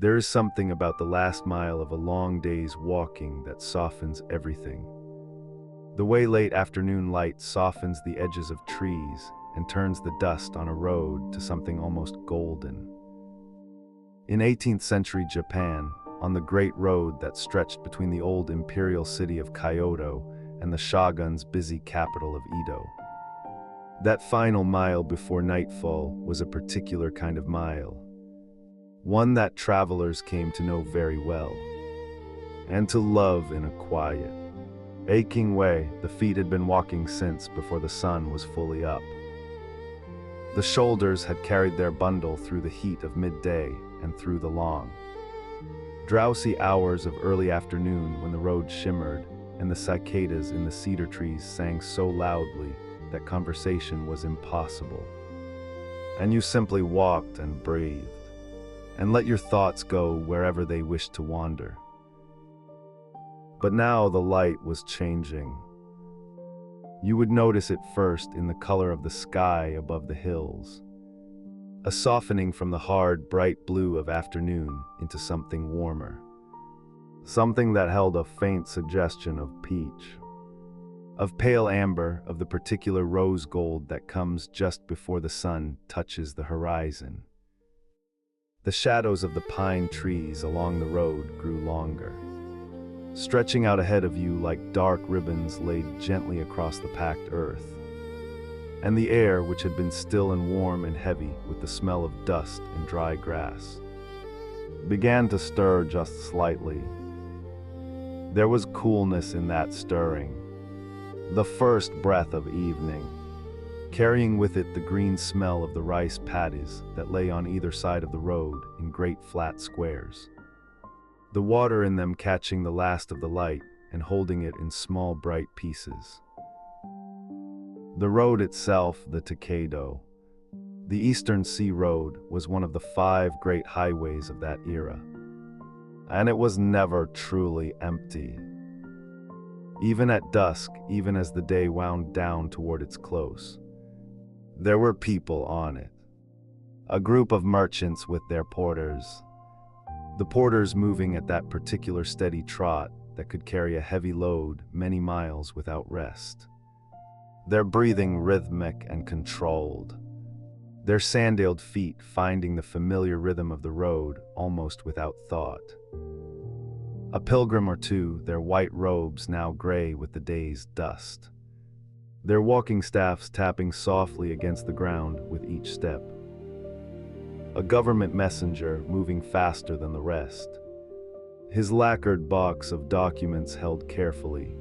There is something about the last mile of a long day's walking that softens everything. The way late afternoon light softens the edges of trees and turns the dust on a road to something almost golden. In 18th century Japan, on the great road that stretched between the old imperial city of Kyoto and the shogun's busy capital of Edo, that final mile before nightfall was a particular kind of mile, one that travelers came to know very well, and to love in a quiet, aching way the feet had been walking since before the sun was fully up. The shoulders had carried their bundle through the heat of midday and through the long, drowsy hours of early afternoon when the road shimmered and the cicadas in the cedar trees sang so loudly that conversation was impossible. And you simply walked and breathed, and let your thoughts go wherever they wished to wander. But now the light was changing. You would notice it first in the color of the sky above the hills, a softening from the hard, bright blue of afternoon into something warmer, something that held a faint suggestion of peach, of pale amber, of the particular rose gold that comes just before the sun touches the horizon. The shadows of the pine trees along the road grew longer, stretching out ahead of you like dark ribbons laid gently across the packed earth. And the air, which had been still and warm and heavy with the smell of dust and dry grass, began to stir just slightly. There was coolness in that stirring, the first breath of evening, carrying with it the green smell of the rice paddies that lay on either side of the road in great flat squares, the water in them catching the last of the light and holding it in small bright pieces. The road itself, the Takeido, the Eastern Sea Road, was one of the 5 great highways of that era, and it was never truly empty. Even at dusk, even as the day wound down toward its close, there were people on it, a group of merchants with their porters, the porters moving at that particular steady trot that could carry a heavy load many miles without rest, their breathing rhythmic and controlled, their sandaled feet finding the familiar rhythm of the road almost without thought. A pilgrim or two, their white robes now gray with the day's dust, their walking staffs tapping softly against the ground with each step. A government messenger moving faster than the rest, his lacquered box of documents held carefully,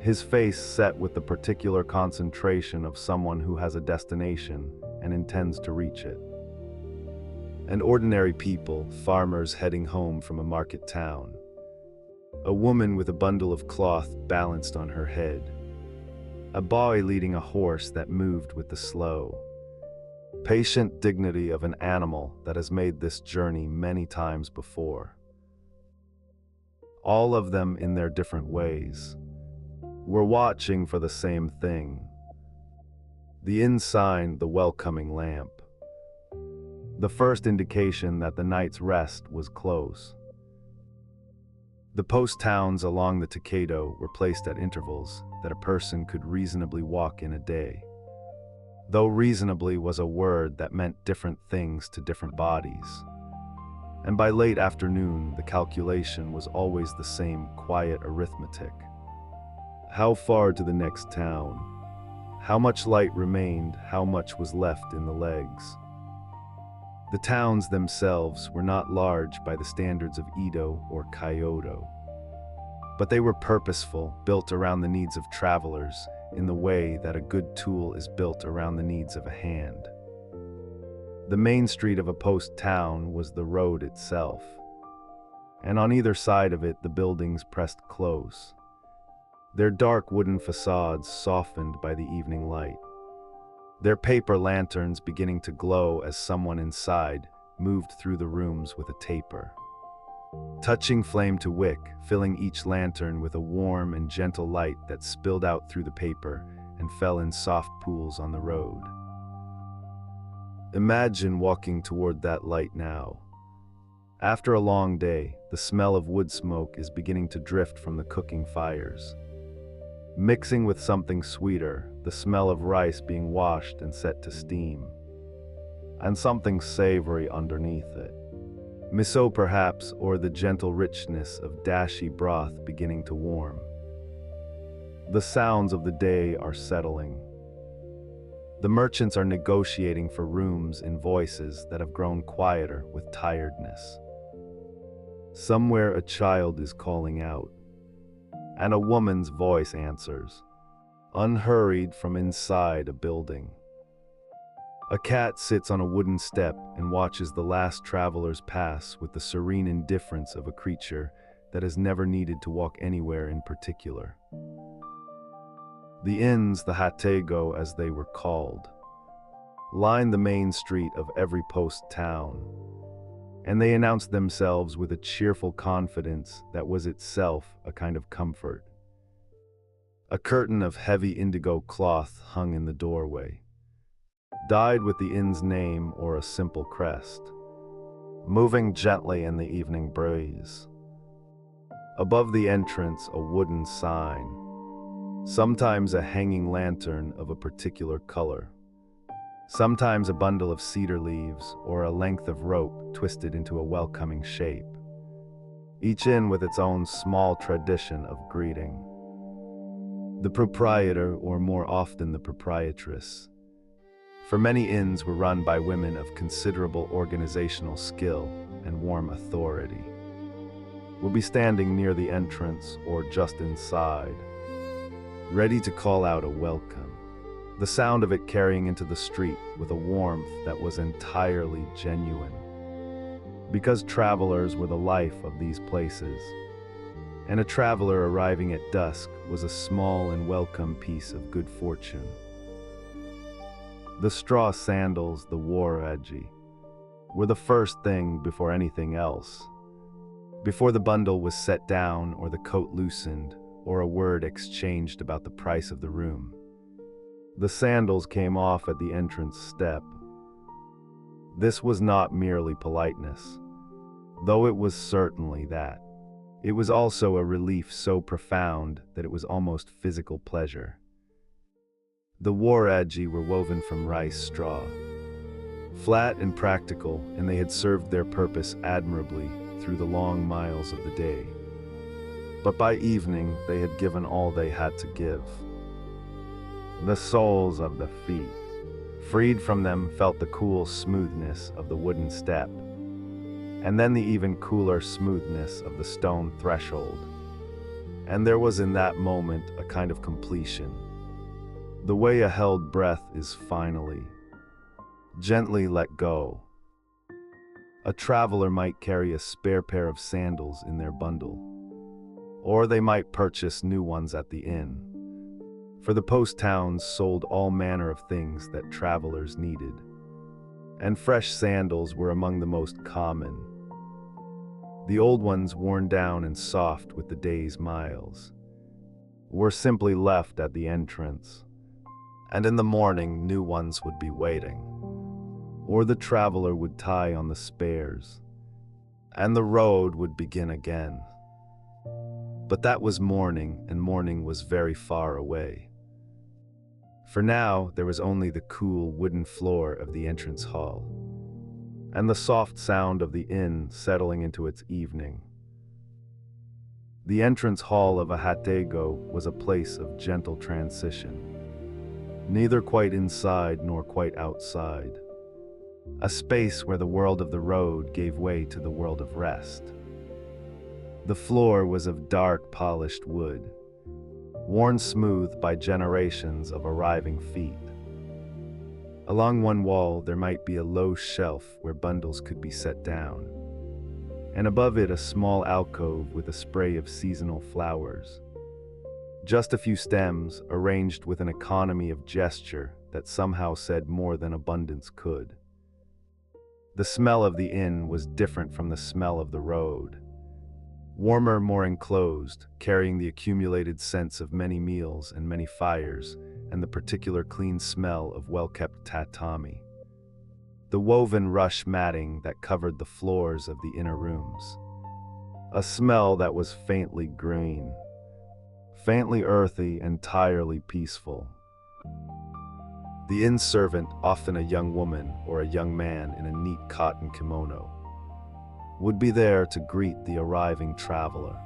his face set with the particular concentration of someone who has a destination and intends to reach it. And ordinary people, farmers heading home from a market town, a woman with a bundle of cloth balanced on her head, a boy leading a horse that moved with the slow, patient dignity of an animal that has made this journey many times before. All of them, in their different ways, were watching for the same thing: the inn sign, the welcoming lamp, the first indication that the night's rest was close. The post towns along the Takeido were placed at intervals that a person could reasonably walk in a day, though reasonably was a word that meant different things to different bodies. And by late afternoon, the calculation was always the same quiet arithmetic. How far to the next town? How much light remained? How much was left in the legs? The towns themselves were not large by the standards of Edo or Kyoto, but they were purposeful, built around the needs of travelers in the way that a good tool is built around the needs of a hand. The main street of a post town was the road itself, and on either side of it the buildings pressed close, their dark wooden facades softened by the evening light, their paper lanterns beginning to glow as someone inside moved through the rooms with a taper, touching flame to wick, filling each lantern with a warm and gentle light that spilled out through the paper and fell in soft pools on the road. Imagine walking toward that light now, After a long day, the smell of wood smoke is beginning to drift from the cooking fires. Mixing with something sweeter, the smell of rice being washed and set to steam. And something savory underneath it. Miso perhaps, or the gentle richness of dashi broth beginning to warm. The sounds of the day are settling. The merchants are negotiating for rooms in voices that have grown quieter with tiredness. Somewhere a child is calling out, and a woman's voice answers, unhurried from inside a building. A cat sits on a wooden step and watches the last travelers pass with the serene indifference of a creature that has never needed to walk anywhere in particular. The inns, the hatego as they were called, line the main street of every post town, and they announced themselves with a cheerful confidence that was itself a kind of comfort. A curtain of heavy indigo cloth hung in the doorway, dyed with the inn's name or a simple crest, moving gently in the evening breeze. Above the entrance, a wooden sign, sometimes a hanging lantern of a particular color, sometimes a bundle of cedar leaves or a length of rope twisted into a welcoming shape, each inn with its own small tradition of greeting. The proprietor, or more often the proprietress, for many inns were run by women of considerable organizational skill and warm authority, will be standing near the entrance or just inside, ready to call out a welcome. The sound of it carrying into the street with a warmth that was entirely genuine. Because travelers were the life of these places, and a traveler arriving at dusk was a small and welcome piece of good fortune. The straw sandals, the waraji, were the first thing before anything else. Before the bundle was set down or the coat loosened or a word exchanged about the price of the room, the sandals came off at the entrance step. This was not merely politeness, though it was certainly that. It was also a relief so profound that it was almost physical pleasure. The waraji were woven from rice straw, flat and practical, and they had served their purpose admirably through the long miles of the day. But by evening, they had given all they had to give. The soles of the feet, freed from them, felt the cool smoothness of the wooden step, and then the even cooler smoothness of the stone threshold. And there was in that moment a kind of completion. The way a held breath is finally, gently let go. A traveler might carry a spare pair of sandals in their bundle, or they might purchase new ones at the inn, for the post towns sold all manner of things that travelers needed, and fresh sandals were among the most common. The old ones, worn down and soft with the day's miles, were simply left at the entrance, and in the morning new ones would be waiting, or the traveler would tie on the spares, and the road would begin again. But that was morning, and morning was very far away. For now, there was only the cool wooden floor of the entrance hall, and the soft sound of the inn settling into its evening. The entrance hall of a hatego was a place of gentle transition, neither quite inside nor quite outside, a space where the world of the road gave way to the world of rest. The floor was of dark polished wood, worn smooth by generations of arriving feet. Along one wall there might be a low shelf where bundles could be set down, and above it a small alcove with a spray of seasonal flowers. Just a few stems, arranged with an economy of gesture that somehow said more than abundance could. The smell of the inn was different from the smell of the road. Warmer, more enclosed, carrying the accumulated scents of many meals and many fires, and the particular clean smell of well-kept tatami. the woven rush matting that covered the floors of the inner rooms. A smell that was faintly green, faintly earthy, entirely peaceful. The inn servant, often a young woman or a young man in a neat cotton kimono, would be there to greet the arriving traveler,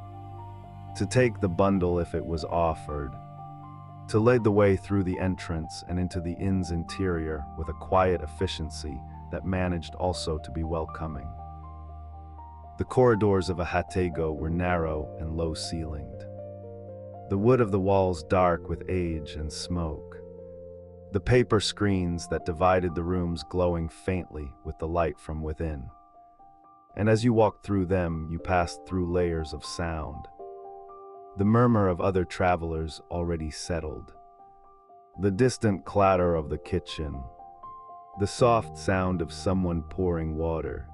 to take the bundle if it was offered, to lead the way through the entrance and into the inn's interior with a quiet efficiency that managed also to be welcoming. The corridors of a hatego were narrow and low-ceilinged, the wood of the walls dark with age and smoke, the paper screens that divided the rooms glowing faintly with the light from within. And as you walked through them, you passed through layers of sound. The murmur of other travelers already settled, the distant clatter of the kitchen, the soft sound of someone pouring water,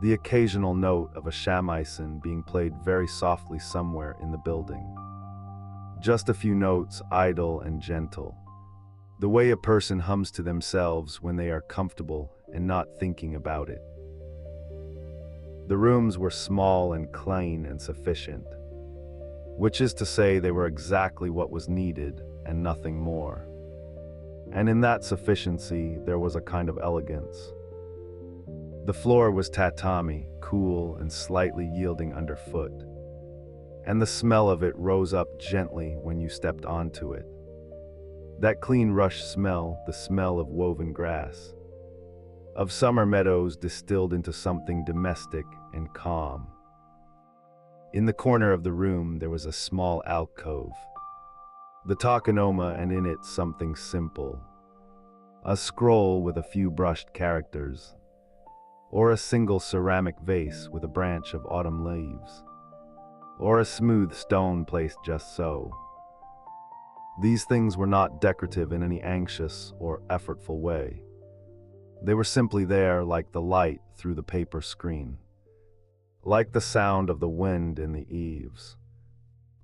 the occasional note of a shamisen being played very softly somewhere in the building. Just a few notes, idle and gentle, the way a person hums to themselves when they are comfortable and not thinking about it. The rooms were small and clean and sufficient, which is to say they were exactly what was needed and nothing more. And in that sufficiency there was a kind of elegance. The floor was tatami, cool and slightly yielding underfoot, and the smell of it rose up gently when you stepped onto it. That clean rush smell, the smell of woven grass, of summer meadows distilled into something domestic and calm. In the corner of the room there was a small alcove, the takanoma, and in it something simple, a scroll with a few brushed characters, or a single ceramic vase with a branch of autumn leaves, or a smooth stone placed just so. These things were not decorative in any anxious or effortful way. They were simply there like the light through the paper screen, like the sound of the wind in the eaves,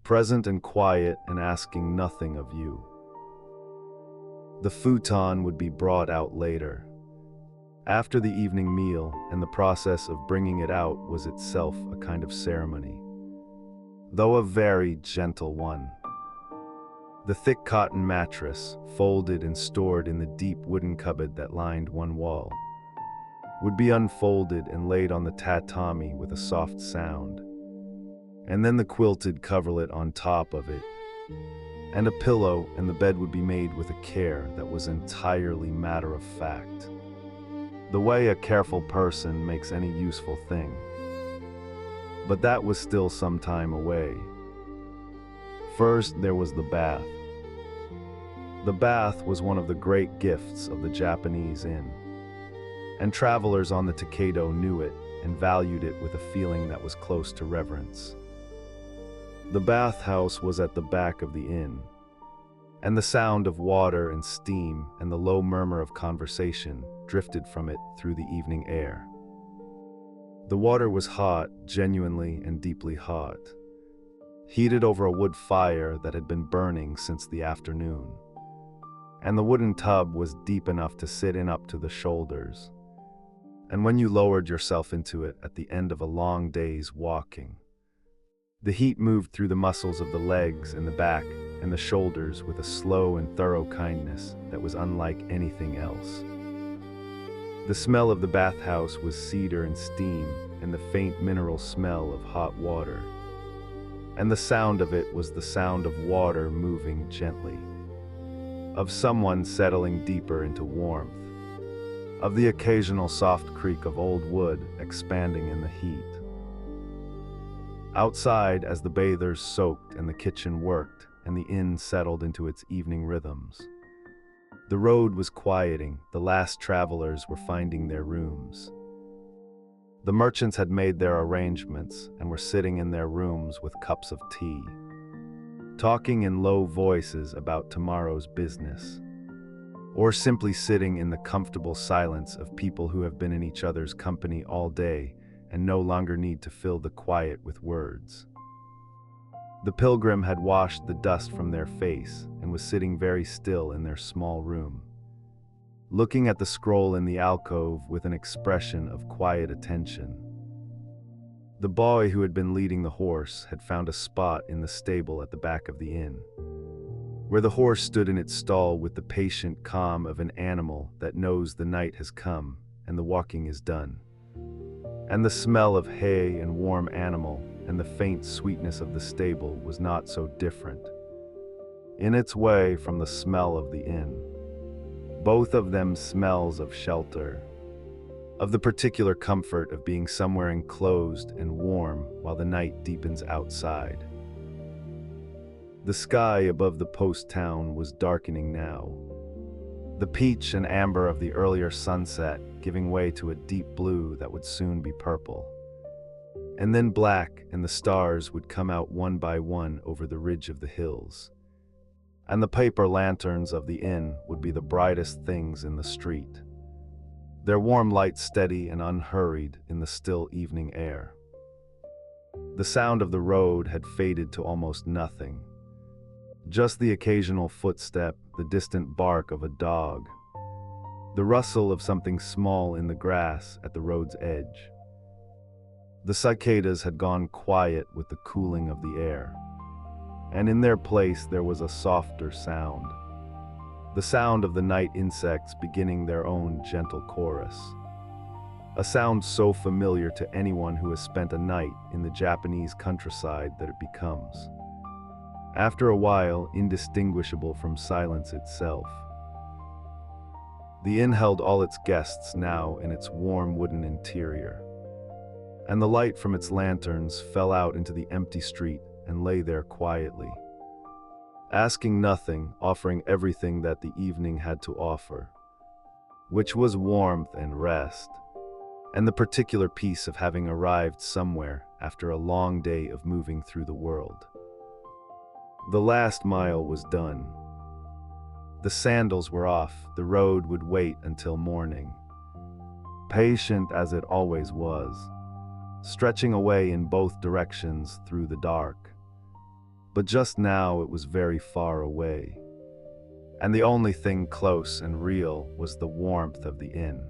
present and quiet and asking nothing of you. The futon would be brought out later, after the evening meal, and the process of bringing it out was itself a kind of ceremony, though a very gentle one. The thick cotton mattress, folded and stored in the deep wooden cupboard that lined one wall, would be unfolded and laid on the tatami with a soft sound, and then the quilted coverlet on top of it, and a pillow, and the bed would be made with a care that was entirely matter of fact, the way a careful person makes any useful thing. But that was still some time away. First, there was the bath. The bath was one of the great gifts of the Japanese inn, and travelers on the Takeda knew it and valued it with a feeling that was close to reverence. The bathhouse was at the back of the inn, and the sound of water and steam and the low murmur of conversation drifted from it through the evening air. The water was hot, genuinely and deeply hot, heated over a wood fire that had been burning since the afternoon, and the wooden tub was deep enough to sit in up to the shoulders. And when you lowered yourself into it at the end of a long day's walking, the heat moved through the muscles of the legs and the back and the shoulders with a slow and thorough kindness that was unlike anything else. The smell of the bathhouse was cedar and steam and the faint mineral smell of hot water, and the sound of it was the sound of water moving gently, of someone settling deeper into warmth, of the occasional soft creak of old wood expanding in the heat. Outside, as the bathers soaked and the kitchen worked and the inn settled into its evening rhythms, the road was quieting, the last travelers were finding their rooms. The merchants had made their arrangements and were sitting in their rooms with cups of tea, talking in low voices about tomorrow's business, or simply sitting in the comfortable silence of people who have been in each other's company all day and no longer need to fill the quiet with words. The pilgrim had washed the dust from their face and was sitting very still in their small room, looking at the scroll in the alcove with an expression of quiet attention. The boy who had been leading the horse had found a spot in the stable at the back of the inn, where the horse stood in its stall with the patient calm of an animal that knows the night has come and the walking is done. And the smell of hay and warm animal and the faint sweetness of the stable was not so different, in its way, from the smell of the inn. Both of them smells of shelter, of the particular comfort of being somewhere enclosed and warm while the night deepens outside. The sky above the post town was darkening now, the peach and amber of the earlier sunset giving way to a deep blue that would soon be purple. And then black, and the stars would come out one by one over the ridge of the hills. And the paper lanterns of the inn would be the brightest things in the street, their warm light steady and unhurried in the still evening air. The sound of the road had faded to almost nothing. Just the occasional footstep, the distant bark of a dog, the rustle of something small in the grass at the road's edge. The cicadas had gone quiet with the cooling of the air, and in their place there was a softer sound, the sound of the night insects beginning their own gentle chorus, a sound so familiar to anyone who has spent a night in the Japanese countryside that it becomes, after a while, indistinguishable from silence itself. The inn held all its guests now in its warm wooden interior, and the light from its lanterns fell out into the empty street and lay there quietly, asking nothing, offering everything that the evening had to offer, which was warmth and rest, and the particular peace of having arrived somewhere after a long day of moving through the world. The last mile was done. The sandals were off, the road would wait until morning, patient as it always was, stretching away in both directions through the dark. But just now it was very far away, and the only thing close and real was the warmth of the inn,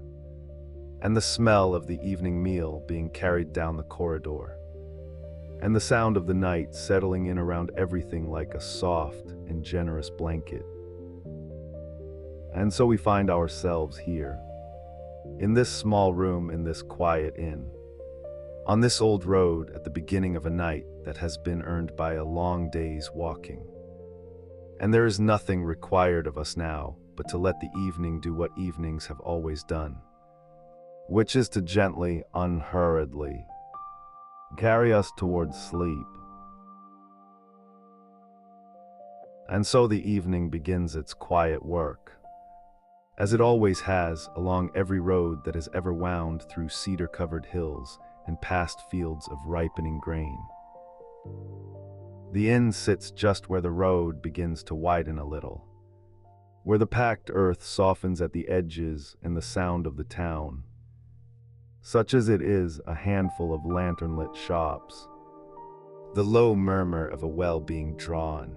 and the smell of the evening meal being carried down the corridor, and the sound of the night settling in around everything like a soft and generous blanket. And so we find ourselves here, in this small room in this quiet inn, on this old road at the beginning of a night that has been earned by a long day's walking. And there is nothing required of us now but to let the evening do what evenings have always done, which is to gently, unhurriedly, carry us towards sleep. And so the evening begins its quiet work, as it always has along every road that has ever wound through cedar-covered hills and past fields of ripening grain. The inn sits just where the road begins to widen a little, where the packed earth softens at the edges and the sound of the town, such as it is, a handful of lantern-lit shops, the low murmur of a well being drawn,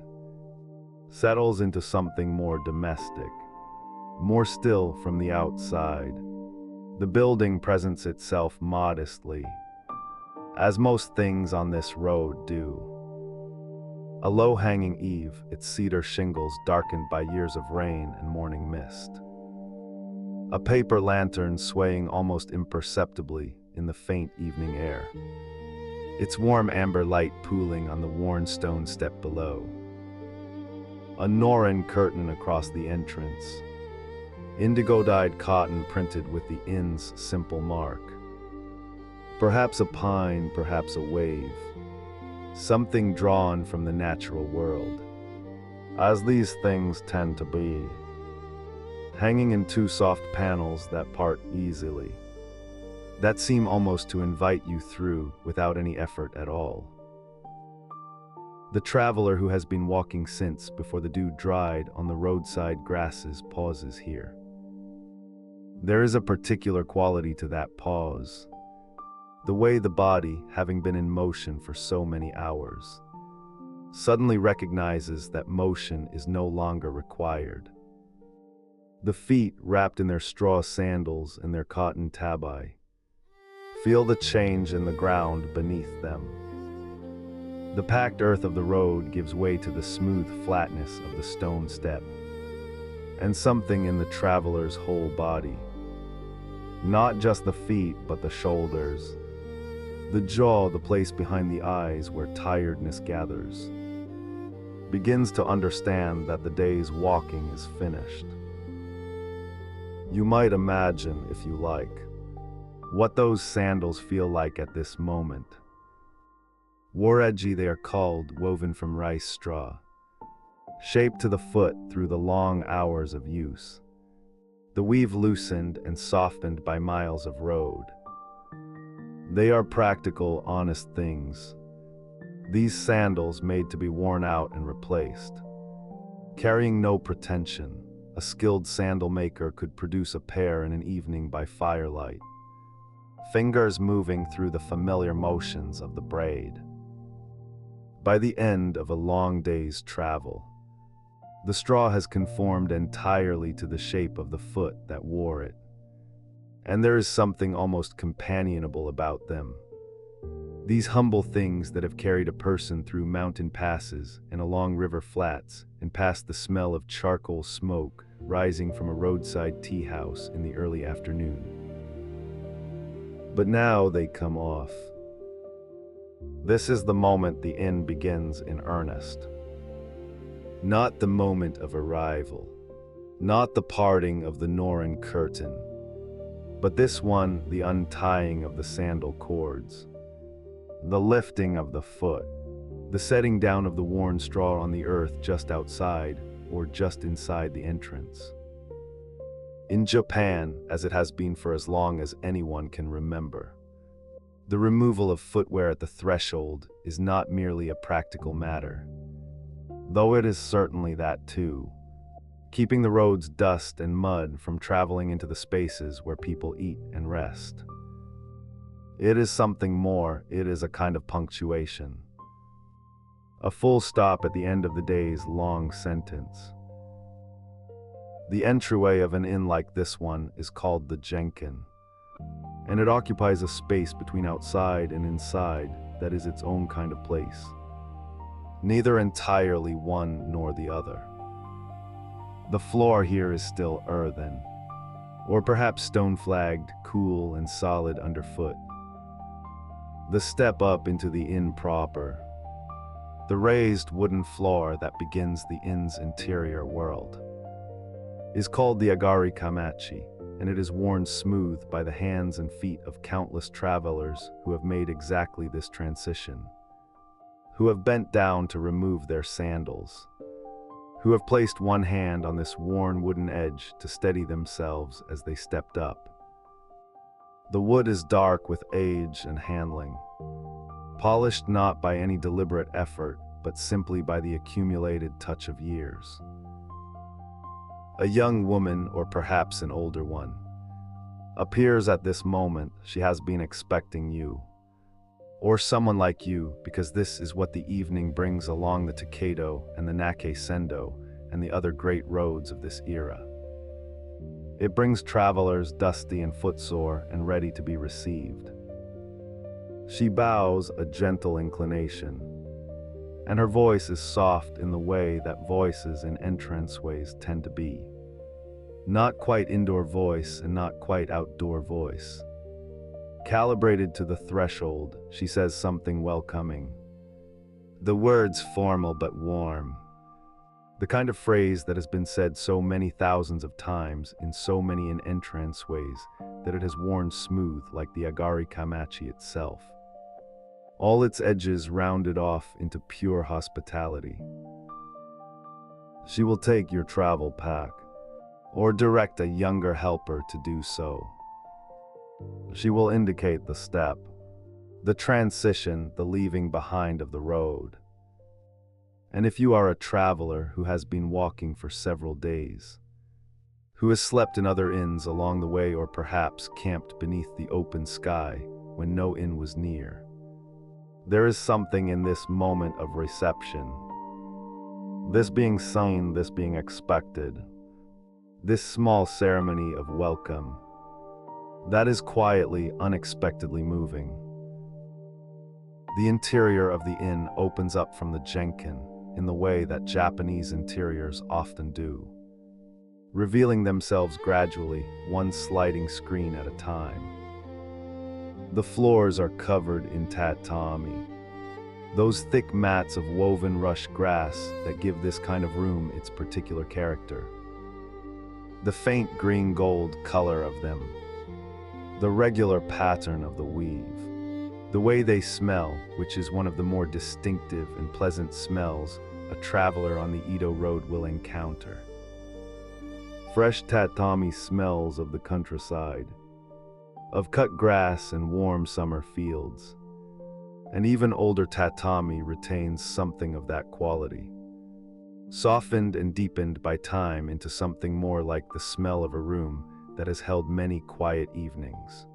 settles into something more domestic, more still from the outside. The building presents itself modestly, as most things on this road do. A low-hanging eave, its cedar shingles darkened by years of rain and morning mist. A paper lantern swaying almost imperceptibly in the faint evening air, its warm amber light pooling on the worn stone step below. A Norran curtain across the entrance, indigo-dyed cotton printed with the inn's simple mark. Perhaps a pine, perhaps a wave, something drawn from the natural world, as these things tend to be, hanging in two soft panels that part easily, that seem almost to invite you through without any effort at all. The traveler who has been walking since before the dew dried on the roadside grasses pauses here. There is a particular quality to that pause, the way the body, having been in motion for so many hours, suddenly recognizes that motion is no longer required. The feet wrapped in their straw sandals and their cotton tabi. Feel the change in the ground beneath them. The packed earth of the road gives way to the smooth flatness of the stone step, and something in the traveler's whole body. Not just the feet, but the shoulders. The jaw, the place behind the eyes where tiredness gathers, begins to understand that the day's walking is finished. You might imagine, if you like, what those sandals feel like at this moment. Wareji they are called, woven from rice straw, shaped to the foot through the long hours of use. The weave loosened and softened by miles of road. They are practical, honest things. These sandals made to be worn out and replaced. Carrying no pretension, a skilled sandal maker could produce a pair in an evening by firelight, fingers moving through the familiar motions of the braid. By the end of a long day's travel, the straw has conformed entirely to the shape of the foot that wore it, and there is something almost companionable about them. These humble things that have carried a person through mountain passes and along river flats and past the smell of charcoal smoke rising from a roadside tea house in the early afternoon. But now they come off. This is the moment the inn begins in earnest. Not the moment of arrival, not the parting of the Norran curtain, but this one, the untying of the sandal cords, the lifting of the foot, the setting down of the worn straw on the earth just outside or just inside the entrance. In Japan, as it has been for as long as anyone can remember, the removal of footwear at the threshold is not merely a practical matter, though it is certainly that too, keeping the road's dust and mud from traveling into the spaces where people eat and rest. It is something more. It is a kind of punctuation, a full stop at the end of the day's long sentence. The entryway of an inn like this one is called the Jenkin, and it occupies a space between outside and inside that is its own kind of place, neither entirely one nor the other. The floor here is still earthen, or perhaps stone-flagged, cool and solid underfoot. The step up into the inn proper, the raised wooden floor that begins the inn's interior world, is called the agari kamachi, and it is worn smooth by the hands and feet of countless travelers who have made exactly this transition, who have bent down to remove their sandals, who have placed one hand on this worn wooden edge to steady themselves as they stepped up. The wood is dark with age and handling, polished not by any deliberate effort, but simply by the accumulated touch of years. A young woman, or perhaps an older one, appears at this moment. She has been expecting you, or someone like you, because this is what the evening brings along the Takedo and the Nake Sendo and the other great roads of this era. It brings travelers dusty and footsore and ready to be received. She bows a gentle inclination, and her voice is soft in the way that voices in entranceways tend to be. Not quite indoor voice and not quite outdoor voice. Calibrated to the threshold, she says something welcoming. The words formal but warm. The kind of phrase that has been said so many thousands of times in so many entranceways that it has worn smooth like the agari kamachi itself, all its edges rounded off into pure hospitality. She will take your travel pack, or direct a younger helper to do so. She will indicate the step, the transition, the leaving behind of the road. And if you are a traveler who has been walking for several days, who has slept in other inns along the way, or perhaps camped beneath the open sky when no inn was near, there is something in this moment of reception, this being seen, this being expected, This small ceremony of welcome, that is quietly, unexpectedly moving. The interior of the inn opens up from the jenkin in the way that Japanese interiors often do, revealing themselves gradually, one sliding screen at a time. The floors are covered in tatami, those thick mats of woven rush grass that give this kind of room its particular character. The faint green-gold color of them, the regular pattern of the weave, the way they smell, which is one of the more distinctive and pleasant smells a traveler on the Edo Road will encounter. Fresh tatami smells of the countryside, of cut grass and warm summer fields. And even older tatami retains something of that quality, softened and deepened by time into something more like the smell of a room that has held many quiet evenings.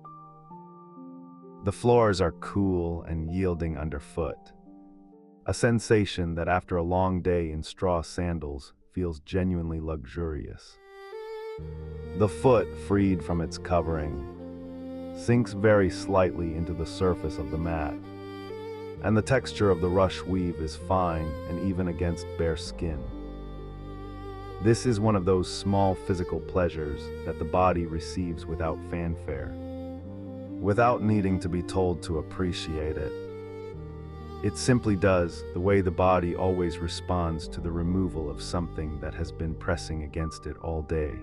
The floors are cool and yielding underfoot, a sensation that after a long day in straw sandals feels genuinely luxurious. The foot, freed from its covering, sinks very slightly into the surface of the mat, and the texture of the rush weave is fine and even against bare skin. This is one of those small physical pleasures that the body receives without fanfare, without needing to be told to appreciate it. It simply does, the way the body always responds to the removal of something that has been pressing against it all day.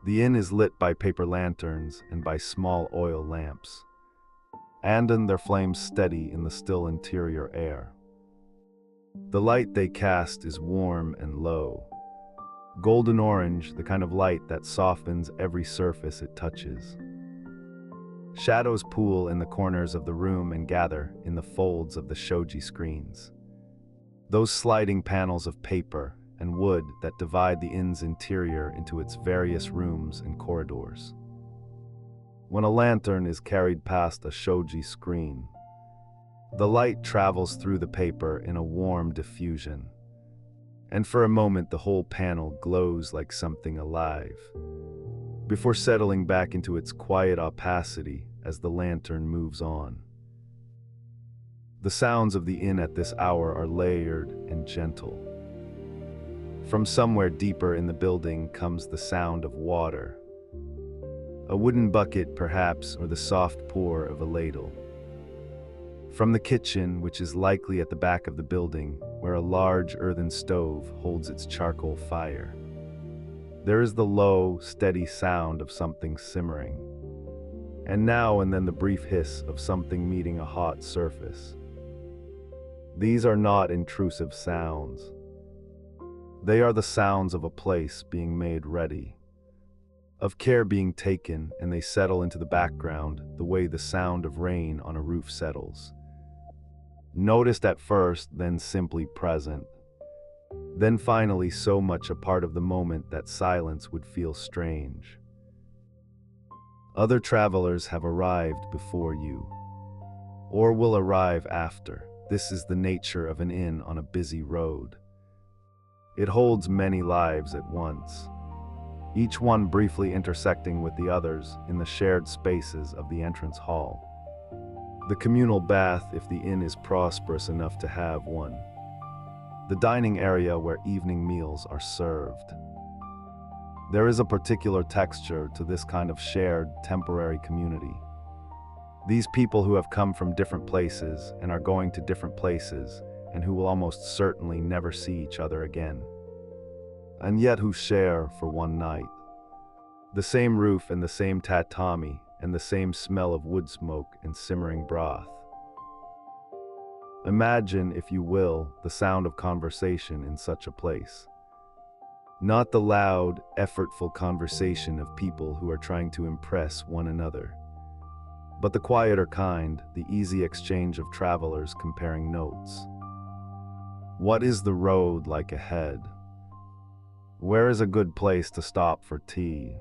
The inn is lit by paper lanterns and by small oil lamps, and their flames steady in the still interior air. The light they cast is warm and low, golden orange, the kind of light that softens every surface it touches. Shadows pool in the corners of the room and gather in the folds of the shoji screens, those sliding panels of paper and wood that divide the inn's interior into its various rooms and corridors. When a lantern is carried past a shoji screen, the light travels through the paper in a warm diffusion, and for a moment the whole panel glows like something alive, before settling back into its quiet opacity as the lantern moves on. The sounds of the inn at this hour are layered and gentle. From somewhere deeper in the building comes the sound of water, a wooden bucket perhaps, or the soft pour of a ladle. From the kitchen, which is likely at the back of the building, where a large earthen stove holds its charcoal fire, there is the low, steady sound of something simmering, and now and then the brief hiss of something meeting a hot surface. These are not intrusive sounds. They are the sounds of a place being made ready, of care being taken, and they settle into the background the way the sound of rain on a roof settles. Noticed at first, then simply present, then finally so much a part of the moment that silence would feel strange. Other travelers have arrived before you, or will arrive after. This is the nature of an inn on a busy road. It holds many lives at once, each one briefly intersecting with the others in the shared spaces of the entrance hall. The communal bath, if the inn is prosperous enough to have one. The dining area where evening meals are served. There is a particular texture to this kind of shared, temporary community. These people who have come from different places and are going to different places, and who will almost certainly never see each other again, and yet who share, for one night, the same roof and the same tatami and the same smell of wood smoke and simmering broth. Imagine, if you will, the sound of conversation in such a place. Not the loud, effortful conversation of people who are trying to impress one another, but the quieter kind, the easy exchange of travelers comparing notes. What is the road like ahead? Where is a good place to stop for tea?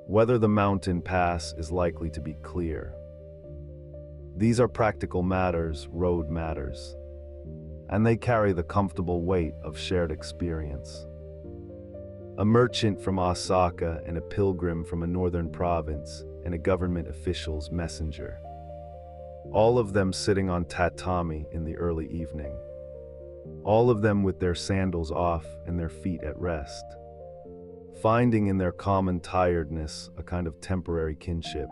Whether the mountain pass is likely to be clear. These are practical matters, road matters, and they carry the comfortable weight of shared experience. A merchant from Osaka and a pilgrim from a northern province and a government official's messenger. All of them sitting on tatami in the early evening. All of them with their sandals off and their feet at rest, finding in their common tiredness a kind of temporary kinship.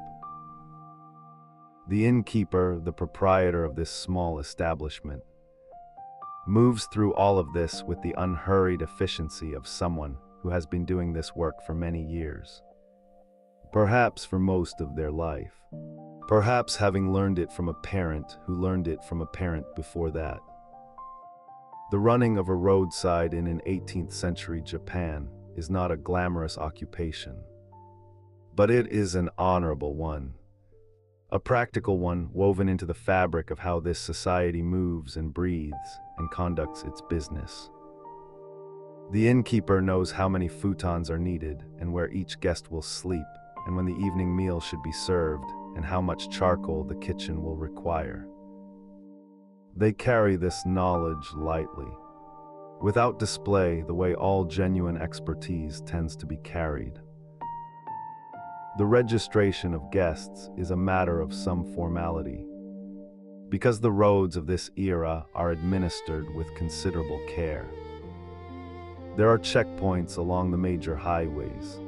The innkeeper, the proprietor of this small establishment, moves through all of this with the unhurried efficiency of someone who has been doing this work for many years, perhaps for most of their life, perhaps having learned it from a parent who learned it from a parent before that. The running of a roadside in an 18th century Japan is not a glamorous occupation, but it is an honorable one, a practical one woven into the fabric of how this society moves and breathes and conducts its business. The innkeeper knows how many futons are needed and where each guest will sleep and when the evening meal should be served and how much charcoal the kitchen will require. They carry this knowledge lightly, without display, the way all genuine expertise tends to be carried. The registration of guests is a matter of some formality, because the roads of this era are administered with considerable care. There are checkpoints along the major highways,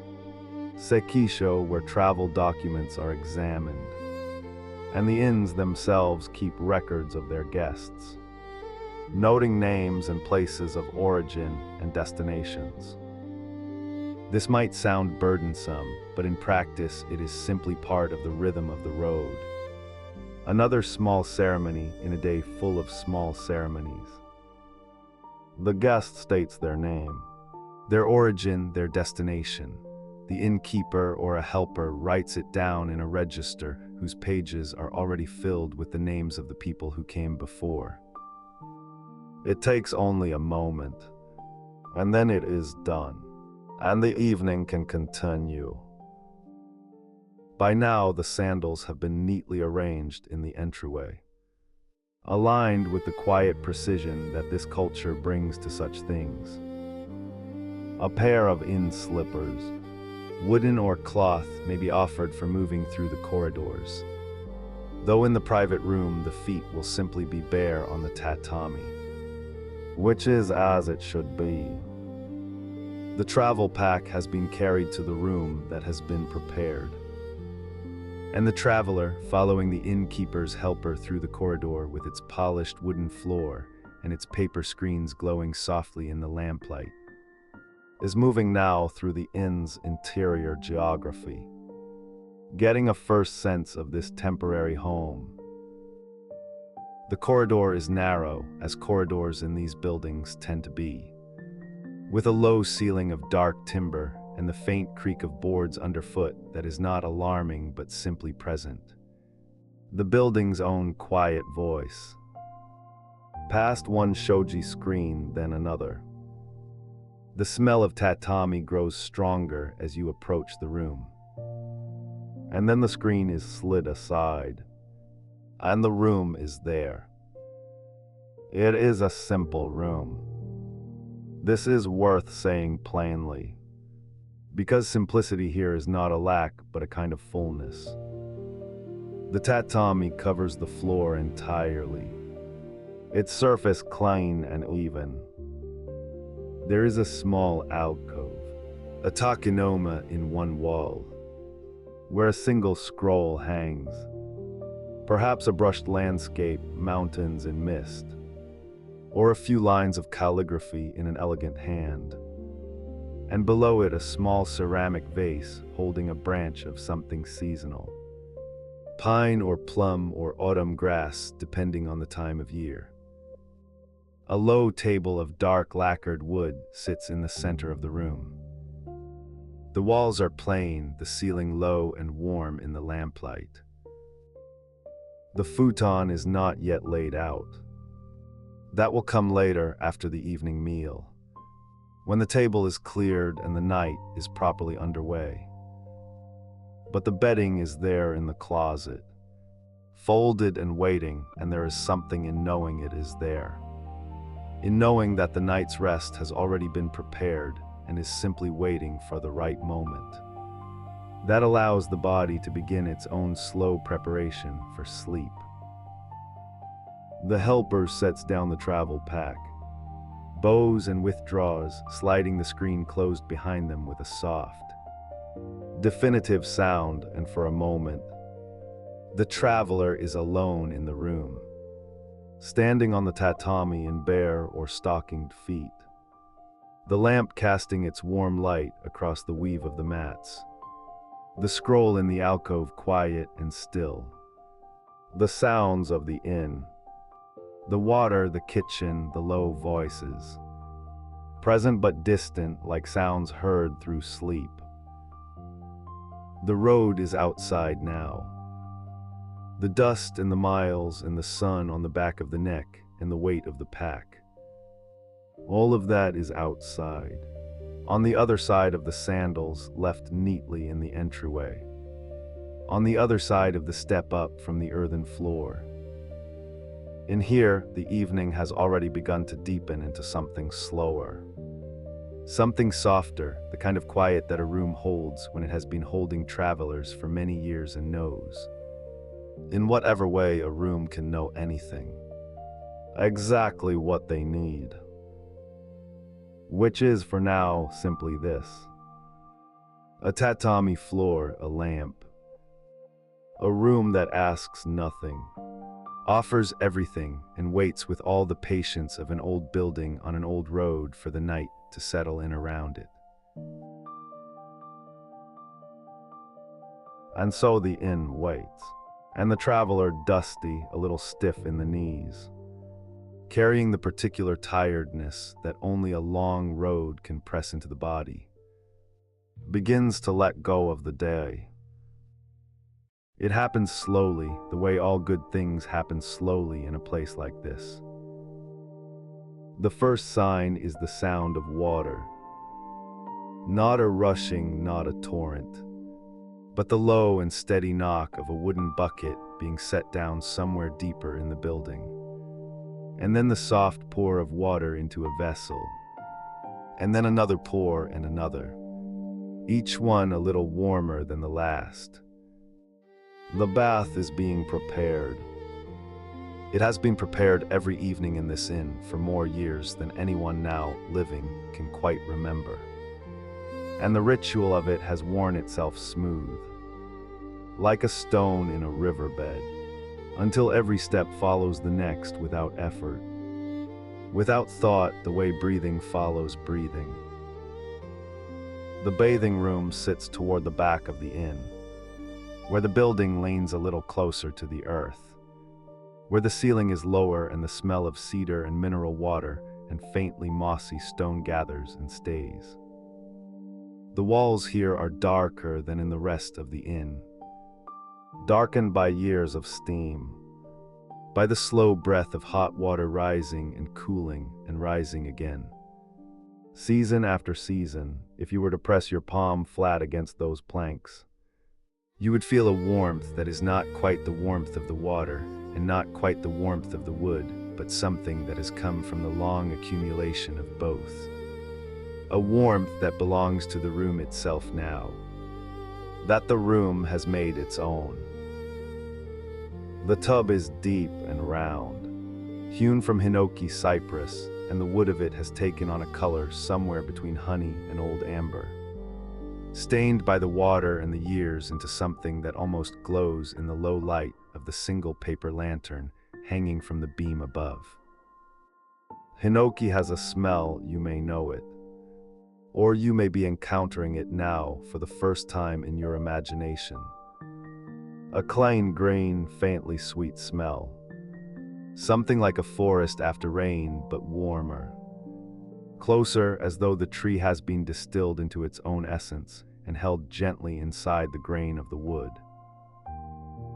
sekisho where travel documents are examined, and the inns themselves keep records of their guests, noting names and places of origin and destinations. This might sound burdensome, but in practice it is simply part of the rhythm of the road. Another small ceremony in a day full of small ceremonies. The guest states their name, their origin, their destination. The innkeeper or a helper writes it down in a register whose pages are already filled with the names of the people who came before. It takes only a moment, and then it is done, and the evening can continue. By now, the sandals have been neatly arranged in the entryway, aligned with the quiet precision that this culture brings to such things. A pair of inn slippers, wooden or cloth, may be offered for moving through the corridors, though in the private room the feet will simply be bare on the tatami, which is as it should be. The travel pack has been carried to the room that has been prepared, and the traveler, following the innkeeper's helper through the corridor with its polished wooden floor and its paper screens glowing softly in the lamplight, is moving now through the inn's interior geography, getting a first sense of this temporary home. The corridor is narrow, as corridors in these buildings tend to be, with a low ceiling of dark timber and the faint creak of boards underfoot that is not alarming but simply present. The building's own quiet voice. Past one shoji screen, then another. The smell of tatami grows stronger as you approach the room. And then the screen is slid aside, and the room is there. It is a simple room. This is worth saying plainly, because simplicity here is not a lack but a kind of fullness. The tatami covers the floor entirely, its surface clean and even. There is a small alcove, a takinoma in one wall, where a single scroll hangs, perhaps a brushed landscape, mountains and mist, or a few lines of calligraphy in an elegant hand, and below it a small ceramic vase holding a branch of something seasonal, pine or plum or autumn grass depending on the time of year. A low table of dark lacquered wood sits in the center of the room. The walls are plain, the ceiling low and warm in the lamplight. The futon is not yet laid out. That will come later after the evening meal, when the table is cleared and the night is properly underway. But the bedding is there in the closet, folded and waiting, and there is something in knowing it is there, in knowing that the night's rest has already been prepared and is simply waiting for the right moment. That allows the body to begin its own slow preparation for sleep. The helper sets down the travel pack, bows and withdraws, sliding the screen closed behind them with a soft, definitive sound, and for a moment, the traveler is alone in the room, standing on the tatami in bare or stockinged feet, the lamp casting its warm light across the weave of the mats, the scroll in the alcove quiet and still, the sounds of the inn, the water, the kitchen, the low voices, present but distant like sounds heard through sleep. The road is outside now. The dust and the miles and the sun on the back of the neck and the weight of the pack. All of that is outside, on the other side of the sandals left neatly in the entryway, on the other side of the step up from the earthen floor. In here, the evening has already begun to deepen into something slower, something softer, the kind of quiet that a room holds when it has been holding travelers for many years and knows, in whatever way a room can know anything, exactly what they need. Which is, for now, simply this: a tatami floor, a lamp, a room that asks nothing, offers everything, and waits with all the patience of an old building on an old road for the night to settle in around it. And so the inn waits, and the traveler, dusty, a little stiff in the knees, carrying the particular tiredness that only a long road can press into the body, begins to let go of the day. It happens slowly, the way all good things happen slowly in a place like this. The first sign is the sound of water. Not a rushing, not a torrent, but the low and steady knock of a wooden bucket being set down somewhere deeper in the building. And then the soft pour of water into a vessel. And then another pour and another, each one a little warmer than the last. The bath is being prepared. It has been prepared every evening in this inn for more years than anyone now living can quite remember. And the ritual of it has worn itself smooth, like a stone in a riverbed, until every step follows the next without effort, without thought, the way breathing follows breathing. The bathing room sits toward the back of the inn, where the building leans a little closer to the earth, where the ceiling is lower and the smell of cedar and mineral water and faintly mossy stone gathers and stays. The walls here are darker than in the rest of the inn, darkened by years of steam, by the slow breath of hot water rising and cooling and rising again. Season after season, if you were to press your palm flat against those planks, you would feel a warmth that is not quite the warmth of the water and not quite the warmth of the wood, but something that has come from the long accumulation of both. A warmth that belongs to the room itself now, that the room has made its own. The tub is deep and round, hewn from hinoki cypress, and the wood of it has taken on a color somewhere between honey and old amber, stained by the water and the years into something that almost glows in the low light of the single paper lantern hanging from the beam above. Hinoki has a smell, you may know it, or you may be encountering it now for the first time in your imagination. A clean, green, faintly sweet smell. Something like a forest after rain, but warmer. Closer, as though the tree has been distilled into its own essence and held gently inside the grain of the wood.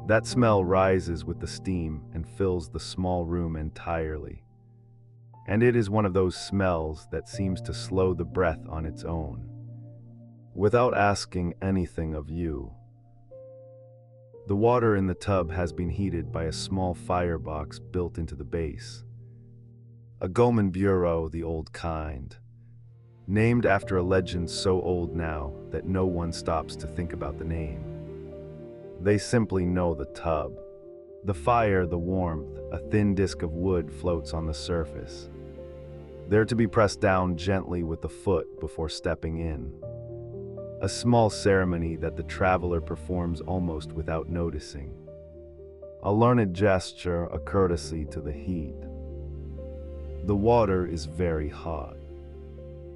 That smell rises with the steam and fills the small room entirely. And it is one of those smells that seems to slow the breath on its own, without asking anything of you. The water in the tub has been heated by a small firebox built into the base. A Gomen bureau, the old kind. named after a legend so old now that no one stops to think about the name. They simply know the tub. The fire, the warmth, a thin disk of wood floats on the surface. They're to be pressed down gently with the foot before stepping in. A small ceremony that the traveler performs almost without noticing. A learned gesture, a courtesy to the heat. The water is very hot.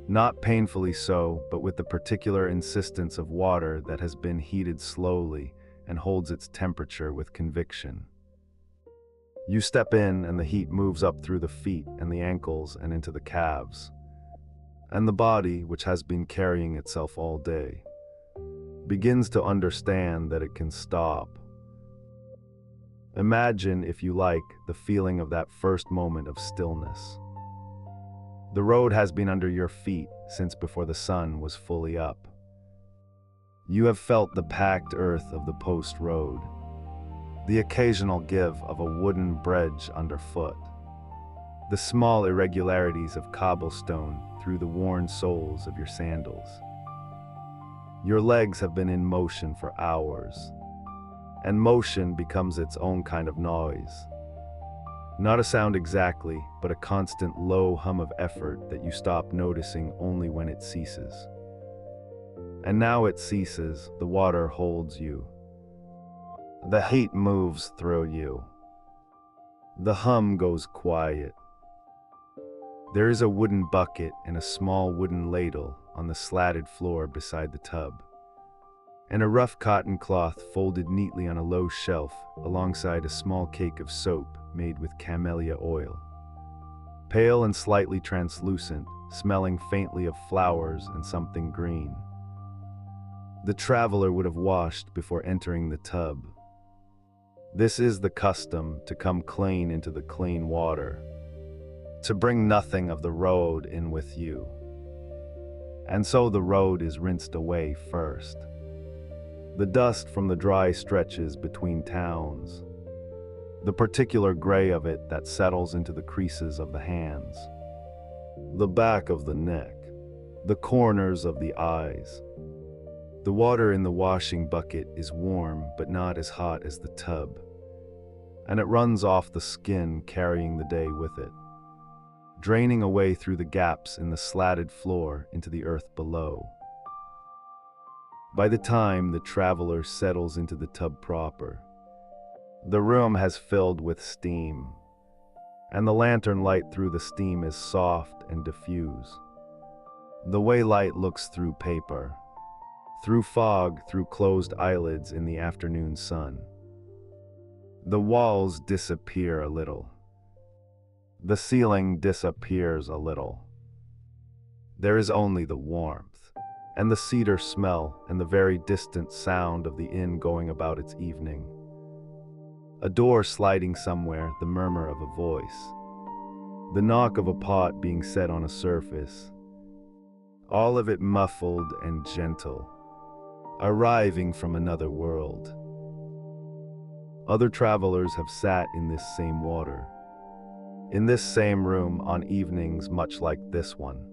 Not painfully so, but with the particular insistence of water that has been heated slowly and holds its temperature with conviction. You step in and the heat moves up through the feet and the ankles and into the calves. And the body, which has been carrying itself all day, begins to understand that it can stop. Imagine, if you like, the feeling of that first moment of stillness. The road has been under your feet since before the sun was fully up. You have felt the packed earth of the post road, the occasional give of a wooden bridge underfoot, the small irregularities of cobblestone through the worn soles of your sandals. Your legs have been in motion for hours, and motion becomes its own kind of noise. Not a sound exactly, but a constant low hum of effort that you stop noticing only when it ceases. And now it ceases, the water holds you. The heat moves through you. The hum goes quiet. There is a wooden bucket and a small wooden ladle on the slatted floor beside the tub, and a rough cotton cloth folded neatly on a low shelf alongside a small cake of soap made with camellia oil. Pale and slightly translucent, smelling faintly of flowers and something green. The traveler would have washed before entering the tub. This is the custom, to come clean into the clean water, to bring nothing of the road in with you. And so the road is rinsed away first. The dust from the dry stretches between towns, the particular gray of it that settles into the creases of the hands, the back of the neck, the corners of the eyes. The water in the washing bucket is warm but not as hot as the tub, and it runs off the skin, carrying the day with it, draining away through the gaps in the slatted floor into the earth below. By the time the traveler settles into the tub proper, the room has filled with steam, and the lantern light through the steam is soft and diffuse. The way light looks through paper, through fog, through closed eyelids in the afternoon sun. The walls disappear a little. The ceiling disappears a little. There is only the warmth, and the cedar smell, and the very distant sound of the inn going about its evening. A door sliding somewhere, the murmur of a voice, the knock of a pot being set on a surface, all of it muffled and gentle, arriving from another world. Other travelers have sat in this same water, in this same room on evenings much like this one.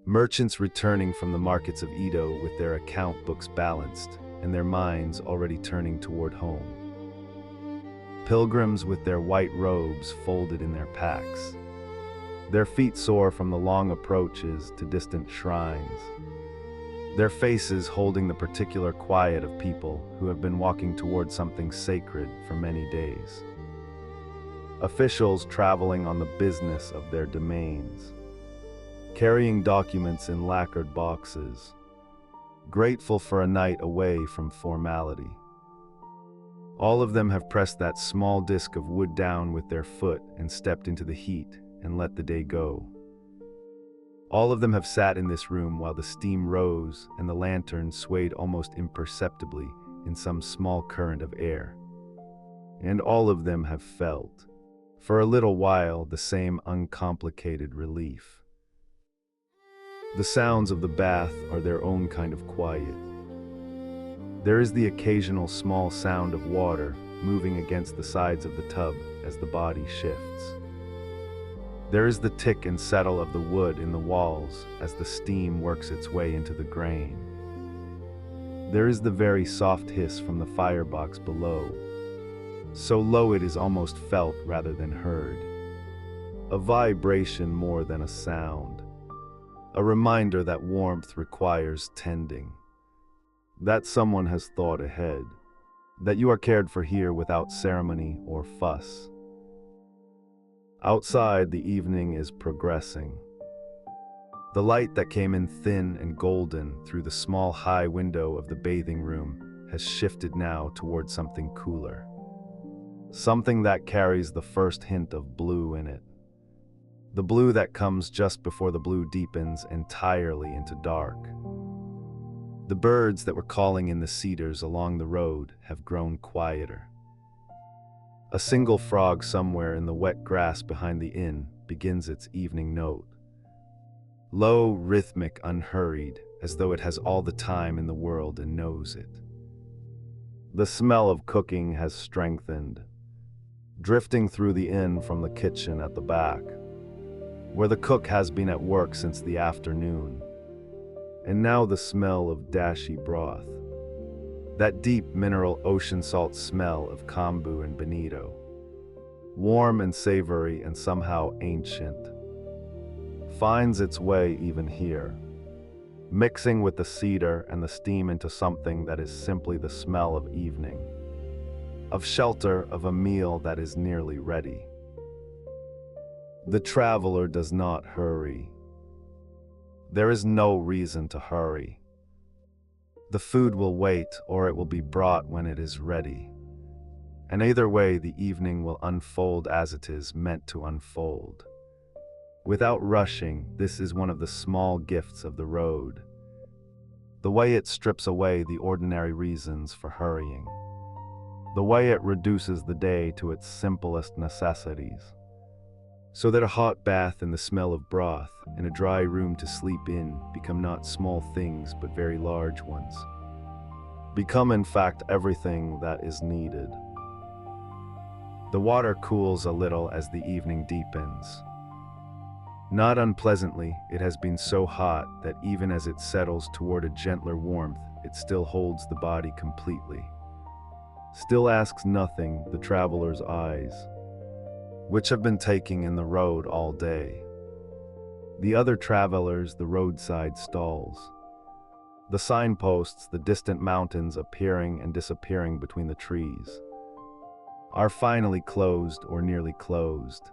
Merchants returning from the markets of Edo with their account books balanced and their minds already turning toward home. Pilgrims with their white robes folded in their packs, their feet sore from the long approaches to distant shrines, their faces holding the particular quiet of people who have been walking toward something sacred for many days. Officials traveling on the business of their domains, carrying documents in lacquered boxes, grateful for a night away from formality. All of them have pressed that small disk of wood down with their foot and stepped into the heat and let the day go. All of them have sat in this room while the steam rose and the lantern swayed almost imperceptibly in some small current of air. And all of them have felt, for a little while, the same uncomplicated relief. The sounds of the bath are their own kind of quiet. There is the occasional small sound of water moving against the sides of the tub as the body shifts. There is the tick and settle of the wood in the walls as the steam works its way into the grain. There is the very soft hiss from the firebox below, so low it is almost felt rather than heard. A vibration more than a sound. A reminder that warmth requires tending. That someone has thought ahead. That you are cared for here without ceremony or fuss. Outside, the evening is progressing. The light that came in thin and golden through the small high window of the bathing room has shifted now toward something cooler. Something that carries the first hint of blue in it. The blue that comes just before the blue deepens entirely into dark. The birds that were calling in the cedars along the road have grown quieter. A single frog somewhere in the wet grass behind the inn begins its evening note. Low, rhythmic, unhurried, as though it has all the time in the world and knows it. The smell of cooking has strengthened, drifting through the inn from the kitchen at the back, where the cook has been at work since the afternoon. And now the smell of dashi broth. That deep mineral ocean salt smell of kombu and bonito. Warm and savory and somehow ancient. Finds its way even here, mixing with the cedar and the steam into something that is simply the smell of evening. Of shelter, of a meal that is nearly ready. The traveler does not hurry. There is no reason to hurry. The food will wait, or it will be brought when it is ready. And either way, the evening will unfold as it is meant to unfold. Without rushing, this is one of the small gifts of the road. The way it strips away the ordinary reasons for hurrying. The way it reduces the day to its simplest necessities. So that a hot bath and the smell of broth and a dry room to sleep in become not small things but very large ones. Become in fact everything that is needed. The water cools a little as the evening deepens. Not unpleasantly, it has been so hot that even as it settles toward a gentler warmth, it still holds the body completely. Still asks nothing, the traveler's eyes, which have been taking in the road all day. The other travelers, the roadside stalls. The signposts, the distant mountains appearing and disappearing between the trees, are finally closed or nearly closed.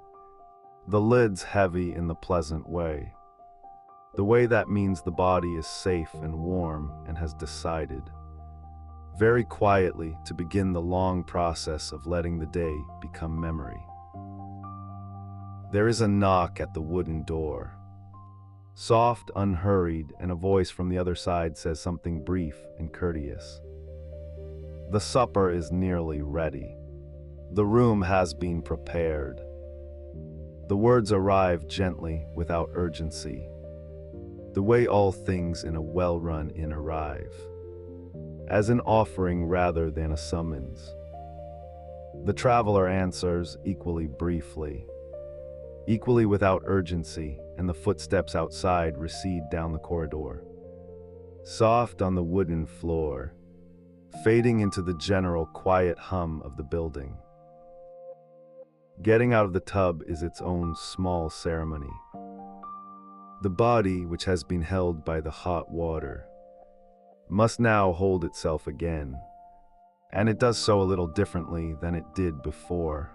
The lids heavy in the pleasant way. The way that means the body is safe and warm and has decided, very quietly, to begin the long process of letting the day become memory. There is a knock at the wooden door. Soft, unhurried, and a voice from the other side says something brief and courteous. The supper is nearly ready. The room has been prepared. The words arrive gently, without urgency, the way all things in a well-run inn arrive, as an offering rather than a summons. The traveler answers equally briefly, equally without urgency, and the footsteps outside recede down the corridor, soft on the wooden floor, fading into the general quiet hum of the building. Getting out of the tub is its own small ceremony. The body, which has been held by the hot water, must now hold itself again, and it does so a little differently than it did before.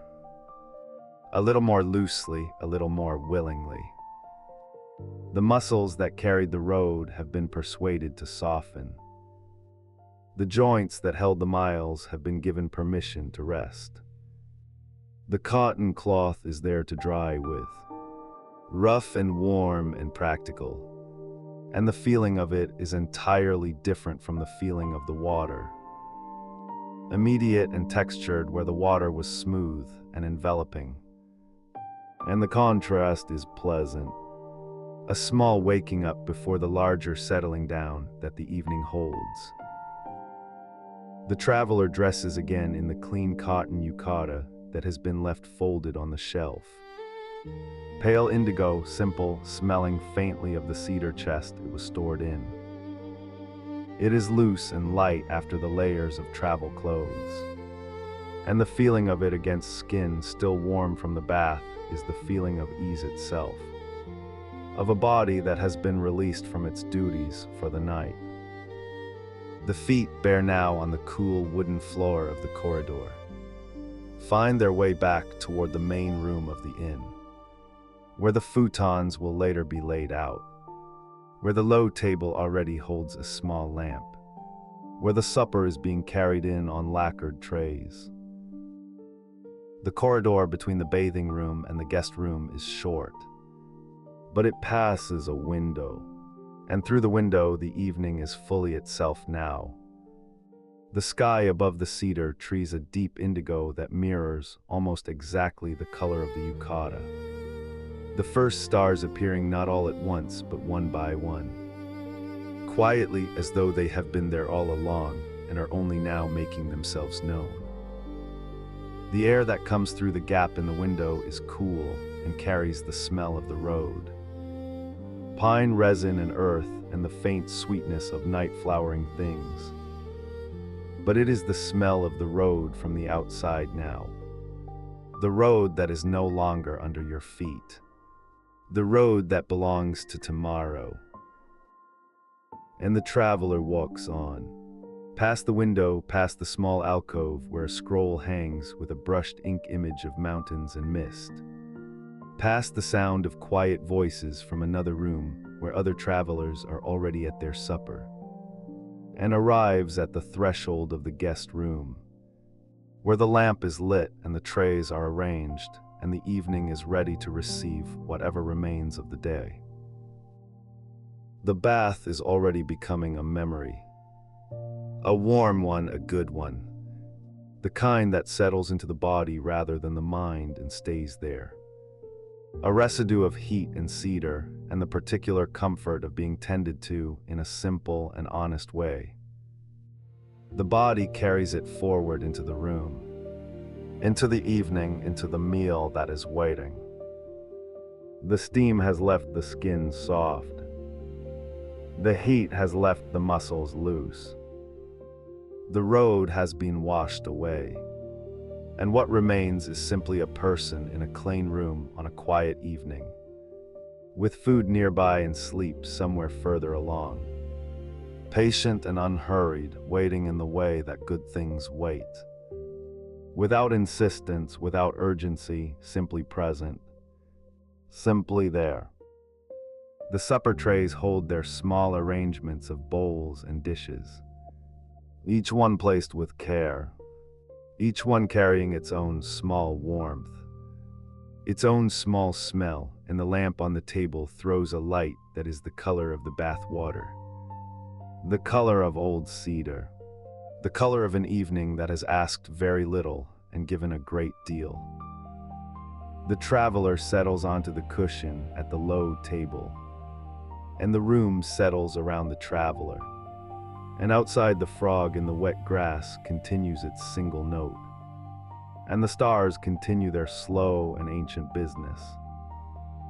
A little more loosely, a little more willingly. The muscles that carried the road have been persuaded to soften. The joints that held the miles have been given permission to rest. The cotton cloth is there to dry with, rough and warm and practical, and the feeling of it is entirely different from the feeling of the water. Immediate and textured where the water was smooth and enveloping. And the contrast is pleasant, a small waking up before the larger settling down that the evening holds. The traveler dresses again in the clean cotton yukata that has been left folded on the shelf. Pale indigo, simple, smelling faintly of the cedar chest it was stored in. It is loose and light after the layers of travel clothes. And the feeling of it against skin still warm from the bath is the feeling of ease itself, of a body that has been released from its duties for the night. The feet bear now on the cool wooden floor of the corridor, find their way back toward the main room of the inn, where the futons will later be laid out, where the low table already holds a small lamp, where the supper is being carried in on lacquered trays. The corridor between the bathing room and the guest room is short, but it passes a window, and through the window the evening is fully itself now. The sky above the cedar trees a deep indigo that mirrors almost exactly the color of the yukata. The first stars appearing not all at once, but one by one, quietly as though they have been there all along and are only now making themselves known. The air that comes through the gap in the window is cool and carries the smell of the road. Pine, resin, and earth, and the faint sweetness of night-flowering things. But it is the smell of the road from the outside now. The road that is no longer under your feet. The road that belongs to tomorrow. And the traveler walks on. Past the window, past the small alcove where a scroll hangs with a brushed ink image of mountains and mist. Past the sound of quiet voices from another room where other travelers are already at their supper. And arrives at the threshold of the guest room, where the lamp is lit and the trays are arranged, and the evening is ready to receive whatever remains of the day. The bath is already becoming a memory. A warm one, a good one. The kind that settles into the body rather than the mind and stays there. A residue of heat and cedar, and the particular comfort of being tended to in a simple and honest way. The body carries it forward into the room, into the evening, into the meal that is waiting. The steam has left the skin soft. The heat has left the muscles loose. The road has been washed away, and what remains is simply a person in a clean room on a quiet evening, with food nearby and sleep somewhere further along. Patient and unhurried, waiting in the way that good things wait. Without insistence, without urgency, simply present. Simply there. The supper trays hold their small arrangements of bowls and dishes, each one placed with care, each one carrying its own small warmth, its own small smell, and the lamp on the table throws a light that is the color of the bath water, the color of old cedar, the color of an evening that has asked very little and given a great deal. The traveler settles onto the cushion at the low table, and the room settles around the traveler. And outside, the frog in the wet grass continues its single note, and the stars continue their slow and ancient business.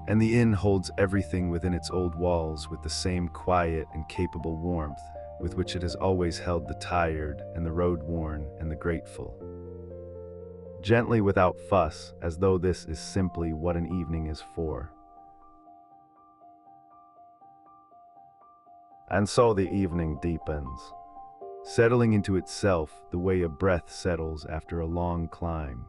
And the inn holds everything within its old walls with the same quiet and capable warmth with which it has always held the tired and the road-worn and the grateful. Gently, without fuss, as though this is simply what an evening is for. And so the evening deepens, settling into itself the way a breath settles after a long climb.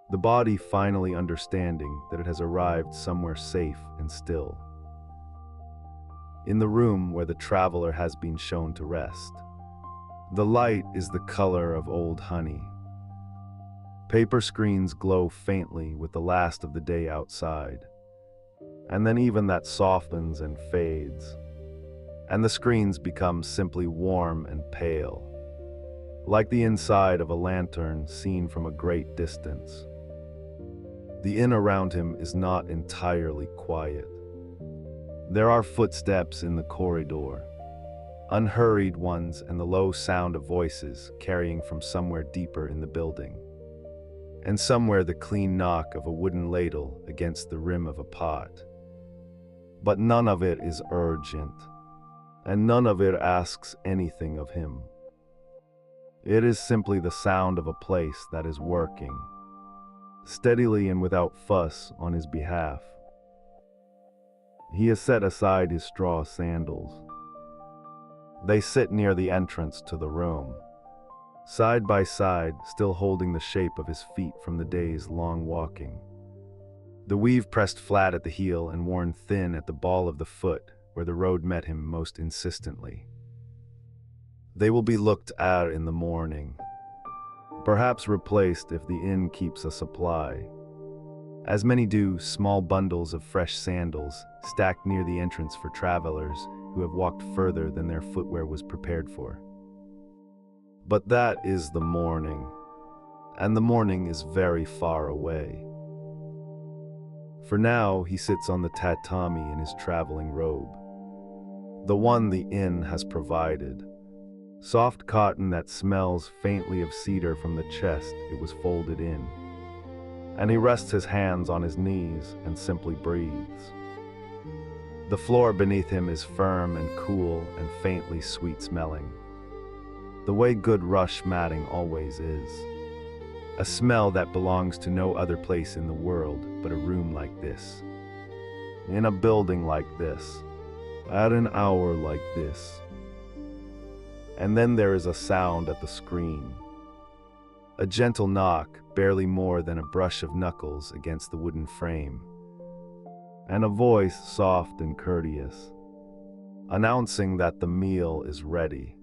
The body finally understanding that it has arrived somewhere safe and still. In the room where the traveler has been shown to rest. The light is the color of old honey. Paper screens glow faintly with the last of the day outside. And then even that softens and fades. And the screens become simply warm and pale, like the inside of a lantern seen from a great distance. The inn around him is not entirely quiet. There are footsteps in the corridor, unhurried ones, and the low sound of voices carrying from somewhere deeper in the building. and somewhere the clean knock of a wooden ladle against the rim of a pot. But none of it is urgent, and none of it asks anything of him. It is simply the sound of a place that is working, steadily and without fuss on his behalf. He has set aside his straw sandals. They sit near the entrance to the room, side by side, still holding the shape of his feet from the day's long walking. The weave pressed flat at the heel and worn thin at the ball of the foot, where the road met him most insistently. They will be looked at in the morning, perhaps replaced if the inn keeps a supply. As many do, small bundles of fresh sandals, stacked near the entrance for travelers who have walked further than their footwear was prepared for. But that is the morning, and the morning is very far away. For now, he sits on the tatami in his traveling robe, the one the inn has provided. Soft cotton that smells faintly of cedar from the chest it was folded in. And he rests his hands on his knees and simply breathes. The floor beneath him is firm and cool and faintly sweet-smelling, the way good rush matting always is. A smell that belongs to no other place in the world but a room like this, in a building like this, at an hour like this. And then there is a sound at the screen. A gentle knock, barely more than a brush of knuckles against the wooden frame. And a voice, soft and courteous, announcing that the meal is ready.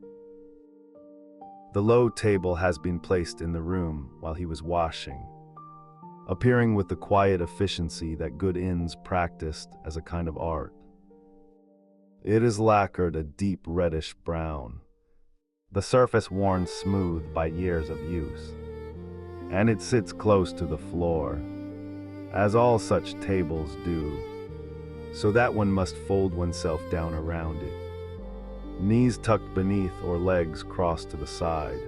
The low table has been placed in the room while he was washing, appearing with the quiet efficiency that good inns practiced as a kind of art. It is lacquered a deep reddish brown, the surface worn smooth by years of use, and it sits close to the floor, as all such tables do, so that one must fold oneself down around it, knees tucked beneath or legs crossed to the side,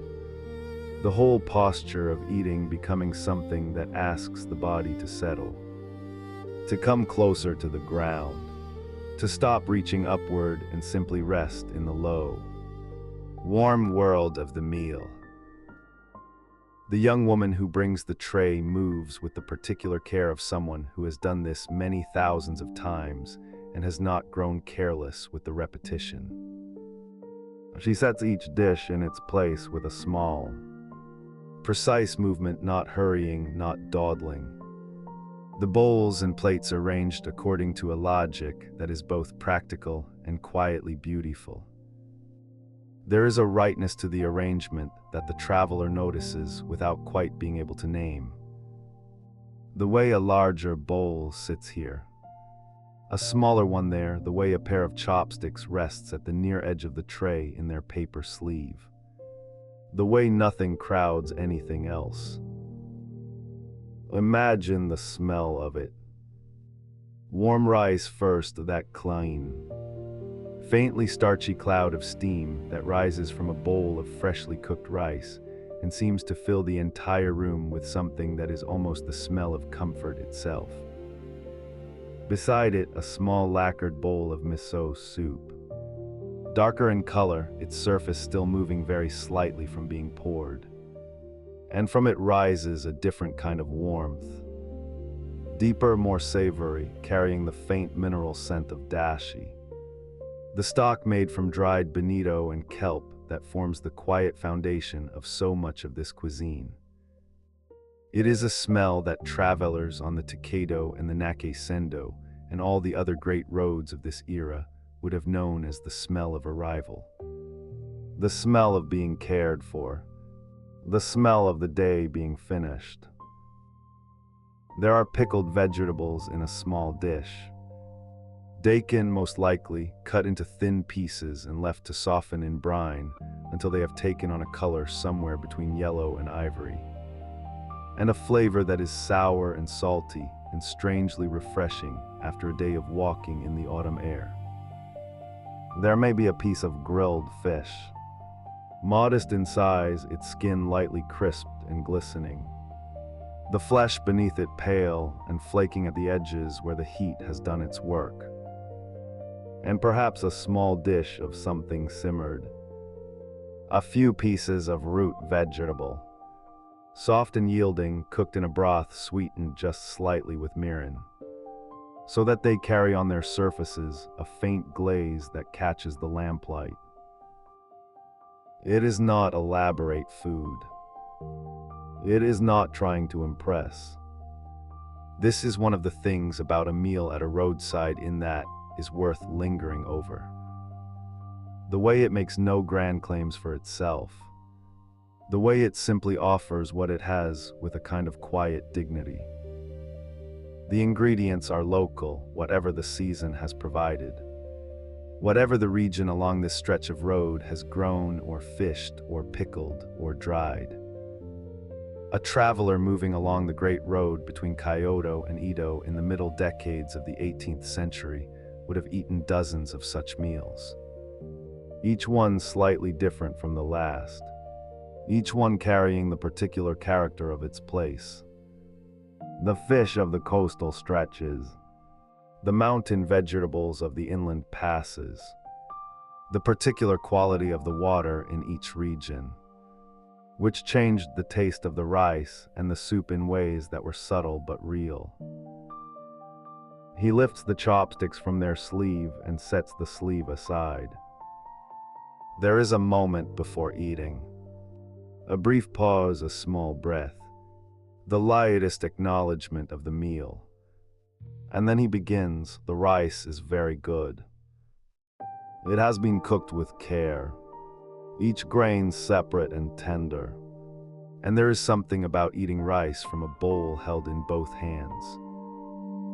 the whole posture of eating becoming something that asks the body to settle, to come closer to the ground, to stop reaching upward and simply rest in the low, warm world of the meal. The young woman who brings the tray moves with the particular care of someone who has done this many thousands of times and has not grown careless with the repetition. She sets each dish in its place with a small, precise movement, not hurrying, not dawdling. The bowls and plates arranged according to a logic that is both practical and quietly beautiful. There is a rightness to the arrangement that the traveler notices without quite being able to name. The way a larger bowl sits here, a smaller one there, the way a pair of chopsticks rests at the near edge of the tray in their paper sleeve, the way nothing crowds anything else. Imagine the smell of it. Warm rice first, that clean, faintly starchy cloud of steam that rises from a bowl of freshly cooked rice and seems to fill the entire room with something that is almost the smell of comfort itself. Beside it, a small lacquered bowl of miso soup, darker in color, its surface still moving very slightly from being poured. And from it rises a different kind of warmth, deeper, more savory, carrying the faint mineral scent of dashi, the stock made from dried bonito and kelp that forms the quiet foundation of so much of this cuisine. It is a smell that travelers on the Takeido and the Nakei-Sendo and all the other great roads of this era would have known as the smell of arrival, the smell of being cared for, the smell of the day being finished. There are pickled vegetables in a small dish. Daikon, most likely, cut into thin pieces and left to soften in brine until they have taken on a color somewhere between yellow and ivory, and a flavor that is sour and salty and strangely refreshing after a day of walking in the autumn air. There may be a piece of grilled fish, modest in size, its skin lightly crisped and glistening. the flesh beneath it pale and flaking at the edges where the heat has done its work. And perhaps a small dish of something simmered. A few pieces of root vegetable, soft and yielding, cooked in a broth sweetened just slightly with mirin, so that they carry on their surfaces a faint glaze that catches the lamplight. It is not elaborate food. It is not trying to impress. This is one of the things about a meal at a roadside inn that is worth lingering over. The way it makes no grand claims for itself. The way it simply offers what it has with a kind of quiet dignity. The ingredients are local, whatever the season has provided. Whatever the region along this stretch of road has grown or fished or pickled or dried. A traveler moving along the great road between Kyoto and Edo in the middle decades of the 18th century would have eaten dozens of such meals. Each one slightly different from the last. Each one carrying the particular character of its place. The fish of the coastal stretches, the mountain vegetables of the inland passes, the particular quality of the water in each region, which changed the taste of the rice and the soup in ways that were subtle but real. He lifts the chopsticks from their sleeve and sets the sleeve aside. There is a moment before eating. A brief pause, a small breath, the lightest acknowledgement of the meal. And then he begins. The rice is very good. It has been cooked with care, each grain separate and tender. And there is something about eating rice from a bowl held in both hands.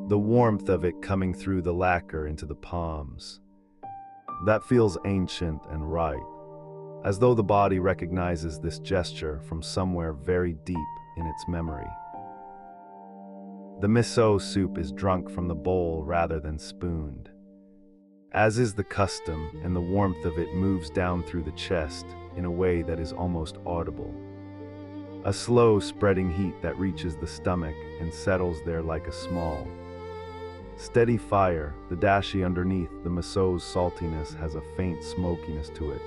The warmth of it coming through the lacquer into the palms. That feels ancient and right, as though the body recognizes this gesture from somewhere very deep in its memory. The miso soup is drunk from the bowl rather than spooned, as is the custom, and the warmth of it moves down through the chest in a way that is almost audible. A slow spreading heat that reaches the stomach and settles there like a small, steady fire. The dashi underneath the miso's saltiness has a faint smokiness to it,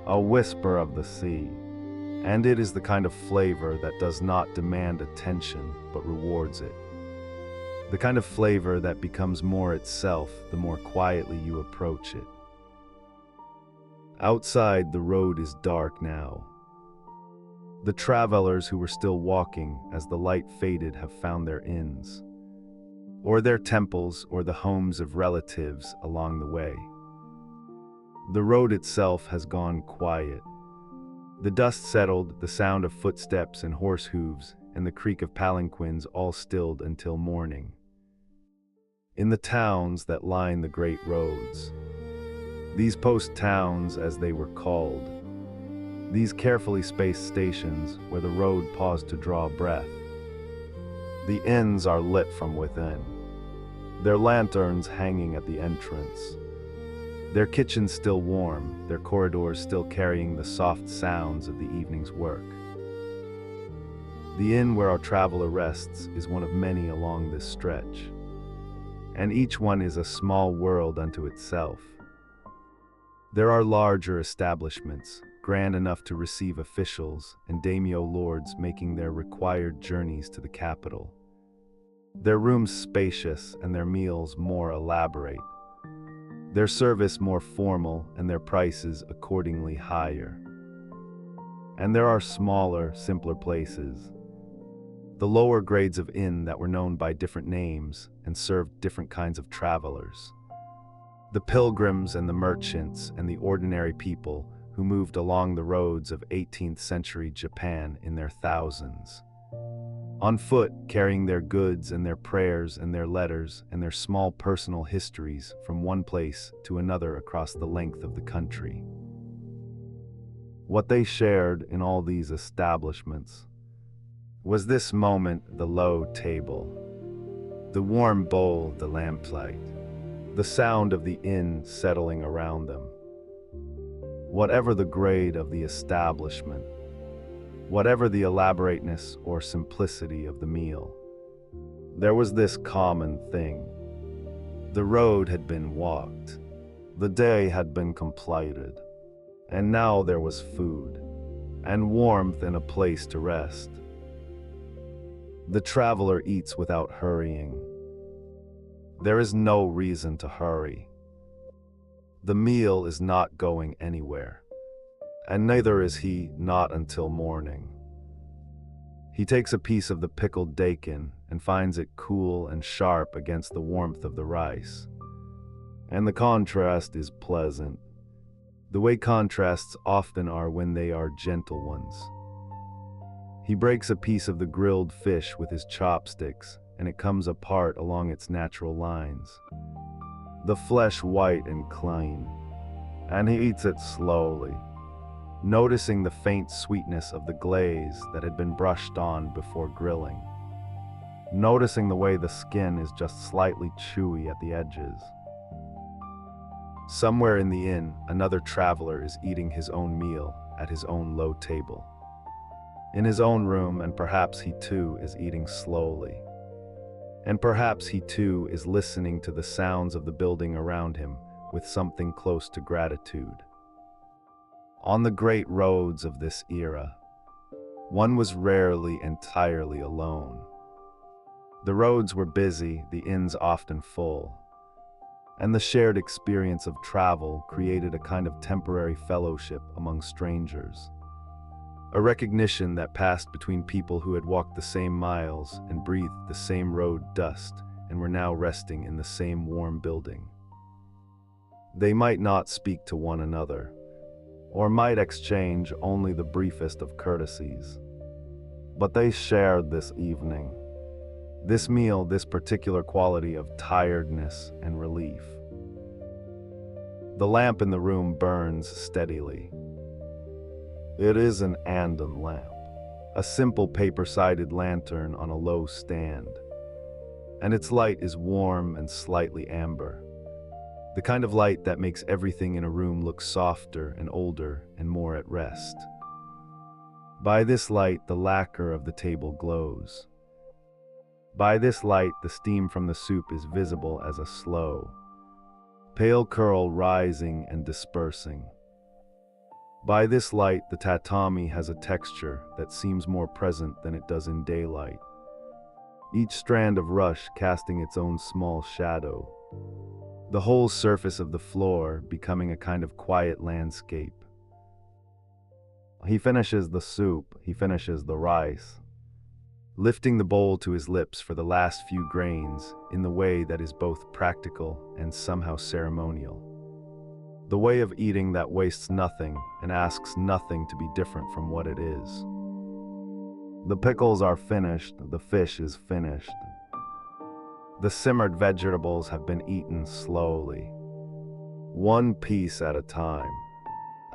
a whisper of the sea, and it is the kind of flavor that does not demand attention but rewards it. The kind of flavor that becomes more itself the more quietly you approach it. Outside, the road is dark now. The travelers who were still walking as the light faded have found their inns, or their temples, or the homes of relatives along the way. The road itself has gone quiet. The dust settled, the sound of footsteps and horse hooves, and the creak of palanquins all stilled until morning. In the towns that line the great roads, these post towns as they were called, these carefully spaced stations where the road paused to draw breath, the inns are lit from within, their lanterns hanging at the entrance, their kitchens still warm, their corridors still carrying the soft sounds of the evening's work. The inn where our traveler rests is one of many along this stretch, and each one is a small world unto itself. There are larger establishments, grand enough to receive officials and daimyo lords making their required journeys to the capital. Their rooms spacious and their meals more elaborate, their service more formal and their prices accordingly higher. And there are smaller, simpler places, the lower grades of inn that were known by different names and served different kinds of travelers. The pilgrims and the merchants and the ordinary people who moved along the roads of 18th century Japan in their thousands. On foot, carrying their goods and their prayers and their letters and their small personal histories from one place to another across the length of the country. What they shared in all these establishments was this moment: the low table, the warm bowl, the lamplight, the sound of the inn settling around them. Whatever the grade of the establishment, whatever the elaborateness or simplicity of the meal. There was this common thing. The road had been walked, the day had been completed, and now there was food, and warmth and a place to rest. The traveler eats without hurrying. There is no reason to hurry. The meal is not going anywhere, and neither is he, not until morning. He takes a piece of the pickled daikon and finds it cool and sharp against the warmth of the rice. And the contrast is pleasant, the way contrasts often are when they are gentle ones. He breaks a piece of the grilled fish with his chopsticks, and it comes apart along its natural lines, the flesh white and clean, and he eats it slowly, noticing the faint sweetness of the glaze that had been brushed on before grilling, noticing the way the skin is just slightly chewy at the edges. Somewhere in the inn, another traveler is eating his own meal at his own low table, in his own room, and perhaps he too is eating slowly. And perhaps he too is listening to the sounds of the building around him with something close to gratitude. On the great roads of this era, one was rarely entirely alone. The roads were busy, the inns often full, and the shared experience of travel created a kind of temporary fellowship among strangers, a recognition that passed between people who had walked the same miles and breathed the same road dust and were now resting in the same warm building. They might not speak to one another, or might exchange only the briefest of courtesies, but they shared this evening, this meal, this particular quality of tiredness and relief. The lamp in the room burns steadily. It is an Andan lamp, a simple paper-sided lantern on a low stand, and its light is warm and slightly amber, the kind of light that makes everything in a room look softer and older and more at rest. By this light, the lacquer of the table glows. By this light, the steam from the soup is visible as a slow, pale curl rising and dispersing. By this light, the tatami has a texture that seems more present than it does in daylight, each strand of rush casting its own small shadow, the whole surface of the floor becoming a kind of quiet landscape. He finishes the soup, he finishes the rice, lifting the bowl to his lips for the last few grains in the way that is both practical and somehow ceremonial. The way of eating that wastes nothing and asks nothing to be different from what it is. The pickles are finished, the fish is finished. The simmered vegetables have been eaten slowly, one piece at a time,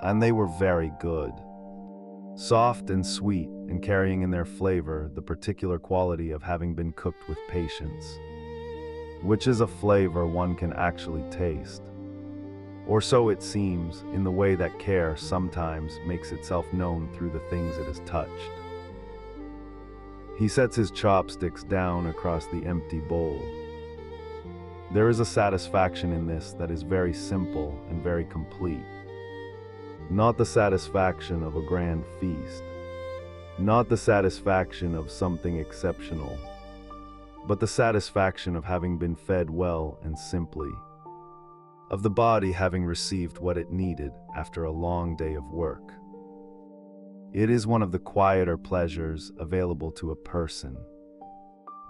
and they were very good. Soft and sweet, and carrying in their flavor the particular quality of having been cooked with patience, which is a flavor one can actually taste. Or so it seems, in the way that care sometimes makes itself known through the things it has touched. He sets his chopsticks down across the empty bowl. There is a satisfaction in this that is very simple and very complete. Not the satisfaction of a grand feast, not the satisfaction of something exceptional, but the satisfaction of having been fed well and simply, of the body having received what it needed after a long day of work. It is one of the quieter pleasures available to a person.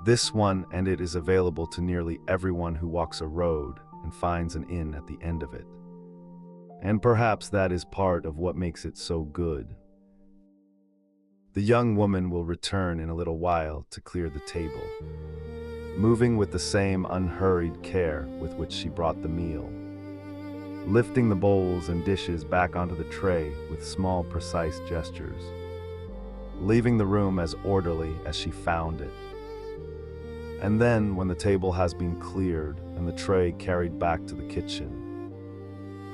This one, and it is available to nearly everyone who walks a road and finds an inn at the end of it. And perhaps that is part of what makes it so good. The young woman will return in a little while to clear the table, moving with the same unhurried care with which she brought the meal, lifting the bowls and dishes back onto the tray with small, precise gestures, leaving the room as orderly as she found it. And then, when the table has been cleared and the tray carried back to the kitchen,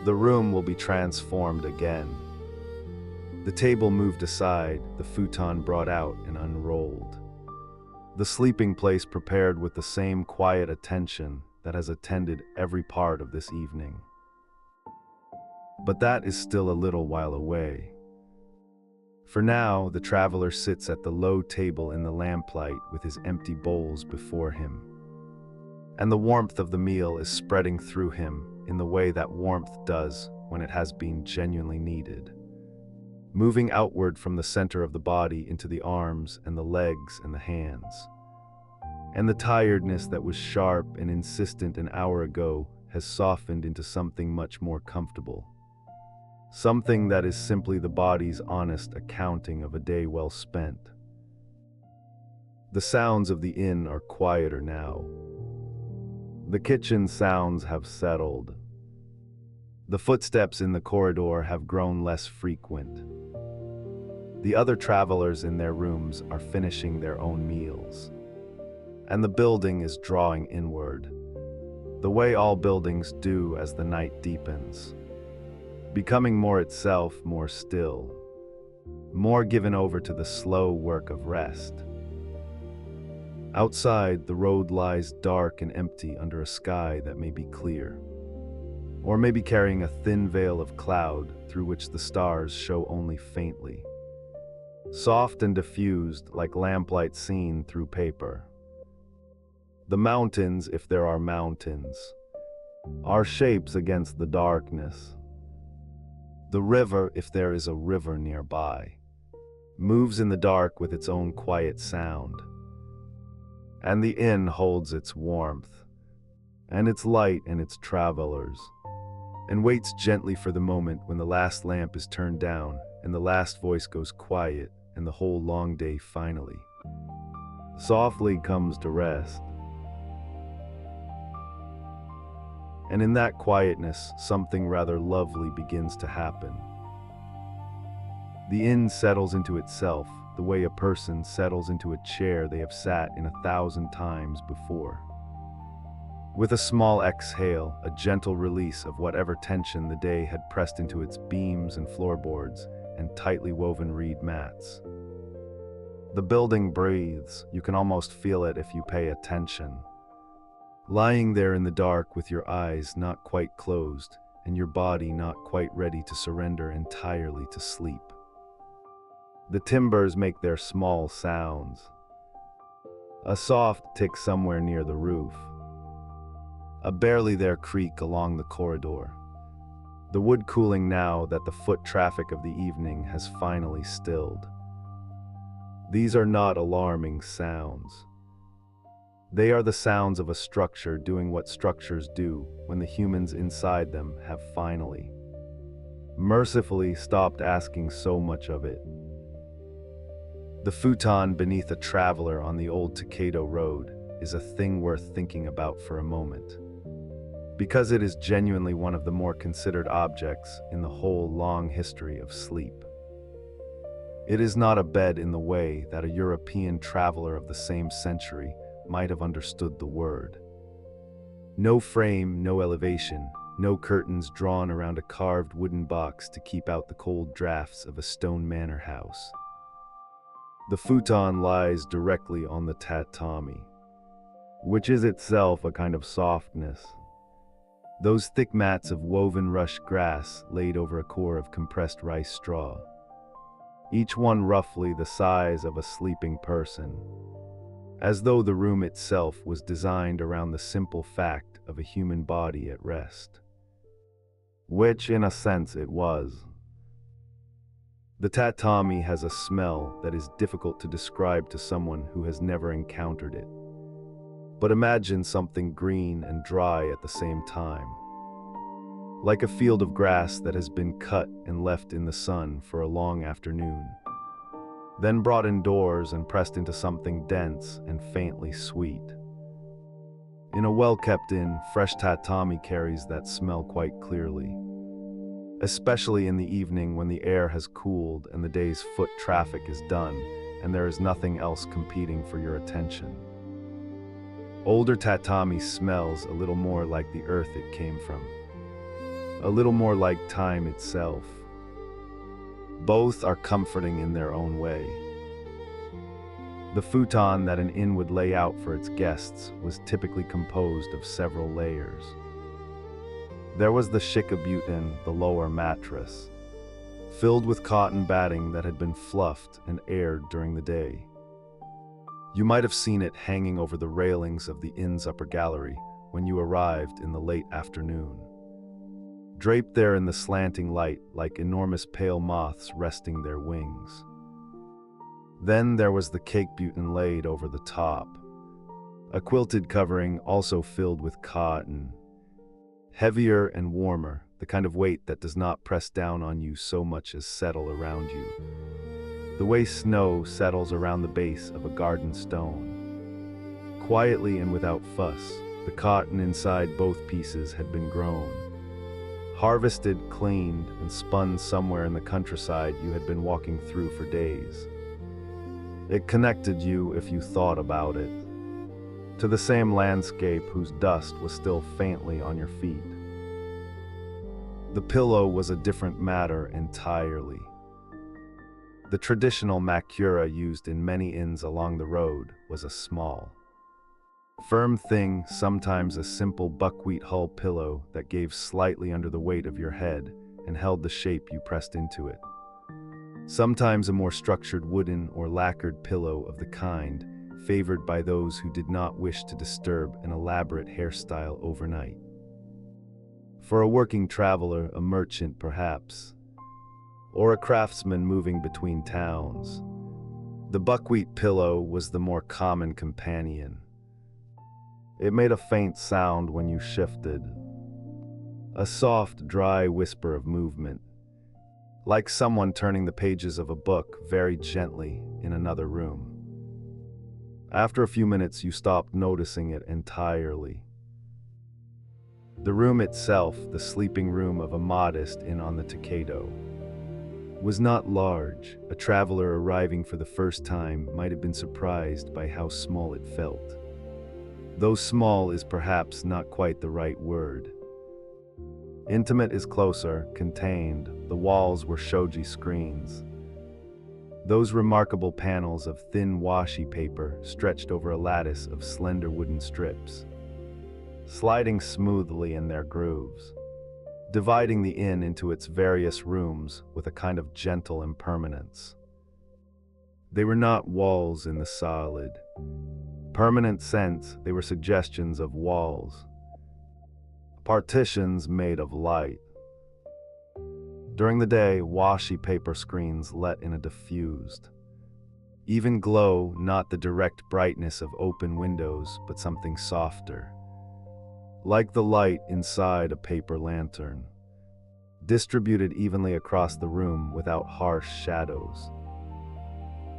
the room will be transformed again. The table moved aside, the futon brought out and unrolled. The sleeping place prepared with the same quiet attention that has attended every part of this evening. But that is still a little while away. For now, the traveler sits at the low table in the lamplight with his empty bowls before him. And the warmth of the meal is spreading through him in the way that warmth does when it has been genuinely needed, moving outward from the center of the body into the arms and the legs and the hands. And the tiredness that was sharp and insistent an hour ago has softened into something much more comfortable. Something that is simply the body's honest accounting of a day well spent. The sounds of the inn are quieter now. The kitchen sounds have settled. The footsteps in the corridor have grown less frequent. The other travelers in their rooms are finishing their own meals. And the building is drawing inward, the way all buildings do as the night deepens, becoming more itself, more still, more given over to the slow work of rest. Outside, the road lies dark and empty under a sky that may be clear, or maybe carrying a thin veil of cloud through which the stars show only faintly, soft and diffused like lamplight seen through paper. The mountains, if there are mountains, are shapes against the darkness. The river, if there is a river nearby, moves in the dark with its own quiet sound. And the inn holds its warmth, and its light and its travelers, and waits gently for the moment when the last lamp is turned down and the last voice goes quiet and the whole long day finally, softly comes to rest. And in that quietness, something rather lovely begins to happen. The inn settles into itself the way a person settles into a chair they have sat in 1,000 times before. With a small exhale, a gentle release of whatever tension the day had pressed into its beams and floorboards and tightly woven reed mats. The building breathes, you can almost feel it if you pay attention. Lying there in the dark with your eyes not quite closed and your body not quite ready to surrender entirely to sleep. The timbers make their small sounds. A soft tick somewhere near the roof. A barely there creak along the corridor. The wood cooling now that the foot traffic of the evening has finally stilled. These are not alarming sounds. They are the sounds of a structure doing what structures do when the humans inside them have finally, mercifully stopped asking so much of it. The futon beneath a traveler on the old Edo Road is a thing worth thinking about for a moment, because it is genuinely one of the more considered objects in the whole long history of sleep. It is not a bed in the way that a European traveler of the same century might have understood the word. No frame, no elevation, no curtains drawn around a carved wooden box to keep out the cold drafts of a stone manor house. The futon lies directly on the tatami, which is itself a kind of softness. Those thick mats of woven rush grass laid over a core of compressed rice straw, each one roughly the size of a sleeping person, as though the room itself was designed around the simple fact of a human body at rest. Which, in a sense, it was. The tatami has a smell that is difficult to describe to someone who has never encountered it. But imagine something green and dry at the same time, like a field of grass that has been cut and left in the sun for a long afternoon, then brought indoors and pressed into something dense and faintly sweet. In a well-kept inn, fresh tatami carries that smell quite clearly, especially in the evening when the air has cooled and the day's foot traffic is done and there is nothing else competing for your attention. Older tatami smells a little more like the earth it came from, a little more like time itself. Both are comforting in their own way. The futon that an inn would lay out for its guests was typically composed of several layers. There was the shikabutin, the lower mattress, filled with cotton batting that had been fluffed and aired during the day. You might have seen it hanging over the railings of the inn's upper gallery when you arrived in the late afternoon. Draped there in the slanting light like enormous pale moths resting their wings. Then there was the cakebutin laid over the top, a quilted covering also filled with cotton, heavier and warmer, the kind of weight that does not press down on you so much as settle around you. The way snow settles around the base of a garden stone. Quietly and without fuss, the cotton inside both pieces had been grown. Harvested, cleaned, and spun somewhere in the countryside you had been walking through for days. It connected you, if you thought about it, to the same landscape whose dust was still faintly on your feet. The pillow was a different matter entirely. The traditional makura used in many inns along the road was a small, firm thing, sometimes a simple buckwheat hull pillow that gave slightly under the weight of your head and held the shape you pressed into it. Sometimes a more structured wooden or lacquered pillow of the kind favored by those who did not wish to disturb an elaborate hairstyle overnight. For a working traveler, a merchant perhaps, or a craftsman moving between towns, the buckwheat pillow was the more common companion. It made a faint sound when you shifted, a soft, dry whisper of movement, like someone turning the pages of a book very gently in another room. After a few minutes, you stopped noticing it entirely. The room itself, the sleeping room of a modest inn on the Takeda, was not large. A traveler arriving for the first time might have been surprised by how small it felt. Though small is perhaps not quite the right word. Intimate is closer, contained. The walls were shoji screens. Those remarkable panels of thin washi paper stretched over a lattice of slender wooden strips, sliding smoothly in their grooves, dividing the inn into its various rooms with a kind of gentle impermanence. They were not walls in the solid, permanent sense, they were suggestions of walls. Partitions made of light. During the day, washi paper screens let in a diffused, even glow, not the direct brightness of open windows, but something softer, like the light inside a paper lantern, distributed evenly across the room without harsh shadows.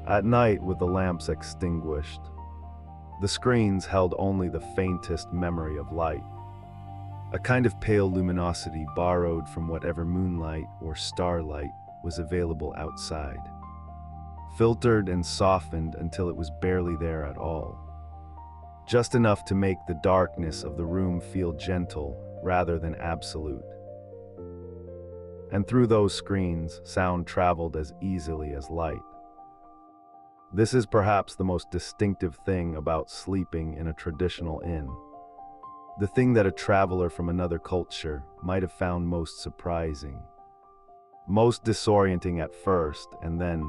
At night, with the lamps extinguished, the screens held only the faintest memory of light, a kind of pale luminosity borrowed from whatever moonlight or starlight was available outside, filtered and softened until it was barely there at all, just enough to make the darkness of the room feel gentle rather than absolute. And through those screens, sound traveled as easily as light. This is perhaps the most distinctive thing about sleeping in a traditional inn. The thing that a traveler from another culture might have found most surprising, most disorienting at first, and then,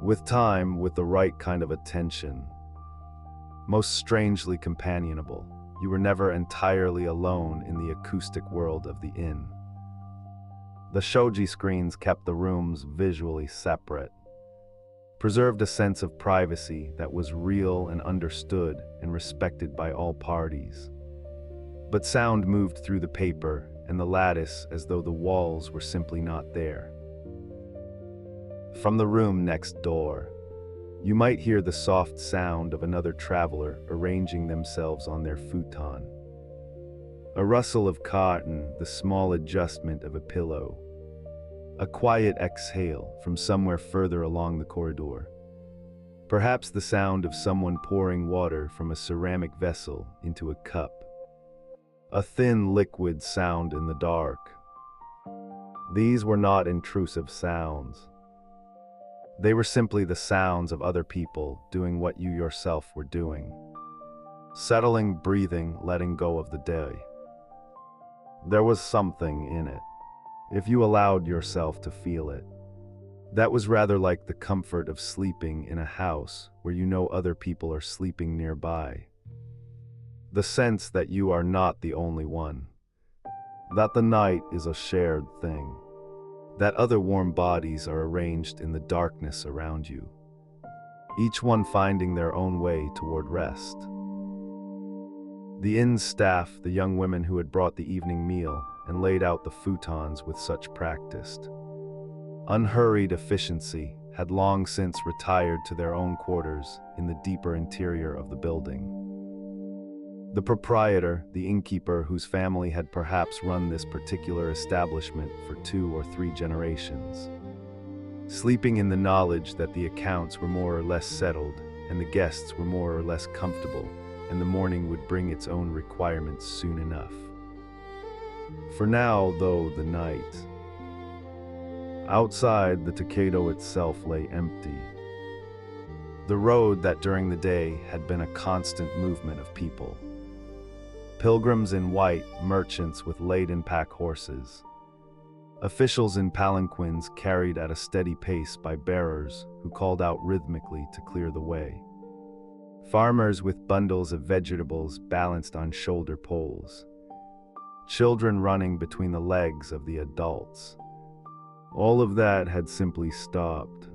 with time, with the right kind of attention, most strangely companionable. You were never entirely alone in the acoustic world of the inn. The shoji screens kept the rooms visually separate, preserved a sense of privacy that was real and understood and respected by all parties. But sound moved through the paper and the lattice as though the walls were simply not there. From the room next door, you might hear the soft sound of another traveler arranging themselves on their futon. A rustle of cotton, the small adjustment of a pillow, a quiet exhale from somewhere further along the corridor. Perhaps the sound of someone pouring water from a ceramic vessel into a cup. A thin liquid sound in the dark. These were not intrusive sounds. They were simply the sounds of other people doing what you yourself were doing. Settling, breathing, letting go of the day. There was something in it, if you allowed yourself to feel it. That was rather like the comfort of sleeping in a house where you know other people are sleeping nearby. The sense that you are not the only one. That the night is a shared thing. That other warm bodies are arranged in the darkness around you, each one finding their own way toward rest. The inn's staff, the young women who had brought the evening meal and laid out the futons with such practiced, unhurried efficiency, had long since retired to their own quarters in the deeper interior of the building. The proprietor, the innkeeper whose family had perhaps run this particular establishment for 2 or 3 generations, sleeping in the knowledge that the accounts were more or less settled and the guests were more or less comfortable, and the morning would bring its own requirements soon enough. For now, though, the night. Outside, the Takeda itself lay empty. The road that during the day had been a constant movement of people. Pilgrims in white, merchants with laden pack horses. Officials in palanquins carried at a steady pace by bearers who called out rhythmically to clear the way. Farmers with bundles of vegetables balanced on shoulder poles. Children running between the legs of the adults. All of that had simply stopped.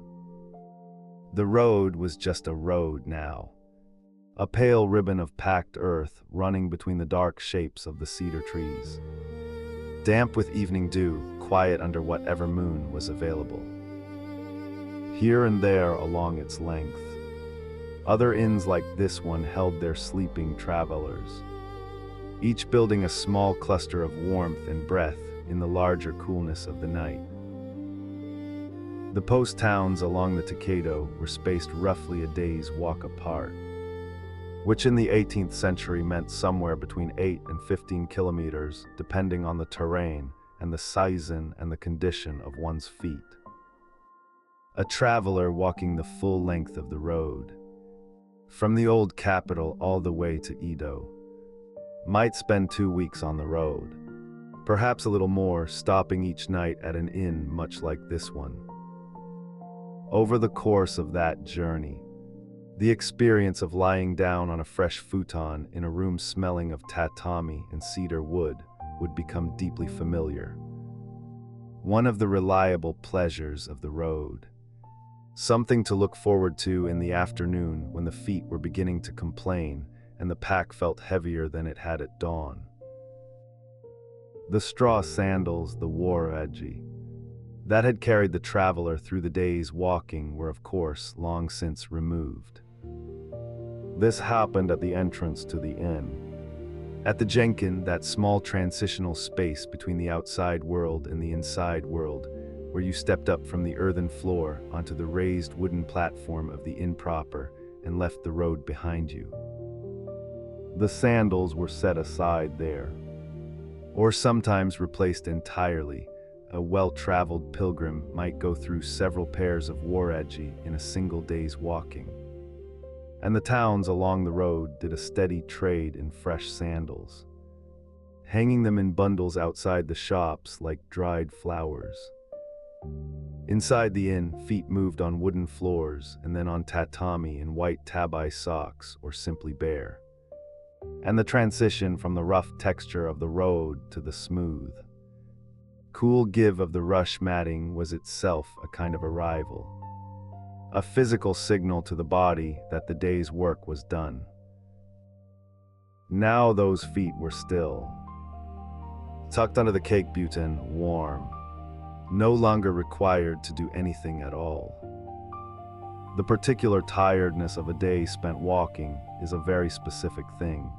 The road was just a road now. A pale ribbon of packed earth running between the dark shapes of the cedar trees. Damp with evening dew, quiet under whatever moon was available. Here and there along its length, other inns like this one held their sleeping travelers, each building a small cluster of warmth and breath in the larger coolness of the night. The post towns along the Takeda were spaced roughly a day's walk apart, which in the 18th century meant somewhere between 8 and 15 kilometers, depending on the terrain and the season and the condition of one's feet. A traveler walking the full length of the road, from the old capital all the way to Edo, might spend 2 weeks on the road, perhaps a little more, stopping each night at an inn much like this one. Over the course of that journey, the experience of lying down on a fresh futon in a room smelling of tatami and cedar wood would become deeply familiar. One of the reliable pleasures of the road. Something to look forward to in the afternoon when the feet were beginning to complain and the pack felt heavier than it had at dawn. The straw sandals, the war-edgy, that had carried the traveler through the day's walking were of course long since removed. This happened at the entrance to the inn. At the Jenkin, that small transitional space between the outside world and the inside world, where you stepped up from the earthen floor onto the raised wooden platform of the inn proper and left the road behind you. The sandals were set aside there, or sometimes replaced entirely. A well-traveled pilgrim might go through several pairs of war-edgy in a single day's walking. And the towns along the road did a steady trade in fresh sandals, hanging them in bundles outside the shops like dried flowers. Inside the inn, feet moved on wooden floors and then on tatami in white tabai socks or simply bare. And the transition from the rough texture of the road to the smooth, cool give of the rush matting was itself a kind of arrival. A physical signal to the body that the day's work was done. Now those feet were still, tucked under the cake butin, warm, no longer required to do anything at all. The particular tiredness of a day spent walking is a very specific thing.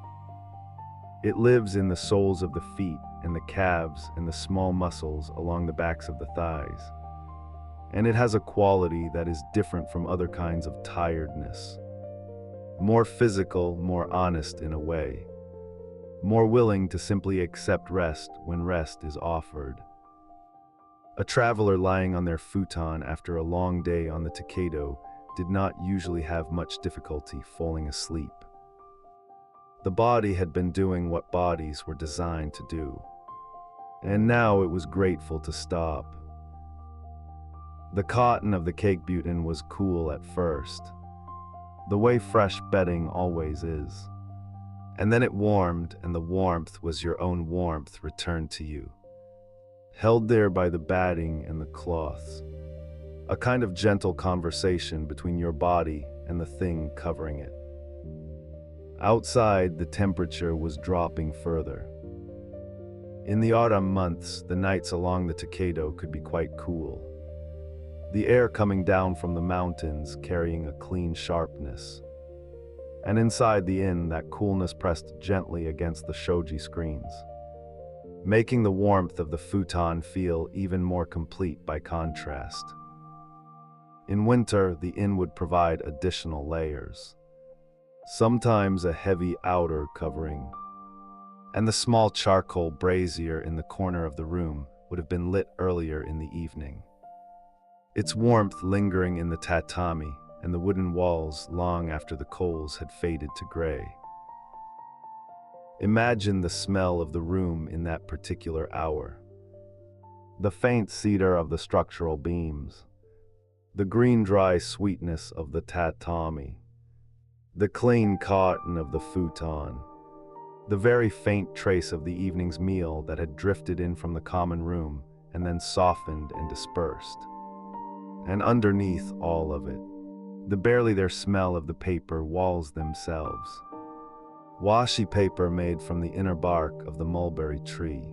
It lives in the soles of the feet and the calves and the small muscles along the backs of the thighs. And it has a quality that is different from other kinds of tiredness. More physical, more honest in a way. More willing to simply accept rest when rest is offered. A traveler lying on their futon after a long day on the Takeda did not usually have much difficulty falling asleep. The body had been doing what bodies were designed to do, and now it was grateful to stop. The cotton of the cake butin was cool at first, the way fresh bedding always is. And then it warmed, and the warmth was your own warmth returned to you, held there by the batting and the cloths, a kind of gentle conversation between your body and the thing covering it. Outside, the temperature was dropping further. In the autumn months, the nights along the Takeda could be quite cool, the air coming down from the mountains carrying a clean sharpness. And inside the inn, that coolness pressed gently against the shoji screens, making the warmth of the futon feel even more complete by contrast. In winter, the inn would provide additional layers, sometimes a heavy outer covering, and the small charcoal brazier in the corner of the room would have been lit earlier in the evening, its warmth lingering in the tatami and the wooden walls long after the coals had faded to gray. Imagine the smell of the room in that particular hour. The faint cedar of the structural beams, the green dry sweetness of the tatami, the clean cotton of the futon, the very faint trace of the evening's meal that had drifted in from the common room and then softened and dispersed. And underneath all of it, the barely there smell of the paper walls themselves, washi paper made from the inner bark of the mulberry tree,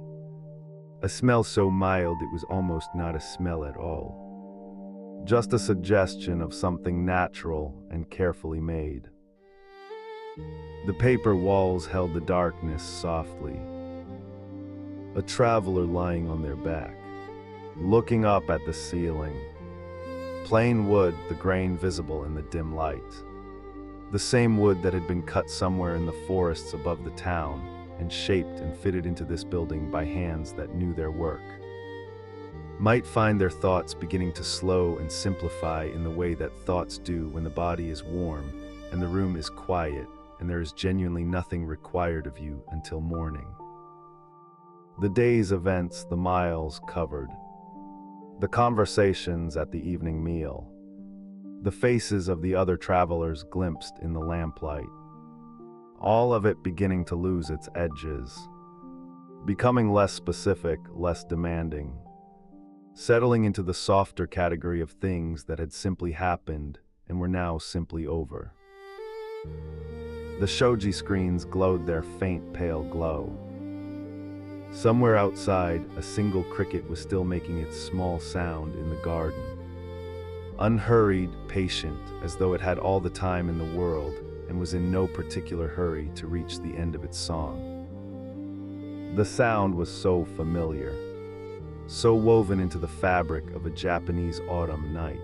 a smell so mild it was almost not a smell at all, just a suggestion of something natural and carefully made. The paper walls held the darkness softly, a traveler lying on their back, looking up at the ceiling. Plain wood, the grain visible in the dim light. The same wood that had been cut somewhere in the forests above the town and shaped and fitted into this building by hands that knew their work. Might find their thoughts beginning to slow and simplify in the way that thoughts do when the body is warm and the room is quiet and there is genuinely nothing required of you until morning. The day's events, the miles covered, the conversations at the evening meal, the faces of the other travelers glimpsed in the lamplight, all of it beginning to lose its edges, becoming less specific, less demanding, settling into the softer category of things that had simply happened and were now simply over. The shoji screens glowed their faint pale glow. Somewhere outside, a single cricket was still making its small sound in the garden. Unhurried, patient, as though it had all the time in the world and was in no particular hurry to reach the end of its song. The sound was so familiar, so woven into the fabric of a Japanese autumn night,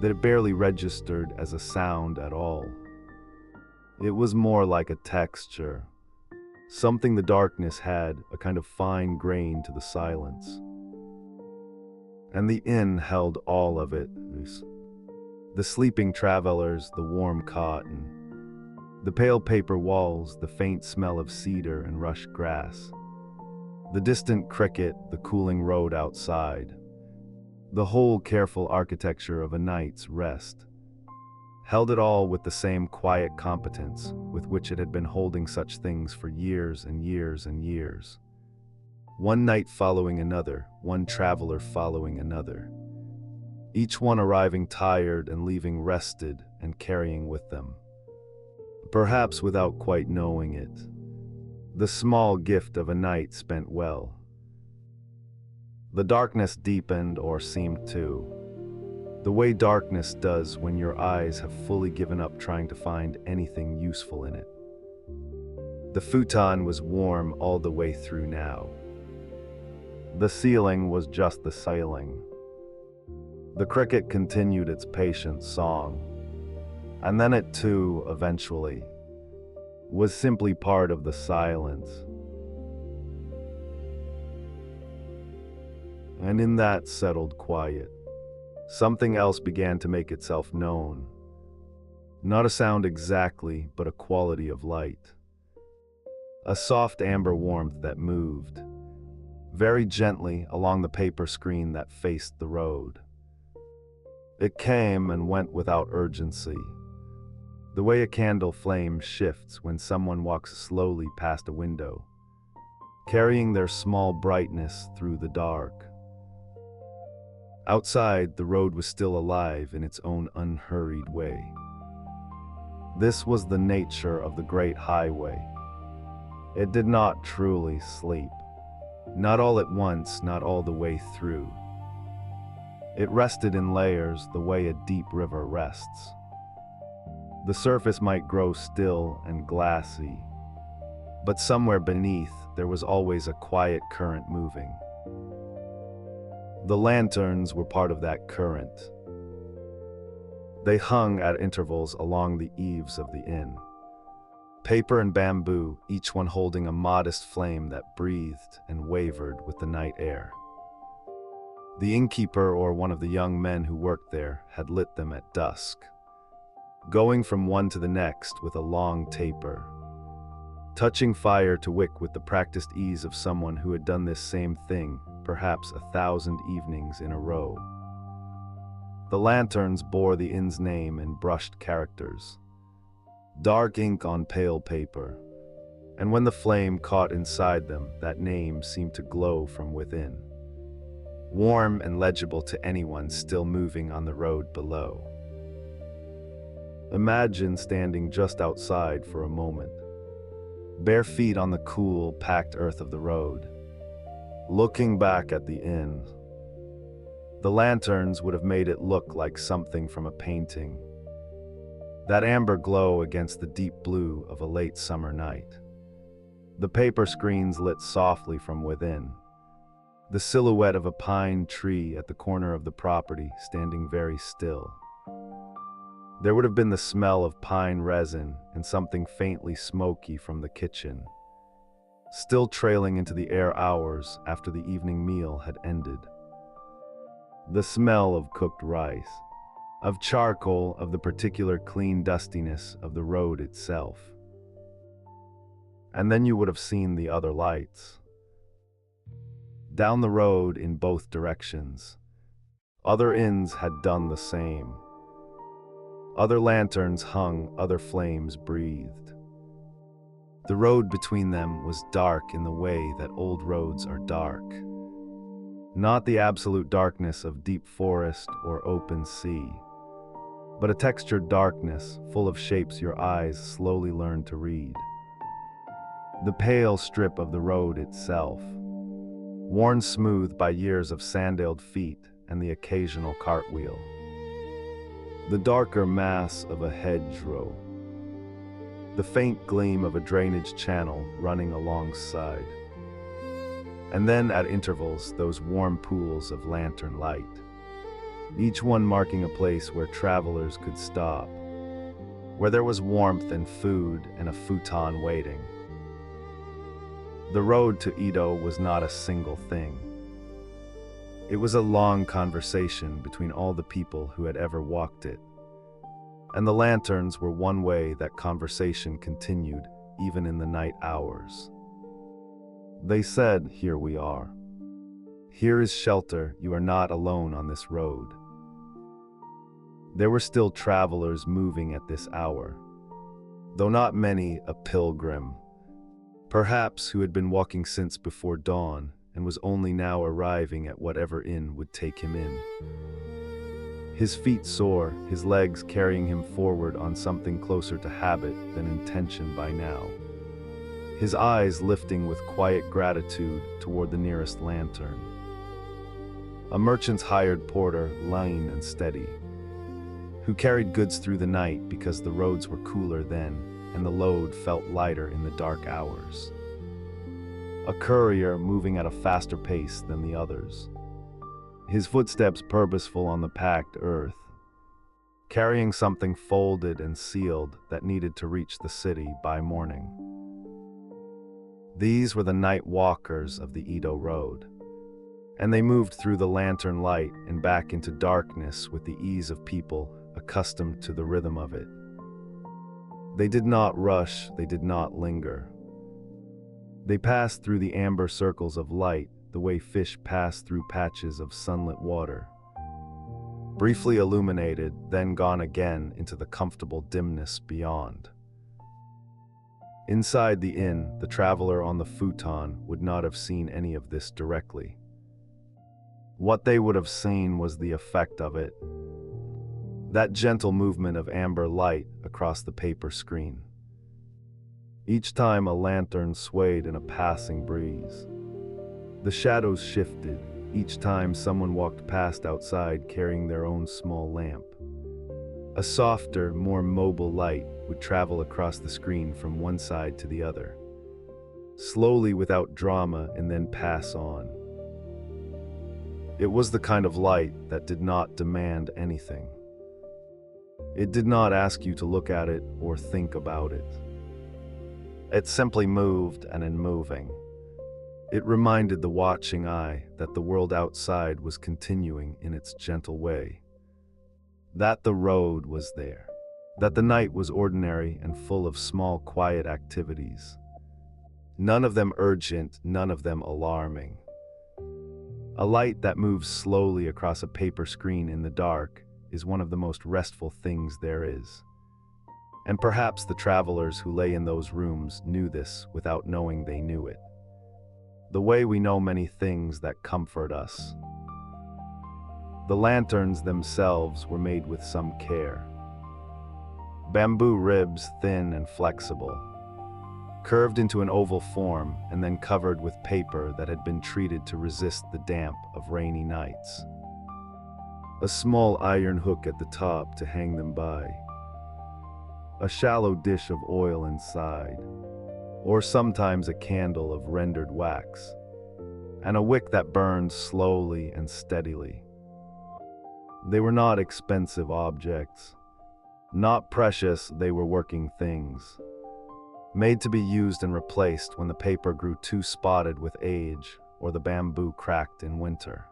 that it barely registered as a sound at all. It was more like a texture, something the darkness had, a kind of fine grain to the silence. And the inn held all of it. The sleeping travelers, the warm cotton, the pale paper walls, the faint smell of cedar and rush grass, the distant cricket, the cooling road outside, the whole careful architecture of a night's rest, held it all with the same quiet competence with which it had been holding such things for years and years and years. One night following another, one traveler following another, each one arriving tired and leaving rested and carrying with them, perhaps without quite knowing it, the small gift of a night spent well. The darkness deepened, or seemed to, the way darkness does when your eyes have fully given up trying to find anything useful in it. The futon was warm all the way through now. The ceiling was just the ceiling. The cricket continued its patient song, and then it too, eventually, was simply part of the silence. And in that settled quiet, something else began to make itself known. Not a sound exactly, but a quality of light. A soft amber warmth that moved, very gently along the paper screen that faced the road. It came and went without urgency, the way a candle flame shifts when someone walks slowly past a window, carrying their small brightness through the dark. Outside, the road was still alive in its own unhurried way. This was the nature of the great highway. It did not truly sleep. Not all at once, not all the way through. It rested in layers the way a deep river rests. The surface might grow still and glassy, but somewhere beneath there was always a quiet current moving. The lanterns were part of that current. They hung at intervals along the eaves of the inn. Paper and bamboo, each one holding a modest flame that breathed and wavered with the night air. The innkeeper or one of the young men who worked there had lit them at dusk, going from one to the next with a long taper, touching fire to wick with the practiced ease of someone who had done this same thing perhaps 1,000 evenings in a row. The lanterns bore the inn's name in brushed characters, dark ink on pale paper, and when the flame caught inside them, that name seemed to glow from within, warm and legible to anyone still moving on the road below. Imagine standing just outside for a moment, bare feet on the cool, packed earth of the road, looking back at the inn. The lanterns would have made it look like something from a painting. That amber glow against the deep blue of a late summer night. The paper screens lit softly from within. The silhouette of a pine tree at the corner of the property standing very still. There would have been the smell of pine resin and something faintly smoky from the kitchen, still trailing into the air hours after the evening meal had ended. The smell of cooked rice, of charcoal, of the particular clean dustiness of the road itself. And then you would have seen the other lights. Down the road in both directions, other inns had done the same. Other lanterns hung, other flames breathed. The road between them was dark in the way that old roads are dark. Not the absolute darkness of deep forest or open sea, but a textured darkness full of shapes your eyes slowly learn to read. The pale strip of the road itself, worn smooth by years of sandaled feet and the occasional cartwheel. The darker mass of a hedgerow, the faint gleam of a drainage channel running alongside. And then at intervals, those warm pools of lantern light, each one marking a place where travelers could stop, where there was warmth and food and a futon waiting. The road to Edo was not a single thing. It was a long conversation between all the people who had ever walked it, and the lanterns were one way that conversation continued even in the night hours. They said, "Here we are. Here is shelter, you are not alone on this road." There were still travelers moving at this hour, though not many a pilgrim, perhaps who had been walking since before dawn and was only now arriving at whatever inn would take him in. His feet sore, his legs carrying him forward on something closer to habit than intention by now. His eyes lifting with quiet gratitude toward the nearest lantern. A merchant's hired porter, lean and steady, who carried goods through the night because the roads were cooler then and the load felt lighter in the dark hours. A courier moving at a faster pace than the others, his footsteps purposeful on the packed earth, carrying something folded and sealed that needed to reach the city by morning. These were the night walkers of the Edo Road, and they moved through the lantern light and back into darkness with the ease of people accustomed to the rhythm of it. They did not rush, they did not linger. They passed through the amber circles of light the way fish pass through patches of sunlit water. Briefly illuminated, then gone again into the comfortable dimness beyond. Inside the inn, the traveler on the futon would not have seen any of this directly. What they would have seen was the effect of it. That gentle movement of amber light across the paper screen. Each time a lantern swayed in a passing breeze. The shadows shifted, each time someone walked past outside carrying their own small lamp. A softer, more mobile light would travel across the screen from one side to the other, slowly without drama, and then pass on. It was the kind of light that did not demand anything. It did not ask you to look at it or think about it. It simply moved, and in moving, it reminded the watching eye that the world outside was continuing in its gentle way. That the road was there. That the night was ordinary and full of small, quiet activities. None of them urgent, none of them alarming. A light that moves slowly across a paper screen in the dark is one of the most restful things there is. And perhaps the travelers who lay in those rooms knew this without knowing they knew it. The way we know many things that comfort us. The lanterns themselves were made with some care. Bamboo ribs, thin and flexible, curved into an oval form and then covered with paper that had been treated to resist the damp of rainy nights. A small iron hook at the top to hang them by. A shallow dish of oil inside, or sometimes a candle of rendered wax, and a wick that burned slowly and steadily. They were not expensive objects, not precious, they were working things, made to be used and replaced when the paper grew too spotted with age or the bamboo cracked in winter.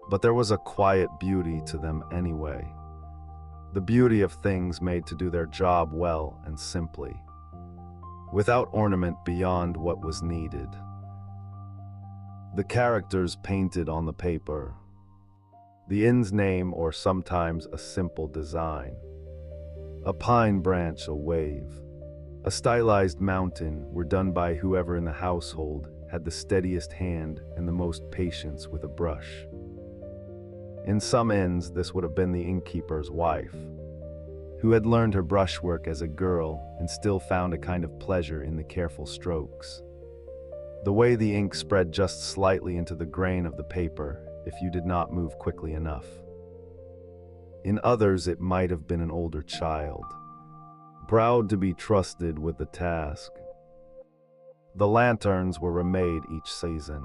But there was a quiet beauty to them anyway. The beauty of things made to do their job well and simply, without ornament beyond what was needed. The characters painted on the paper, the inn's name or sometimes a simple design, a pine branch, a wave, a stylized mountain were done by whoever in the household had the steadiest hand and the most patience with a brush. In some inns, this would have been the innkeeper's wife, who had learned her brushwork as a girl and still found a kind of pleasure in the careful strokes. The way the ink spread just slightly into the grain of the paper if you did not move quickly enough. In others, it might have been an older child, proud to be trusted with the task. The lanterns were remade each season,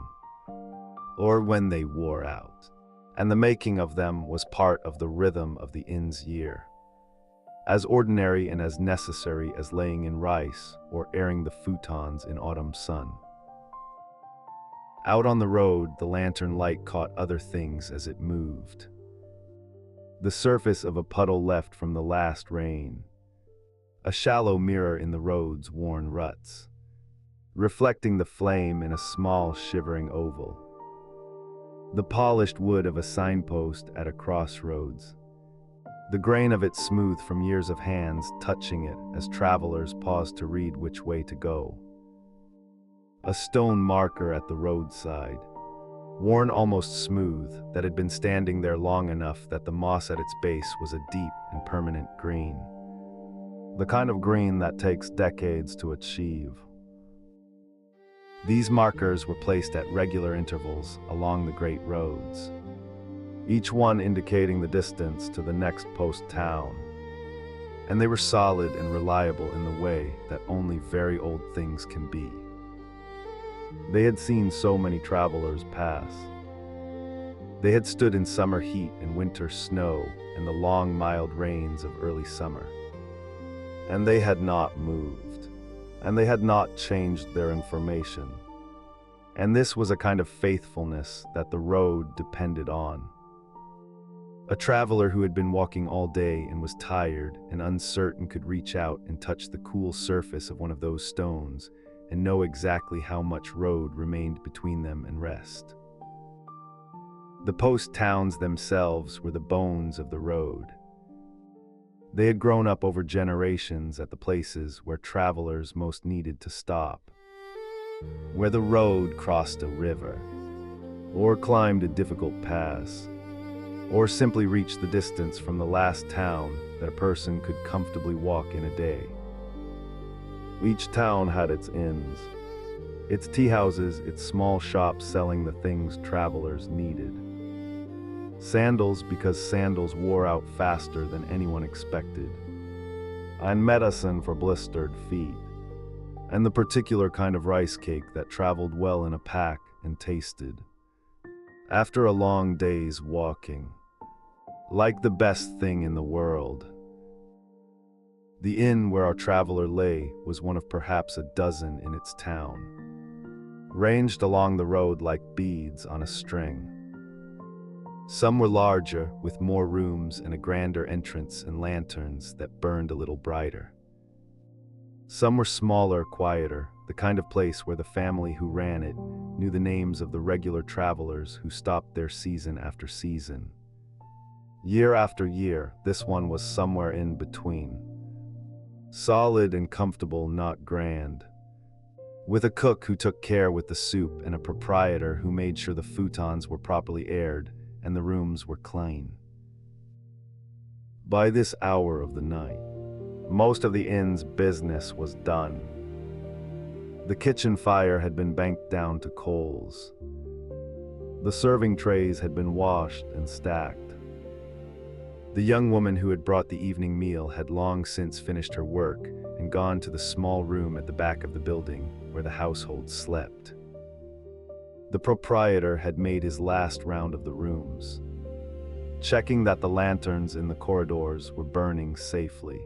or when they wore out, and the making of them was part of the rhythm of the inn's year, as ordinary and as necessary as laying in rice or airing the futons in autumn sun. Out on the road, the lantern light caught other things as it moved. The surface of a puddle left from the last rain, a shallow mirror in the road's worn ruts, reflecting the flame in a small shivering oval. The polished wood of a signpost at a crossroads, the grain of it smooth from years of hands touching it as travelers paused to read which way to go. A stone marker at the roadside, worn almost smooth, that had been standing there long enough that the moss at its base was a deep and permanent green. The kind of green that takes decades to achieve. These markers were placed at regular intervals along the great roads, each one indicating the distance to the next post town, and they were solid and reliable in the way that only very old things can be. They had seen so many travelers pass. They had stood in summer heat and winter snow and the long mild rains of early summer, and they had not moved, and they had not changed their information. And this was a kind of faithfulness that the road depended on. A traveler who had been walking all day and was tired and uncertain could reach out and touch the cool surface of one of those stones and know exactly how much road remained between them and rest. The post towns themselves were the bones of the road. They had grown up over generations at the places where travelers most needed to stop, where the road crossed a river, or climbed a difficult pass, or simply reached the distance from the last town that a person could comfortably walk in a day. Each town had its inns, its tea houses, its small shops selling the things travelers needed. Sandals, because sandals wore out faster than anyone expected, and medicine for blistered feet, and the particular kind of rice cake that traveled well in a pack and tasted. After a long day's walking, like the best thing in the world. The inn where our traveler lay was one of perhaps a dozen in its town, ranged along the road like beads on a string. Some were larger, with more rooms and a grander entrance and lanterns that burned a little brighter. Some were smaller, quieter, the kind of place where the family who ran it knew the names of the regular travelers who stopped there season after season. Year after year, this one was somewhere in between. Solid and comfortable, not grand. With a cook who took care with the soup and a proprietor who made sure the futons were properly aired and the rooms were clean. By this hour of the night, most of the inn's business was done. The kitchen fire had been banked down to coals. The serving trays had been washed and stacked. The young woman who had brought the evening meal had long since finished her work and gone to the small room at the back of the building where the household slept. The proprietor had made his last round of the rooms, checking that the lanterns in the corridors were burning safely,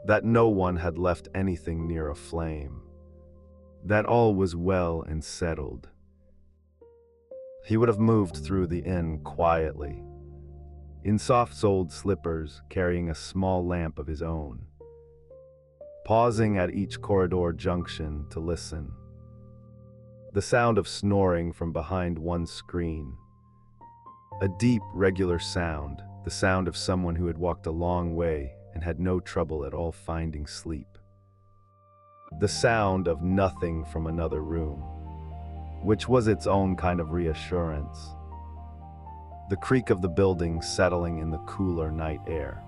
that no one had left anything near a flame, that all was well and settled. He would have moved through the inn quietly, in soft-soled slippers, carrying a small lamp of his own, pausing at each corridor junction to listen. The sound of snoring from behind one screen. A deep, regular sound, the sound of someone who had walked a long way and had no trouble at all finding sleep. The sound of nothing from another room, which was its own kind of reassurance. The creak of the building settling in the cooler night air.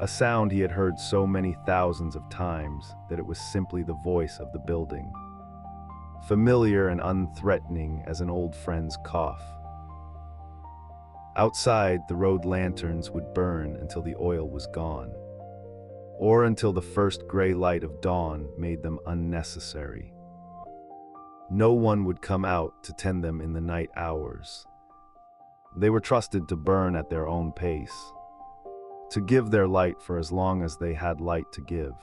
A sound he had heard so many thousands of times that it was simply the voice of the building. Familiar and unthreatening as an old friend's cough. Outside, the road lanterns would burn until the oil was gone, or until the first gray light of dawn made them unnecessary. No one would come out to tend them in the night hours. They were trusted to burn at their own pace, to give their light for as long as they had light to give,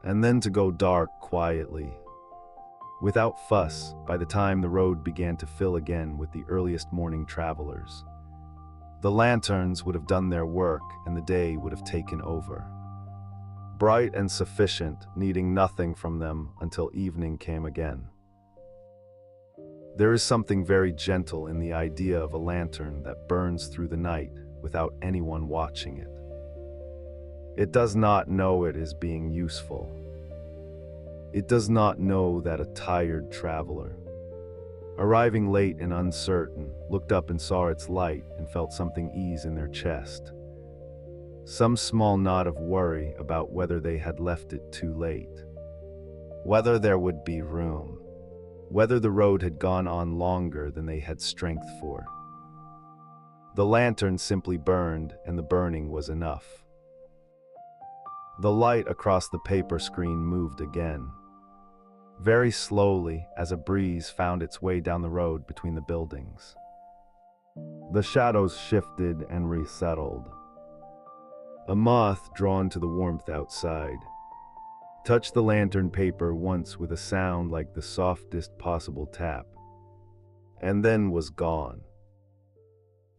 and then to go dark quietly, without fuss, by the time the road began to fill again with the earliest morning travelers. The lanterns would have done their work and the day would have taken over. Bright and sufficient, needing nothing from them until evening came again. There is something very gentle in the idea of a lantern that burns through the night without anyone watching it. It does not know it is being useful. It does not know that a tired traveler, arriving late and uncertain, looked up and saw its light and felt something ease in their chest. Some small knot of worry about whether they had left it too late, whether there would be room, whether the road had gone on longer than they had strength for. The lantern simply burned, and the burning was enough. The light across the paper screen moved again, very slowly as a breeze found its way down the road between the buildings. The shadows shifted and resettled. A moth drawn to the warmth outside, touched the lantern paper once with a sound like the softest possible tap, and then was gone.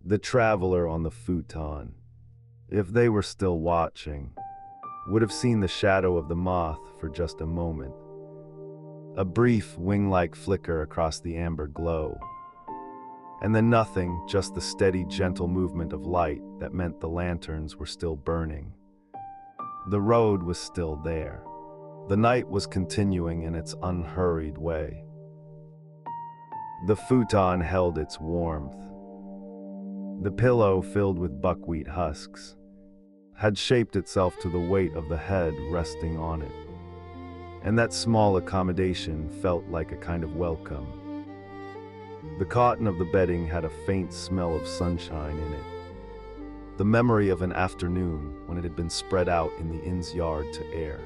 The traveler on the futon, if they were still watching, would have seen the shadow of the moth for just a moment. A brief wing-like flicker across the amber glow. And then nothing, just the steady, gentle movement of light that meant the lanterns were still burning. The road was still there. The night was continuing in its unhurried way. The futon held its warmth. The pillow, filled with buckwheat husks, had shaped itself to the weight of the head resting on it. And that small accommodation felt like a kind of welcome. The cotton of the bedding had a faint smell of sunshine in it, the memory of an afternoon when it had been spread out in the inn's yard to air.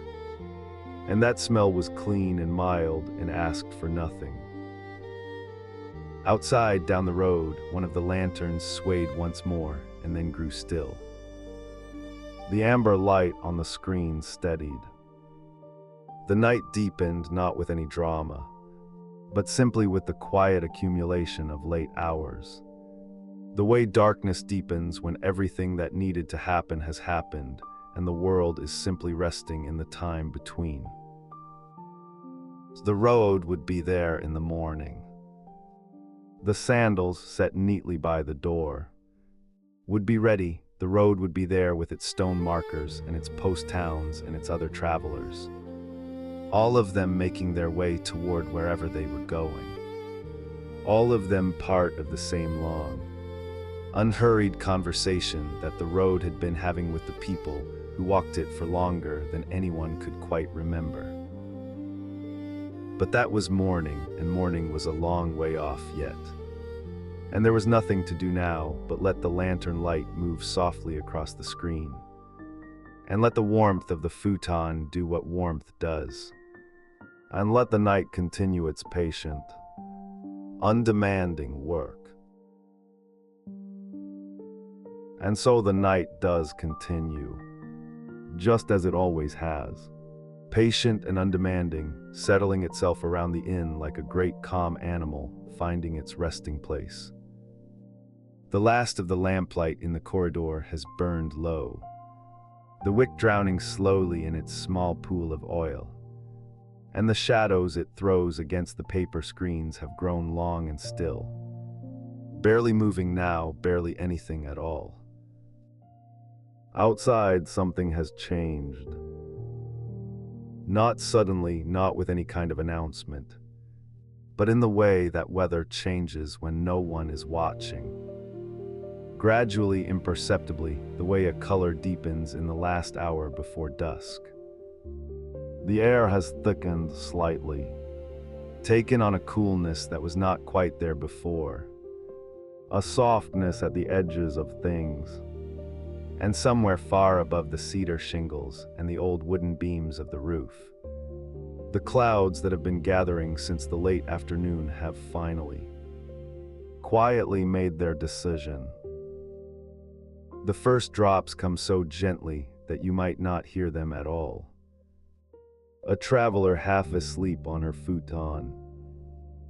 And that smell was clean and mild and asked for nothing. Outside, down the road, one of the lanterns swayed once more and then grew still. The amber light on the screen steadied. The night deepened not with any drama, but simply with the quiet accumulation of late hours. The way darkness deepens when everything that needed to happen has happened, and the world is simply resting in the time between. The road would be there in the morning. The sandals, set neatly by the door, would be ready. The road would be there with its stone markers and its post towns and its other travelers, all of them making their way toward wherever they were going. All of them part of the same long, unhurried conversation that the road had been having with the people who walked it for longer than anyone could quite remember. But that was morning, and morning was a long way off yet. And there was nothing to do now but let the lantern light move softly across the screen, and let the warmth of the futon do what warmth does, and let the night continue its patient, undemanding work. And so the night does continue, just as it always has, patient and undemanding, settling itself around the inn like a great calm animal finding its resting place. The last of the lamplight in the corridor has burned low, the wick drowning slowly in its small pool of oil, and the shadows it throws against the paper screens have grown long and still, barely moving now, barely anything at all. Outside, something has changed. Not suddenly, not with any kind of announcement, but in the way that weather changes when no one is watching. Gradually, imperceptibly, the way a color deepens in the last hour before dusk. The air has thickened slightly, taken on a coolness that was not quite there before, a softness at the edges of things, and somewhere far above the cedar shingles and the old wooden beams of the roof, the clouds that have been gathering since the late afternoon have finally, quietly made their decision. The first drops come so gently that you might not hear them at all. A traveler half asleep on her futon,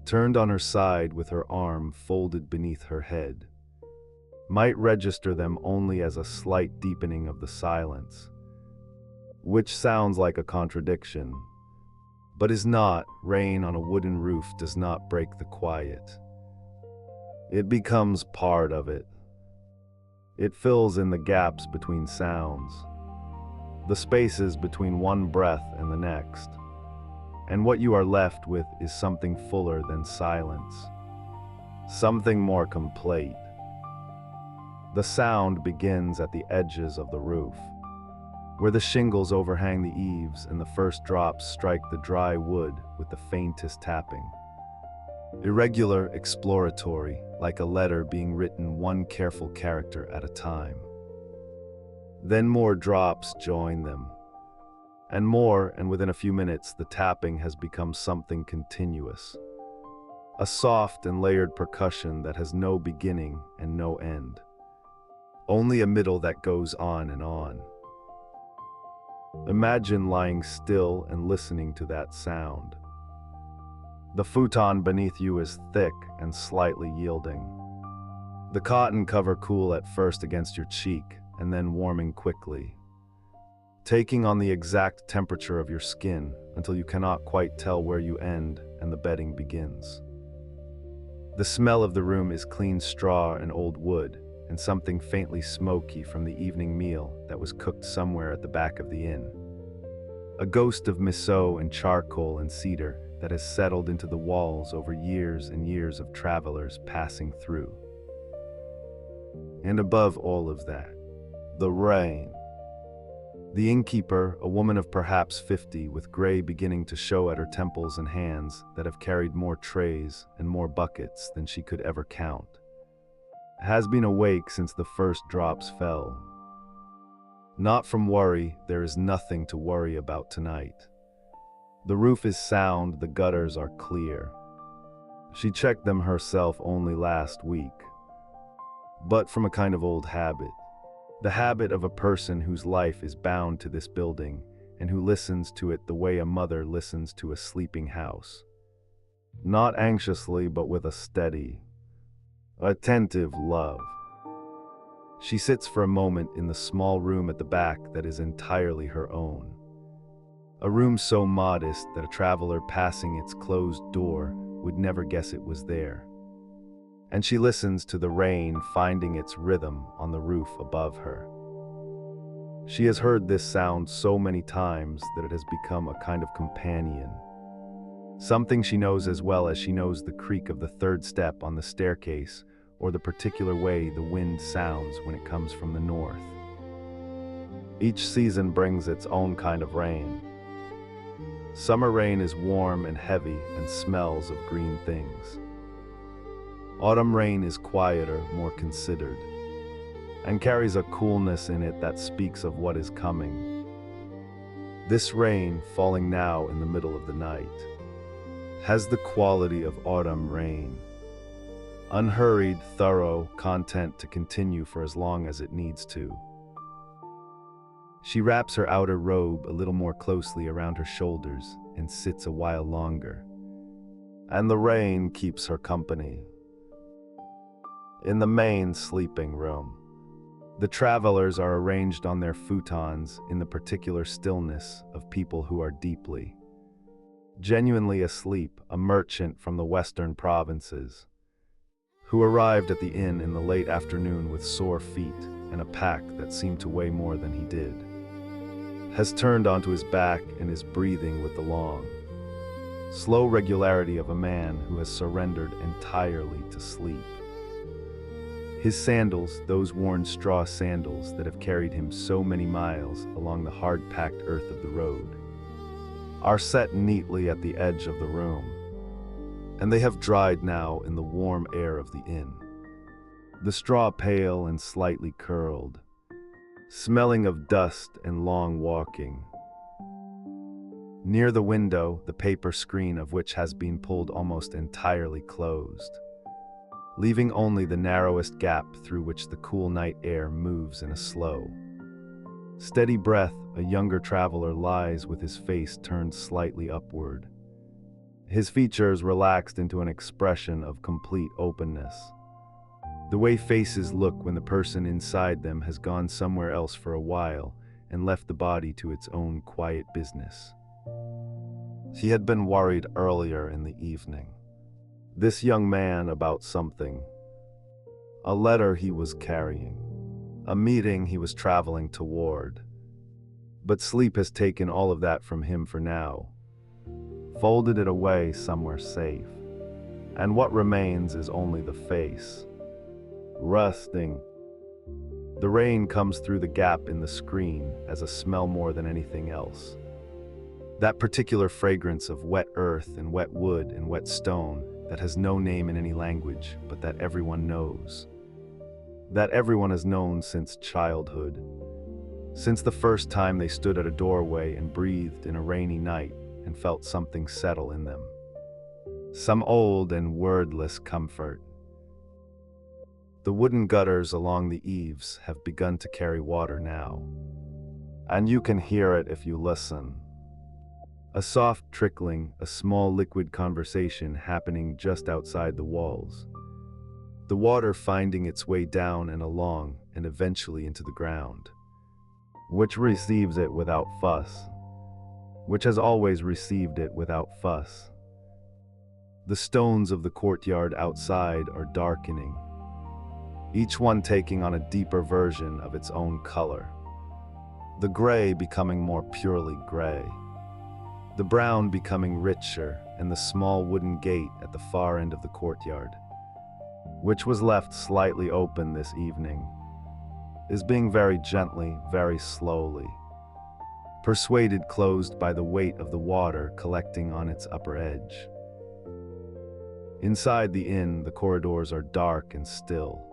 turned on her side with her arm folded beneath her head, might register them only as a slight deepening of the silence, which sounds like a contradiction, but is not. Rain on a wooden roof does not break the quiet. It becomes part of it. It fills in the gaps between sounds, the spaces between one breath and the next, and what you are left with is something fuller than silence, something more complete. The sound begins at the edges of the roof, where the shingles overhang the eaves and the first drops strike the dry wood with the faintest tapping. Irregular, exploratory, like a letter being written one careful character at a time. Then more drops join them, and more, and within a few minutes the tapping has become something continuous, a soft and layered percussion that has no beginning and no end, only a middle that goes on and on. Imagine lying still and listening to that sound. The futon beneath you is thick and slightly yielding. The cotton cover cool at first against your cheek and then warming quickly, taking on the exact temperature of your skin until you cannot quite tell where you end and the bedding begins. The smell of the room is clean straw and old wood, and something faintly smoky from the evening meal that was cooked somewhere at the back of the inn. A ghost of miso and charcoal and cedar that has settled into the walls over years and years of travelers passing through. And above all of that, the rain. The innkeeper, a woman of perhaps 50 with gray beginning to show at her temples and hands that have carried more trays and more buckets than she could ever count, has been awake since the first drops fell. Not from worry, there is nothing to worry about tonight. The roof is sound, the gutters are clear. She checked them herself only last week, but from a kind of old habit. The habit of a person whose life is bound to this building and who listens to it the way a mother listens to a sleeping house. Not anxiously, but with a steady, attentive love. She sits for a moment in the small room at the back that is entirely her own. A room so modest that a traveler passing its closed door would never guess it was there. And she listens to the rain finding its rhythm on the roof above her. She has heard this sound so many times that it has become a kind of companion. Something she knows as well as she knows the creak of the third step on the staircase or the particular way the wind sounds when it comes from the north. Each season brings its own kind of rain. Summer rain is warm and heavy and smells of green things. Autumn rain is quieter, more considered, and carries a coolness in it that speaks of what is coming. This rain, falling now in the middle of the night, has the quality of autumn rain. Unhurried, thorough, content to continue for as long as it needs to. She wraps her outer robe a little more closely around her shoulders and sits a while longer. And the rain keeps her company. In the main sleeping room, the travelers are arranged on their futons in the particular stillness of people who are deeply, genuinely asleep, a merchant from the western provinces, who arrived at the inn in the late afternoon with sore feet and a pack that seemed to weigh more than he did, has turned onto his back and is breathing with the long, slow regularity of a man who has surrendered entirely to sleep. His sandals, those worn straw sandals that have carried him so many miles along the hard-packed earth of the road, are set neatly at the edge of the room, and they have dried now in the warm air of the inn. The straw pale and slightly curled, smelling of dust and long walking. Near the window, the paper screen of which has been pulled almost entirely closed, leaving only the narrowest gap through which the cool night air moves in a slow, steady breath. A younger traveler lies with his face turned slightly upward, his features relaxed into an expression of complete openness. The way faces look when the person inside them has gone somewhere else for a while and left the body to its own quiet business. He had been worried earlier in the evening. This young man about something. A letter he was carrying. A meeting he was traveling toward. But sleep has taken all of that from him for now, folded it away somewhere safe. And what remains is only the face, rusting. The rain comes through the gap in the screen as a smell more than anything else. That particular fragrance of wet earth and wet wood and wet stone that has no name in any language, but that everyone knows. That everyone has known since childhood. Since the first time they stood at a doorway and breathed in a rainy night and felt something settle in them. Some old and wordless comfort. The wooden gutters along the eaves have begun to carry water now. and you can hear it if you listen. A soft trickling, a small liquid conversation happening just outside the walls. The water finding its way down and along and eventually into the ground, which receives it without fuss, which has always received it without fuss. The stones of the courtyard outside are darkening, each one taking on a deeper version of its own color. The gray becoming more purely gray, the brown becoming richer, and the small wooden gate at the far end of the courtyard, which was left slightly open this evening, is being very gently, very slowly, persuaded closed by the weight of the water collecting on its upper edge. Inside the inn, the corridors are dark and still.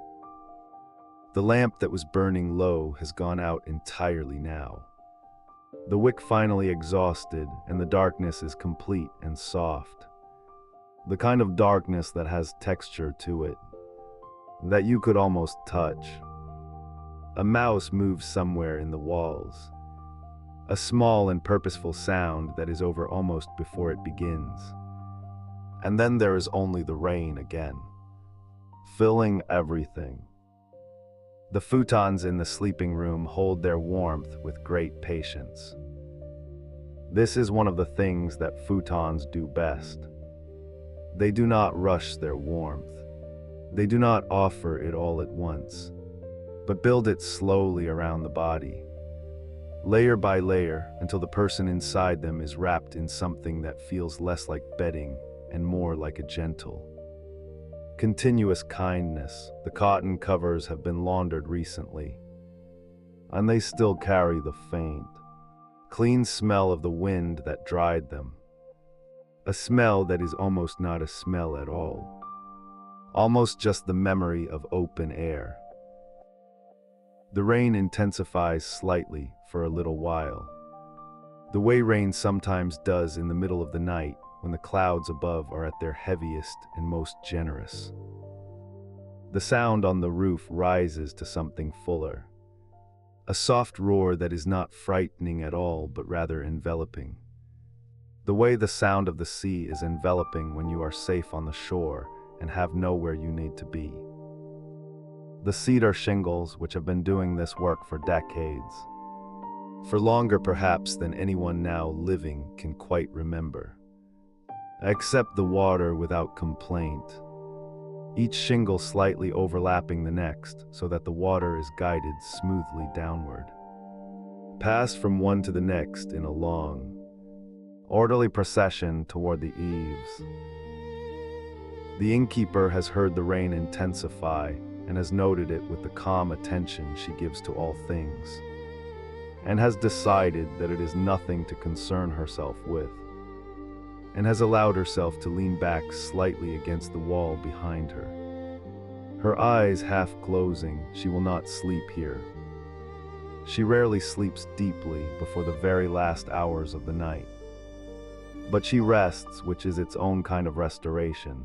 The lamp that was burning low has gone out entirely now. The wick finally exhausted, and the darkness is complete and soft. The kind of darkness that has texture to it, that you could almost touch. A mouse moves somewhere in the walls. A small and purposeful sound that is over almost before it begins. And then there is only the rain again, filling everything. The futons in the sleeping room hold their warmth with great patience. This is one of the things that futons do best. They do not rush their warmth. They do not offer it all at once, but build it slowly around the body, layer by layer, until the person inside them is wrapped in something that feels less like bedding and more like a gentle, continuous kindness. The cotton covers have been laundered recently, and they still carry the faint, clean smell of the wind that dried them. A smell that is almost not a smell at all, almost just the memory of open air. The rain intensifies slightly for a little while, the way rain sometimes does in the middle of the night when the clouds above are at their heaviest and most generous. The sound on the roof rises to something fuller, a soft roar that is not frightening at all but rather enveloping. The way the sound of the sea is enveloping when you are safe on the shore and have nowhere you need to be. The cedar shingles, which have been doing this work for decades, for longer perhaps than anyone now living can quite remember, accept the water without complaint, each shingle slightly overlapping the next so that the water is guided smoothly downward, passed from one to the next in a long, orderly procession toward the eaves. The innkeeper has heard the rain intensify and has noted it with the calm attention she gives to all things, and has decided that it is nothing to concern herself with, and has allowed herself to lean back slightly against the wall behind her. Her eyes half closing, she will not sleep here. She rarely sleeps deeply before the very last hours of the night. But she rests, which is its own kind of restoration,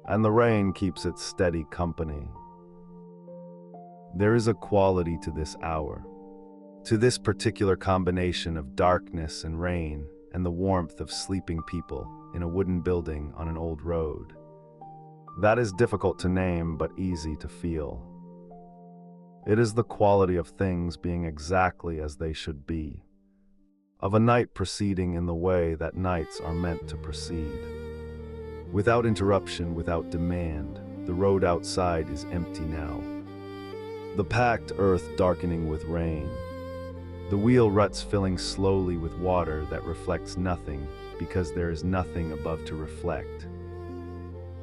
and the rain keeps it steady company. There is a quality to this hour, to this particular combination of darkness and rain and the warmth of sleeping people in a wooden building on an old road, that is difficult to name but easy to feel. It is the quality of things being exactly as they should be, of a night proceeding in the way that nights are meant to proceed. Without interruption, without demand, the road outside is empty now. The packed earth darkening with rain, the wheel ruts filling slowly with water that reflects nothing because there is nothing above to reflect.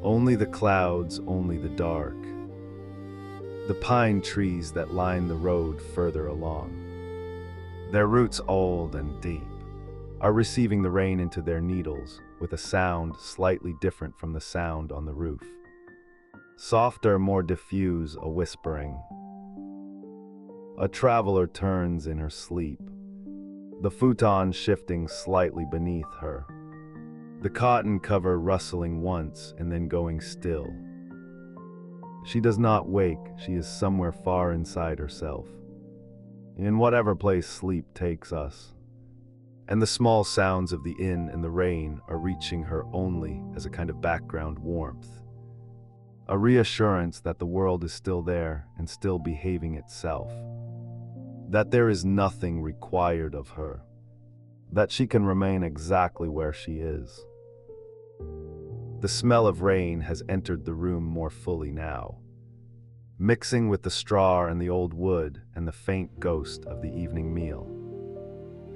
Only the clouds, only the dark. The pine trees that line the road further along, their roots old and deep, are receiving the rain into their needles with a sound slightly different from the sound on the roof. Softer, more diffuse, a whispering. A traveler turns in her sleep, the futon shifting slightly beneath her, the cotton cover rustling once and then going still. She does not wake, she is somewhere far inside herself. in whatever place sleep takes us. And the small sounds of the inn and the rain are reaching her only as a kind of background warmth, a reassurance that the world is still there and still behaving itself, that there is nothing required of her, that she can remain exactly where she is. The smell of rain has entered the room more fully now, mixing with the straw and the old wood and the faint ghost of the evening meal.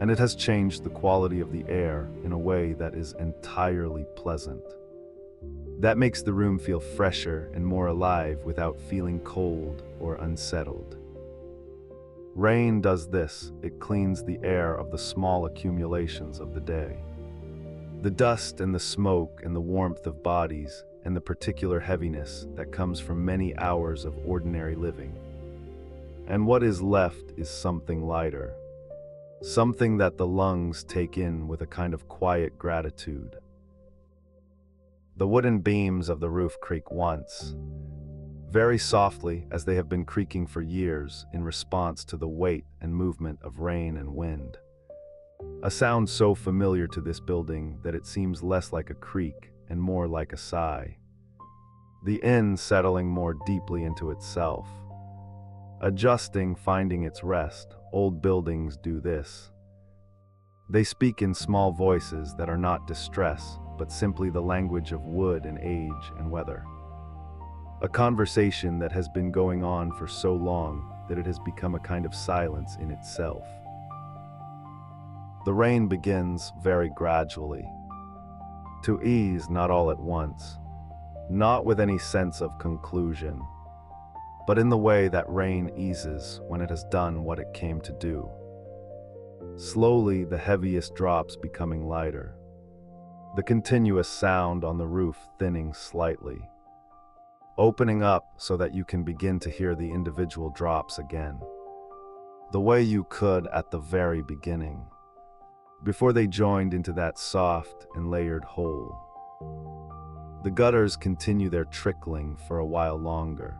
And it has changed the quality of the air in a way that is entirely pleasant. That makes the room feel fresher and more alive without feeling cold or unsettled. Rain does this, it cleans the air of the small accumulations of the day. The dust and the smoke and the warmth of bodies and the particular heaviness that comes from many hours of ordinary living. And what is left is something lighter, something that the lungs take in with a kind of quiet gratitude. The wooden beams of the roof creak once, very softly as they have been creaking for years in response to the weight and movement of rain and wind. A sound so familiar to this building that it seems less like a creak and more like a sigh. The inn settling more deeply into itself. Adjusting, finding its rest. Old buildings do this. They speak in small voices that are not distress, but simply the language of wood and age and weather. A conversation that has been going on for so long that it has become a kind of silence in itself. The rain begins very gradually, to ease not all at once, not with any sense of conclusion, but in the way that rain eases when it has done what it came to do. Slowly, the heaviest drops becoming lighter, the continuous sound on the roof thinning slightly, opening up so that you can begin to hear the individual drops again, the way you could at the very beginning, before they joined into that soft and layered whole. The gutters continue their trickling for a while longer,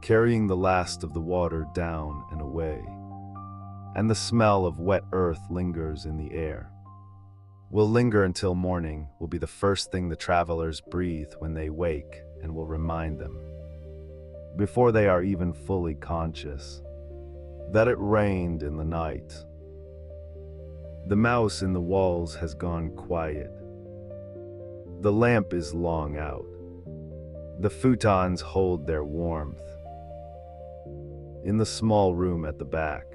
carrying the last of the water down and away, and the smell of wet earth lingers in the air. Will linger until morning, will be the first thing the travelers breathe when they wake, and will remind them, before they are even fully conscious, that it rained in the night. The mouse in the walls has gone quiet. The lamp is long out. The futons hold their warmth. In the small room at the back,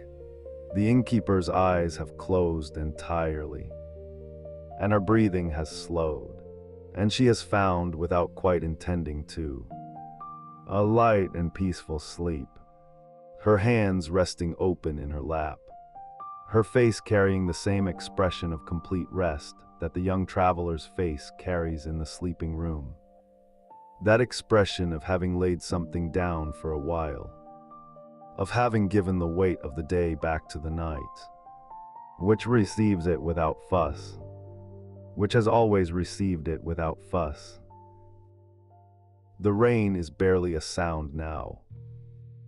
the innkeeper's eyes have closed entirely, and her breathing has slowed, and she has found, without quite intending to, a light and peaceful sleep, her hands resting open in her lap, her face carrying the same expression of complete rest that the young traveler's face carries in the sleeping room. That expression of having laid something down for a while, of having given the weight of the day back to the night, which receives it without fuss, which has always received it without fuss. The rain is barely a sound now,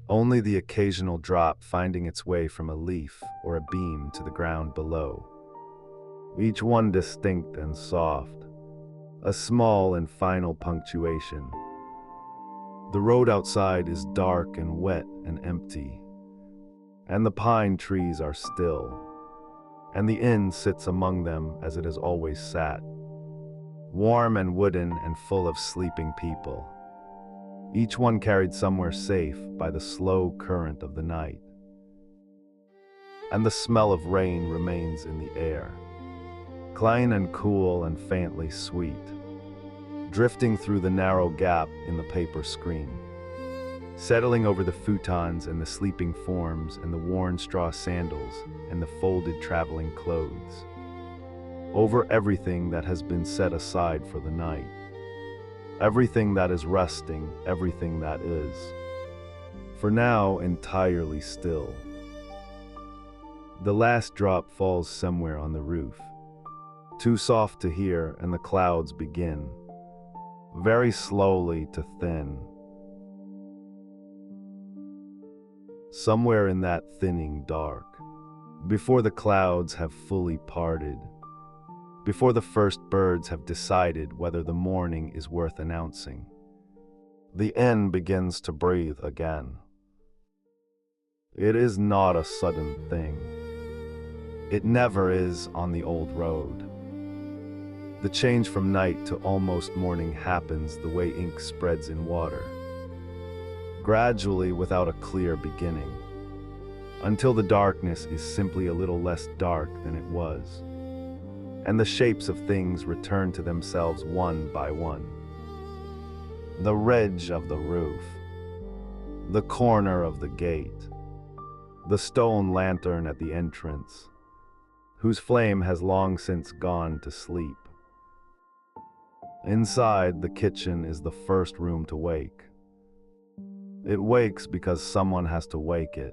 only the occasional drop finding its way from a leaf or a beam to the ground below, each one distinct and soft, a small and final punctuation. The road outside is dark and wet and empty, and the pine trees are still, and the inn sits among them as it has always sat, warm and wooden and full of sleeping people, each one carried somewhere safe by the slow current of the night. And the smell of rain remains in the air, clean and cool and faintly sweet, drifting through the narrow gap in the paper screen, settling over the futons and the sleeping forms and the worn straw sandals and the folded traveling clothes, over everything that has been set aside for the night, everything that is resting, everything that is, for now, entirely still. The last drop falls somewhere on the roof, too soft to hear, and the clouds begin, very slowly, to thin. somewhere in that thinning dark, before the clouds have fully parted, before the first birds have decided whether the morning is worth announcing, the inn begins to breathe again. It is not a sudden thing. It never is on the old road. The change from night to almost morning happens the way ink spreads in water, gradually without a clear beginning, until the darkness is simply a little less dark than it was, and the shapes of things return to themselves one by one. The ridge of the roof, the corner of the gate, the stone lantern at the entrance, whose flame has long since gone to sleep. Inside, the kitchen is the first room to wake. It wakes because someone has to wake it,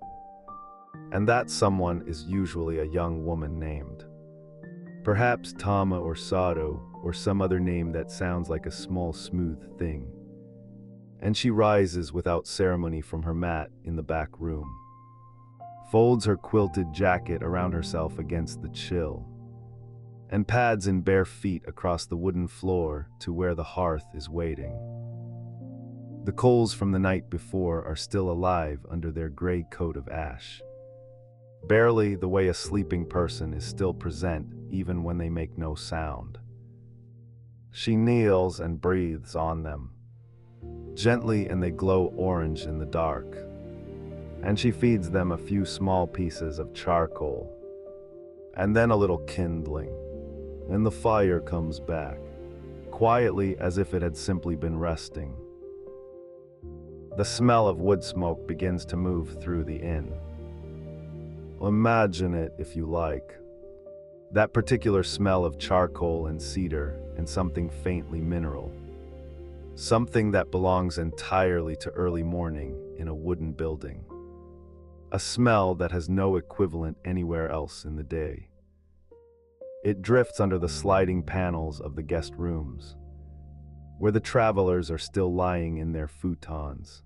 and that someone is usually a young woman named, perhaps Tama or Sato, or some other name that sounds like a small smooth thing. And she rises without ceremony from her mat in the back room, folds her quilted jacket around herself against the chill, and pads in bare feet across the wooden floor to where the hearth is waiting. The coals from the night before are still alive under their gray coat of ash, barely the way a sleeping person is still present even when they make no sound. She kneels and breathes on them, gently, and they glow orange in the dark. And she feeds them a few small pieces of charcoal, and then a little kindling, and the fire comes back, quietly as if it had simply been resting. The smell of wood smoke begins to move through the inn. Imagine it if you like. That particular smell of charcoal and cedar and something faintly mineral. Something that belongs entirely to early morning in a wooden building. A smell that has no equivalent anywhere else in the day. It drifts under the sliding panels of the guest rooms, where the travelers are still lying in their futons,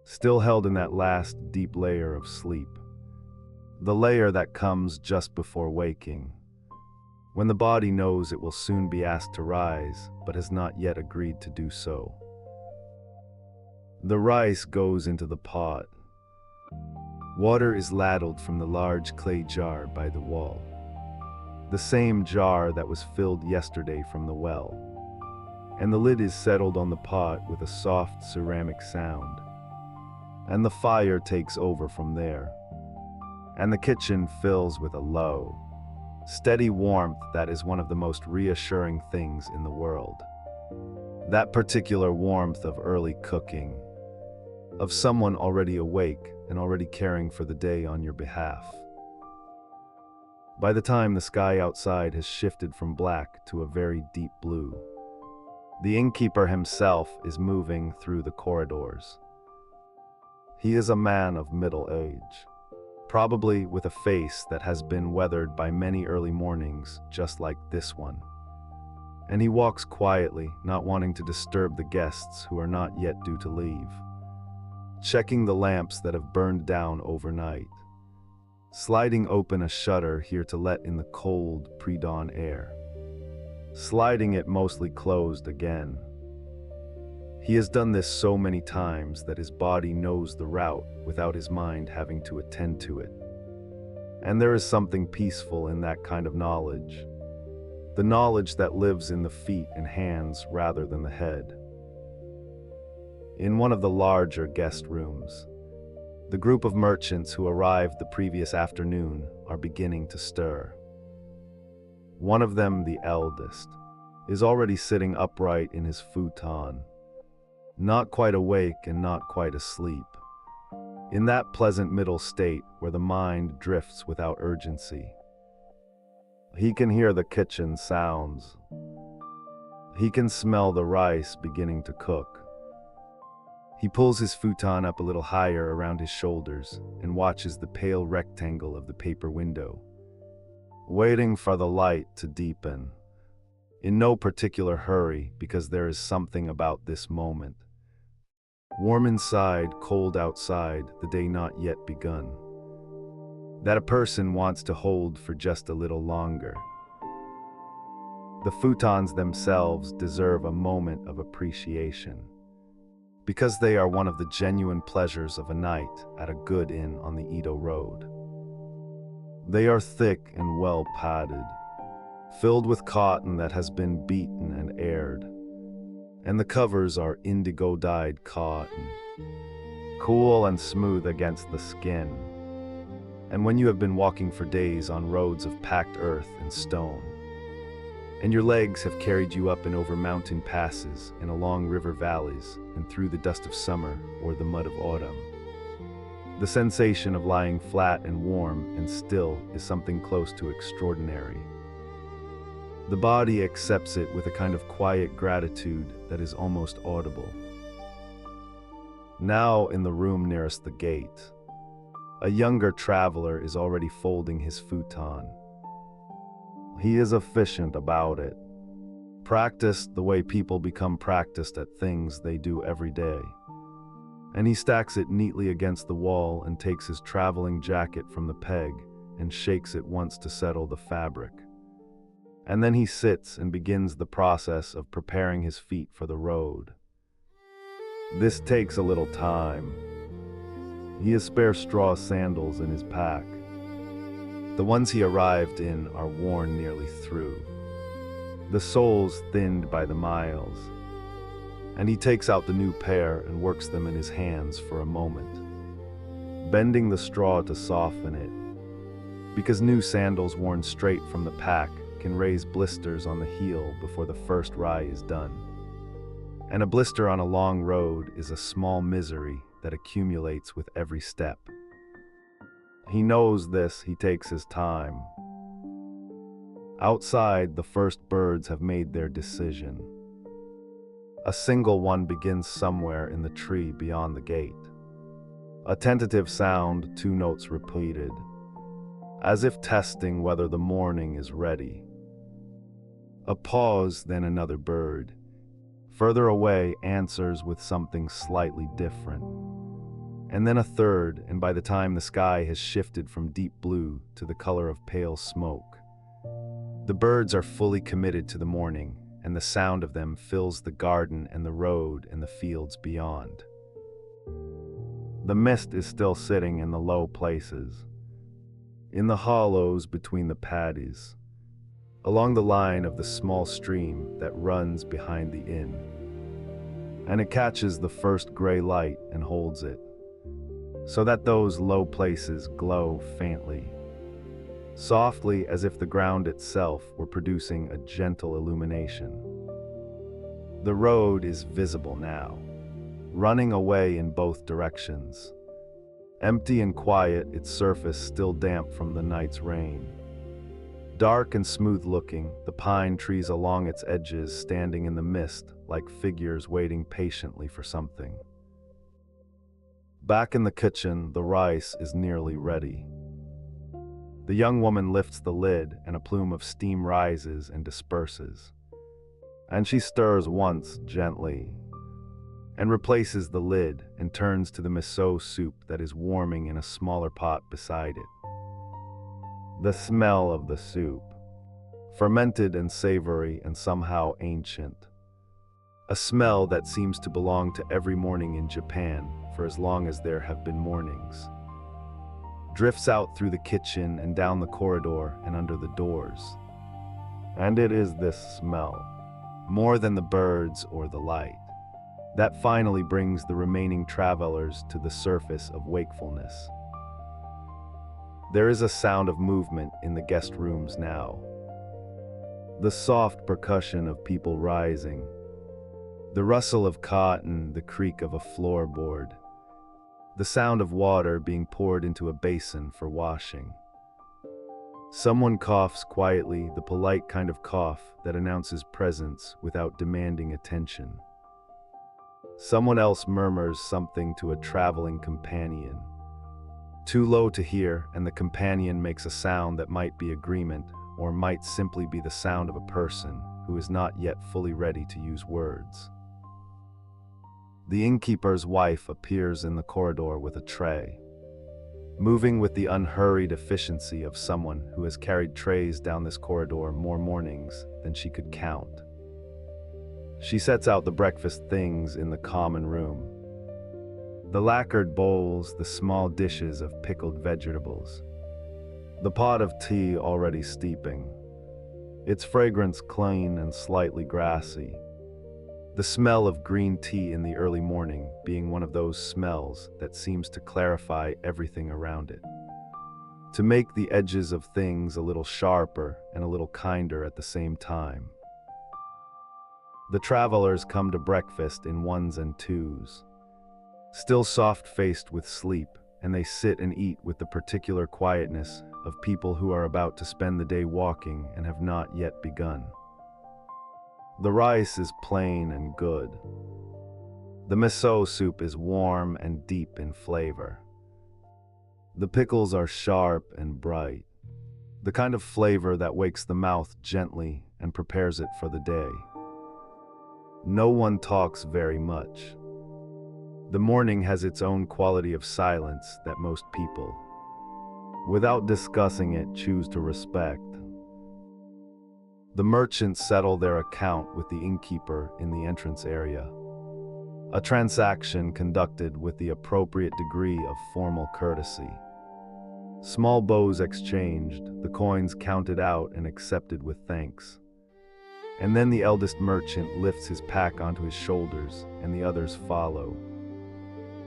still held in that last deep layer of sleep. The layer that comes just before waking, when the body knows it will soon be asked to rise, but has not yet agreed to do so. The rice goes into the pot. Water is ladled from the large clay jar by the wall, the same jar that was filled yesterday from the well, and the lid is settled on the pot with a soft ceramic sound, and the fire takes over from there, and the kitchen fills with a low, steady warmth that is one of the most reassuring things in the world. That particular warmth of early cooking, of someone already awake and already caring for the day on your behalf. By the time the sky outside has shifted from black to a very deep blue, the innkeeper himself is moving through the corridors. He is a man of middle age, probably with a face that has been weathered by many early mornings just like this one. And he walks quietly, not wanting to disturb the guests who are not yet due to leave, checking the lamps that have burned down overnight, sliding open a shutter here to let in the cold pre-dawn air, sliding it mostly closed again. He has done this so many times that his body knows the route without his mind having to attend to it. And there is something peaceful in that kind of knowledge, the knowledge that lives in the feet and hands rather than the head. In one of the larger guest rooms, the group of merchants who arrived the previous afternoon are beginning to stir. One of them, the eldest, is already sitting upright in his futon, not quite awake and not quite asleep, in that pleasant middle state where the mind drifts without urgency. He can hear the kitchen sounds. He can smell the rice beginning to cook. He pulls his futon up a little higher around his shoulders and watches the pale rectangle of the paper window, waiting for the light to deepen, in no particular hurry because there is something about this moment, Warm inside, cold outside, the day not yet begun. That a person wants to hold for just a little longer. The futons themselves deserve a moment of appreciation, because they are one of the genuine pleasures of a night at a good inn on the Edo Road. They are thick and well padded, filled with cotton that has been beaten and aired, and the covers are indigo-dyed cotton, cool and smooth against the skin. And when you have been walking for days on roads of packed earth and stone, and your legs have carried you up and over mountain passes and along river valleys and through the dust of summer or the mud of autumn, the sensation of lying flat and warm and still is something close to extraordinary. The body accepts it with a kind of quiet gratitude that is almost audible. Now, in the room nearest the gate, a younger traveler is already folding his futon. He is efficient about it, practiced the way people become practiced at things they do every day. And he stacks it neatly against the wall and takes his traveling jacket from the peg and shakes it once to settle the fabric. And then he sits and begins the process of preparing his feet for the road. This takes a little time. He has spare straw sandals in his pack. The ones he arrived in are worn nearly through, the soles thinned by the miles, and he takes out the new pair and works them in his hands for a moment, bending the straw to soften it, because new sandals worn straight from the pack can raise blisters on the heel before the first rye is done. And a blister on a long road is a small misery that accumulates with every step. He knows this, he takes his time. Outside, the first birds have made their decision. A single one begins somewhere in the tree beyond the gate. A tentative sound, 2 notes repeated, as if testing whether the morning is ready. A pause, then another bird, further away, answers with something slightly different. And then a third, and by the time the sky has shifted from deep blue to the color of pale smoke, the birds are fully committed to the morning, and the sound of them fills the garden and the road and the fields beyond. The mist is still sitting in the low places, in the hollows between the paddies, along the line of the small stream that runs behind the inn, and it catches the first gray light and holds it, so that those low places glow faintly, softly, as if the ground itself were producing a gentle illumination. The road is visible now, running away in both directions, empty and quiet, its surface still damp from the night's rain. Dark and smooth-looking, the pine trees along its edges standing in the mist like figures waiting patiently for something. Back in the kitchen, the rice is nearly ready. The young woman lifts the lid and a plume of steam rises and disperses. And she stirs once gently and replaces the lid and turns to the miso soup that is warming in a smaller pot beside it. The smell of the soup, fermented and savory and somehow ancient. A smell that seems to belong to every morning in Japan for as long as there have been mornings. Drifts out through the kitchen and down the corridor and under the doors. And it is this smell, more than the birds or the light, that finally brings the remaining travelers to the surface of wakefulness. There is a sound of movement in the guest rooms now. The soft percussion of people rising, the rustle of cotton, the creak of a floorboard, the sound of water being poured into a basin for washing. Someone coughs quietly, the polite kind of cough that announces presence without demanding attention. Someone else murmurs something to a traveling companion, too low to hear, and the companion makes a sound that might be agreement or might simply be the sound of a person who is not yet fully ready to use words. The innkeeper's wife appears in the corridor with a tray, moving with the unhurried efficiency of someone who has carried trays down this corridor more mornings than she could count. She sets out the breakfast things in the common room. The lacquered bowls, the small dishes of pickled vegetables, the pot of tea already steeping, its fragrance clean and slightly grassy, the smell of green tea in the early morning being one of those smells that seems to clarify everything around it, to make the edges of things a little sharper and a little kinder at the same time. The travelers come to breakfast in ones and twos, still soft-faced with sleep, and they sit and eat with the particular quietness of people who are about to spend the day walking and have not yet begun. The rice is plain and good. The miso soup is warm and deep in flavor. The pickles are sharp and bright, the kind of flavor that wakes the mouth gently and prepares it for the day. No one talks very much. The morning has its own quality of silence that most people, without discussing it, choose to respect. The merchants settle their account with the innkeeper in the entrance area, a transaction conducted with the appropriate degree of formal courtesy. Small bows exchanged, the coins counted out and accepted with thanks. And then the eldest merchant lifts his pack onto his shoulders, and the others follow.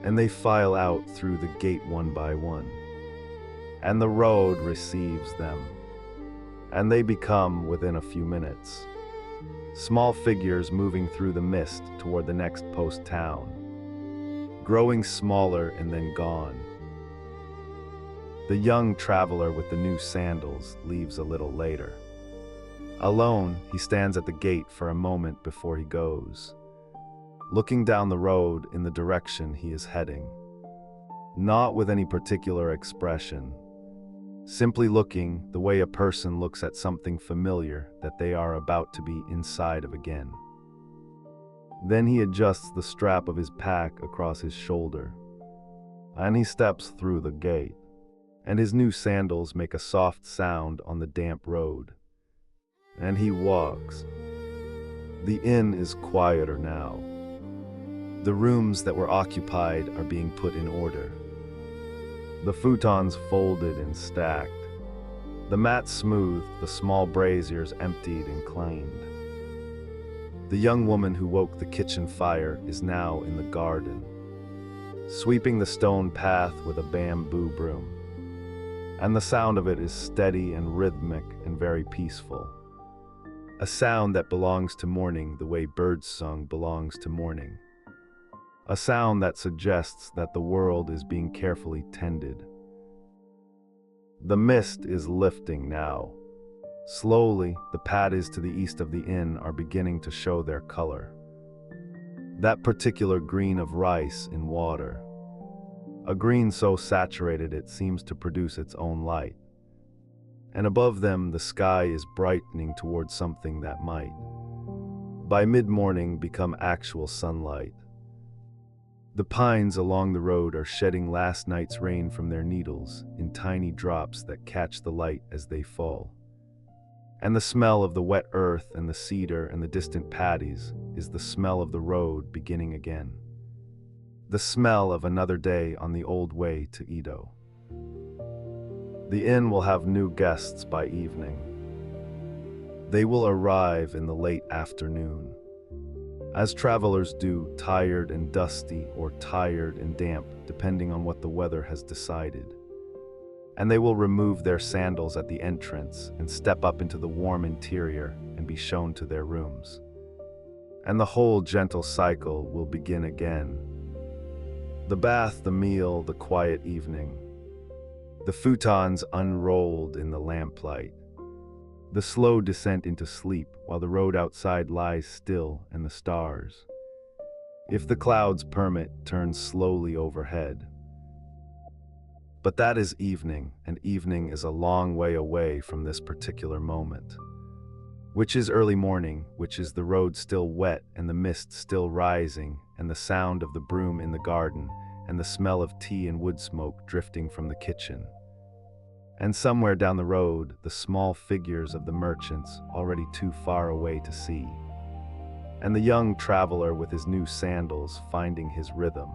And they file out through the gate one by one. And the road receives them. And they become, within a few minutes, small figures moving through the mist toward the next post town, growing smaller and then gone. The young traveler with the new sandals leaves a little later. Alone, he stands at the gate for a moment before he goes, looking down the road in the direction he is heading, not with any particular expression, simply looking the way a person looks at something familiar that they are about to be inside of again. Then he adjusts the strap of his pack across his shoulder, and he steps through the gate, and his new sandals make a soft sound on the damp road. And he walks. The inn is quieter now. The rooms that were occupied are being put in order. The futons folded and stacked. The mats smoothed, the small braziers emptied and cleaned. The young woman who woke the kitchen fire is now in the garden, sweeping the stone path with a bamboo broom. And the sound of it is steady and rhythmic and very peaceful. A sound that belongs to morning the way birds' song belongs to morning. A sound that suggests that the world is being carefully tended. The mist is lifting now. Slowly, the paddies to the east of the inn are beginning to show their color. That particular green of rice in water. A green so saturated it seems to produce its own light. And above them the sky is brightening towards something that might, by mid-morning, become actual sunlight. The pines along the road are shedding last night's rain from their needles in tiny drops that catch the light as they fall. And the smell of the wet earth and the cedar and the distant paddies is the smell of the road beginning again. The smell of another day on the old way to Edo. The inn will have new guests by evening. They will arrive in the late afternoon, as travelers do, tired and dusty or tired and damp, depending on what the weather has decided. And they will remove their sandals at the entrance and step up into the warm interior and be shown to their rooms. And the whole gentle cycle will begin again. The bath, the meal, the quiet evening. The futons unrolled in the lamplight. The slow descent into sleep while the road outside lies still and the stars, if the clouds permit, turn slowly overhead. But that is evening, and evening is a long way away from this particular moment. which is early morning, which is the road still wet and the mist still rising, and the sound of the broom in the garden, and the smell of tea and wood smoke drifting from the kitchen. And somewhere down the road, the small figures of the merchants already too far away to see. And the young traveler with his new sandals finding his rhythm,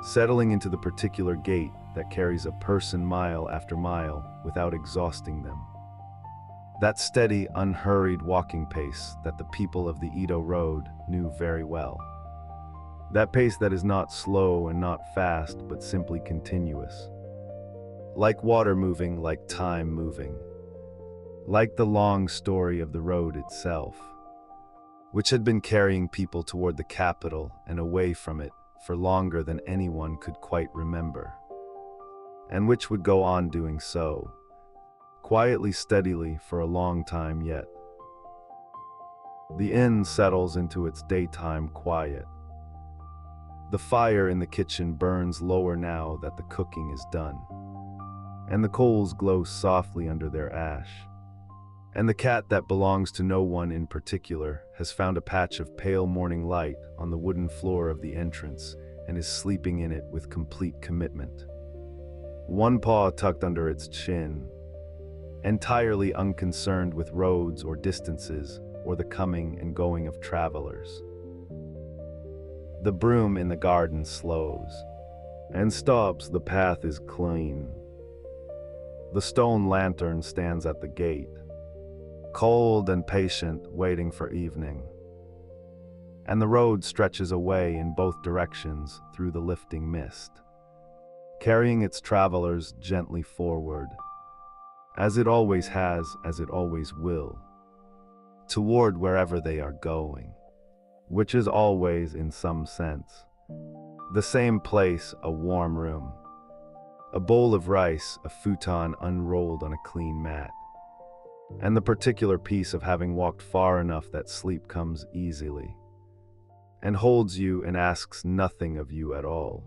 settling into the particular gait that carries a person mile after mile without exhausting them. That steady, unhurried walking pace that the people of the Edo Road knew very well. That pace that is not slow and not fast, but simply continuous. Like water moving, like time moving. Like the long story of the road itself, which had been carrying people toward the capital and away from it for longer than anyone could quite remember, and which would go on doing so, quietly, steadily, for a long time yet. The inn settles into its daytime quiet. The fire in the kitchen burns lower now that the cooking is done, and the coals glow softly under their ash. And the cat that belongs to no one in particular has found a patch of pale morning light on the wooden floor of the entrance and is sleeping in it with complete commitment. One paw tucked under its chin, entirely unconcerned with roads or distances or the coming and going of travelers. The broom in the garden slows and stops. The path is clean. The stone lantern stands at the gate, cold and patient, waiting for evening. And the road stretches away in both directions through the lifting mist, carrying its travelers gently forward, as it always has, as it always will, toward wherever they are going, which is always, in some sense, the same place: a warm room, a bowl of rice, a futon unrolled on a clean mat, and the particular peace of having walked far enough that sleep comes easily, and holds you and asks nothing of you at all.